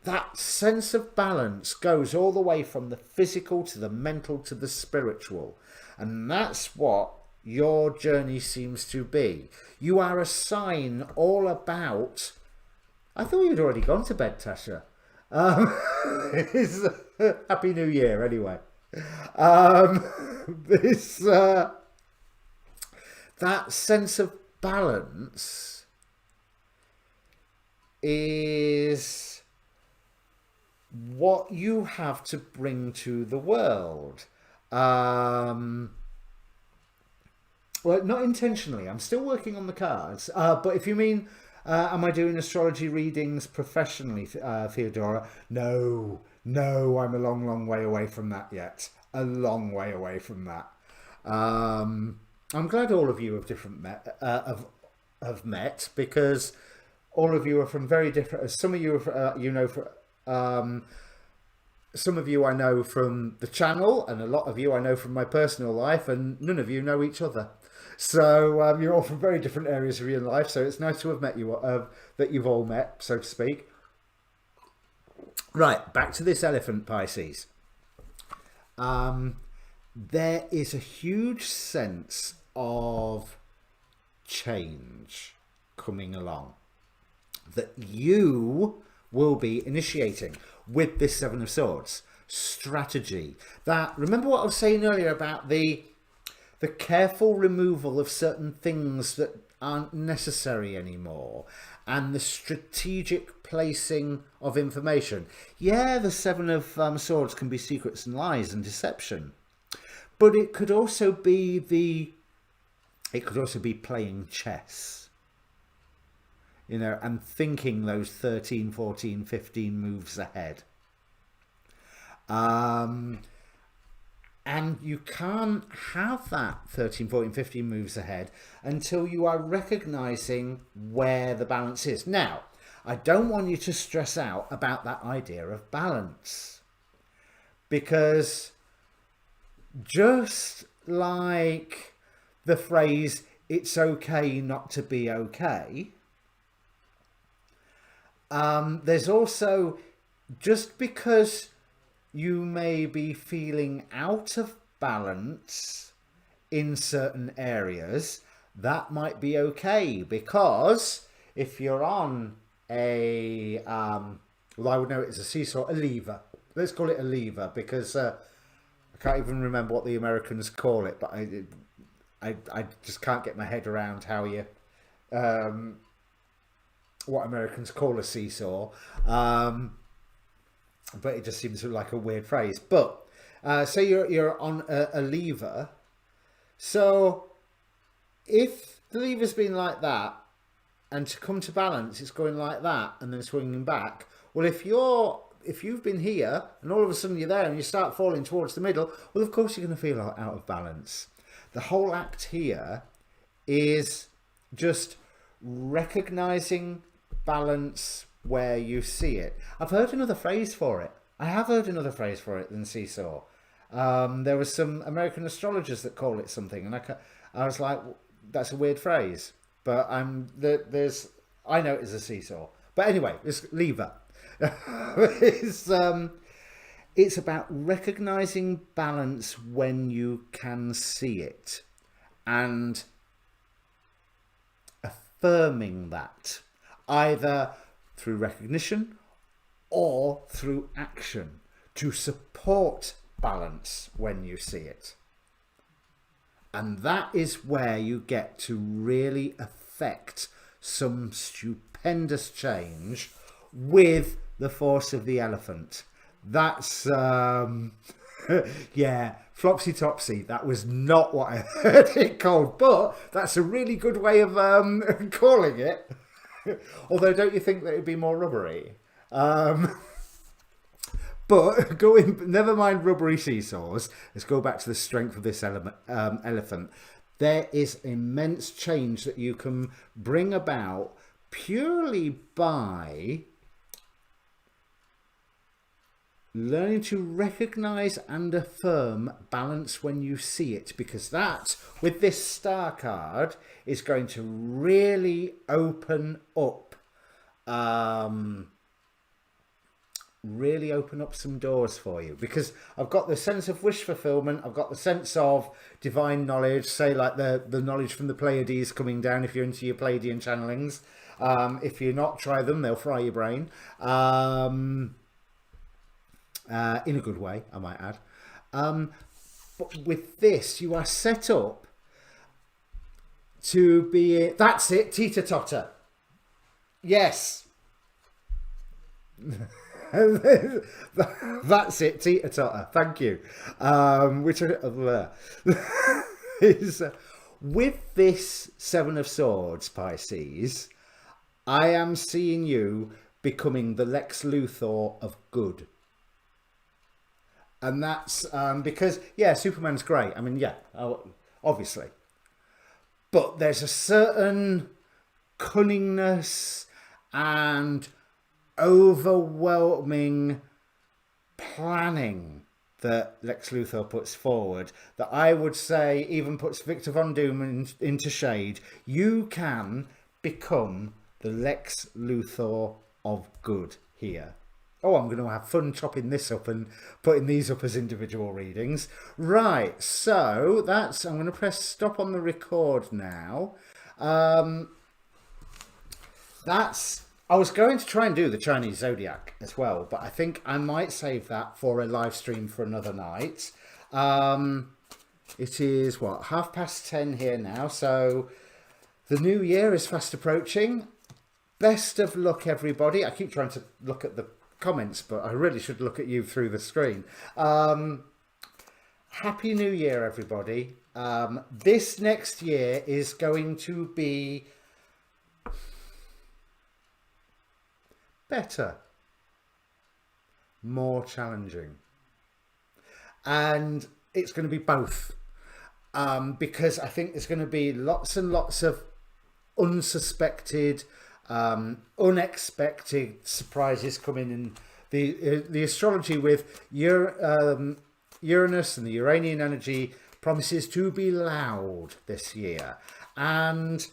That sense of balance goes all the way from the physical to the mental to the spiritual. And that's what your journey seems to be. You are a sign all about... I thought you'd already gone to bed, Tasha. Happy New Year, anyway. That sense of balance is what you have to bring to the world. Well, not intentionally. I'm still working on the cards. But if you mean, am I doing astrology readings professionally, Theodora? No, I'm a long, long way away from that yet. A long way away from that. I'm glad all of you have met, because all of you are from very different. Some of you, some of you I know from the channel, and a lot of you I know from my personal life, and none of you know each other. So you're all from very different areas of your life. So it's nice to have met you, that you've all met, so to speak. Right, back to this elephant, Pisces. There is a huge sense of change coming along that you will be initiating with this Seven of Swords. Strategy. That, remember what I was saying earlier about the careful removal of certain things that aren't necessary anymore, and the strategic placing of information. Yeah, the Seven of Swords can be secrets and lies and deception, but it could also be playing chess, you know, and thinking those 13, 14, 15 moves ahead. And you can't have that 13, 14, 15 moves ahead until you are recognizing where the balance is. Now, I don't want you to stress out about that idea of balance, because just like the phrase, it's okay not to be okay, there's also, just because you may be feeling out of balance in certain areas, that might be okay, because if you're on a, well, I would know it's a seesaw, a lever. Let's call it a lever, because I can't even remember what the Americans call it, but I just can't get my head around how you, what Americans call a seesaw. But it just seems like a weird phrase. But say you're on a lever. So if the lever's been like that, and to come to balance, it's going like that and then swinging back. Well, if you've been here and all of a sudden you're there and you start falling towards the middle, well, of course you're going to feel out of balance. The whole act here is just recognizing balance where you see it. I've heard another phrase for it. I have heard another phrase for it than seesaw. There were some American astrologers that call it something, and I was like, that's a weird phrase. But I know it as a seesaw. But anyway, it's lever. It's about recognizing balance when you can see it, and affirming that, either through recognition or through action, to support balance when you see it. And that is where you get to really affect some stupendous change with the force of the elephant. That's yeah, flopsy topsy. That was not what I heard it called, but that's a really good way of calling it. Although, don't you think that it'd be more rubbery? But never mind rubbery seesaws. Let's go back to the strength of this elephant. There is immense change that you can bring about purely by learning to recognize and affirm balance when you see it, because that, with this star card, is going to really open up some doors for you, because I've got the sense of wish fulfillment, I've got the sense of divine knowledge, say like the knowledge from the Pleiades coming down if you're into your Pleiadian channelings. If you're not, try them, they'll fry your brain. In a good way, I might add. But with this, you are set up to be... That's it, teeter-totter. Yes. That's it, teeter-totter. Thank you. Which is... with this Seven of Swords, Pisces, I am seeing you becoming the Lex Luthor of good. And that's because, yeah, Superman's great. I mean, yeah, obviously. But there's a certain cunningness and overwhelming planning that Lex Luthor puts forward that I would say even puts Victor Von Doom into shade. You can become the Lex Luthor of good here. Oh, I'm going to have fun chopping this up and putting these up as individual readings. Right, so that's... I'm going to press stop on the record now. That's... I was going to try and do the Chinese Zodiac as well, but I think I might save that for a live stream for another night. It is, what, 10:30 here now, so the new year is fast approaching. Best of luck, everybody. I keep trying to look at the comments, but I really should look at you through the screen. Happy New Year, everybody. This next year is going to be better, more challenging, and it's going to be both, because I think there's going to be lots and lots of unsuspected, unexpected surprises coming in. The astrology with Uranus and the Uranian energy promises to be loud this year, and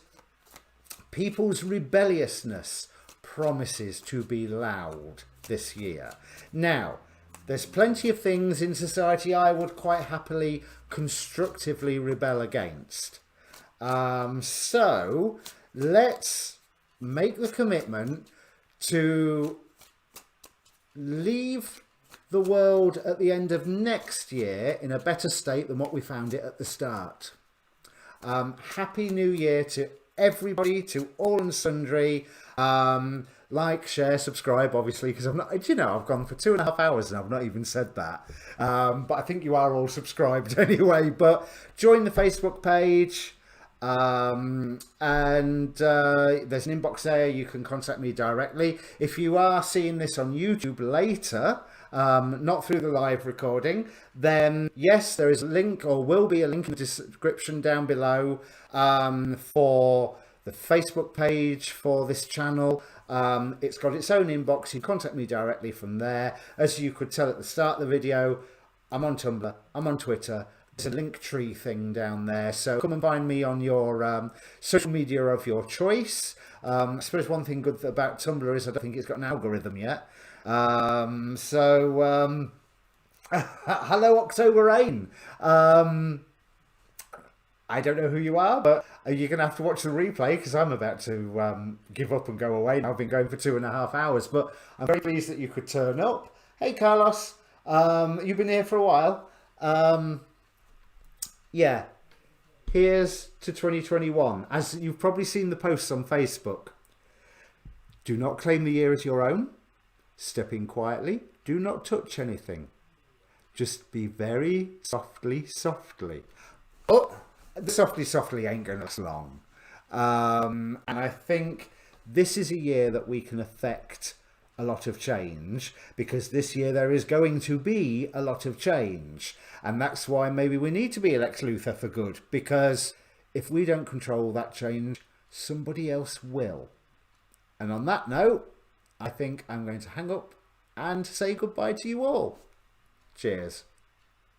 people's rebelliousness promises to be loud this year. Now, there's plenty of things in society I would quite happily constructively rebel against. So let's make the commitment to leave the world at the end of next year in a better state than what we found it at the start. Happy New Year to everybody, to all and sundry. Like, share, subscribe, obviously, because I've not, you know, I've gone for 2.5 hours and I've not even said that. But I think you are all subscribed anyway. But join the Facebook page. And there's an inbox there. You can contact me directly. If you are seeing this on YouTube later, not through the live recording, then yes, there is a link, or will be a link in the description down below, for the Facebook page for this channel. It's got its own inbox. You can contact me directly from there. As you could tell at the start of the video, I'm on Tumblr, I'm on Twitter. There's a link tree thing down there, so come and find me on your social media of your choice. I suppose one thing good about Tumblr is I don't think it's got an algorithm yet. Hello October Rain. I don't know who you are, but you're going to have to watch the replay because I'm about to give up and go away. I've been going for 2.5 hours, but I'm very pleased that you could turn up. Hey, Carlos. You've been here for a while. Yeah, here's to 2021. As you've probably seen the posts on Facebook. Do not claim the year as your own. Step in quietly. Do not touch anything. Just be very softly. Oh, the softly ain't going to last long. And I think this is a year that we can affect a lot of change, because this year there is going to be a lot of change. And that's why maybe we need to be Lex Luthor for good, because if we don't control that change, somebody else will. And on that note, I think I'm going to hang up and say goodbye to you all. Cheers.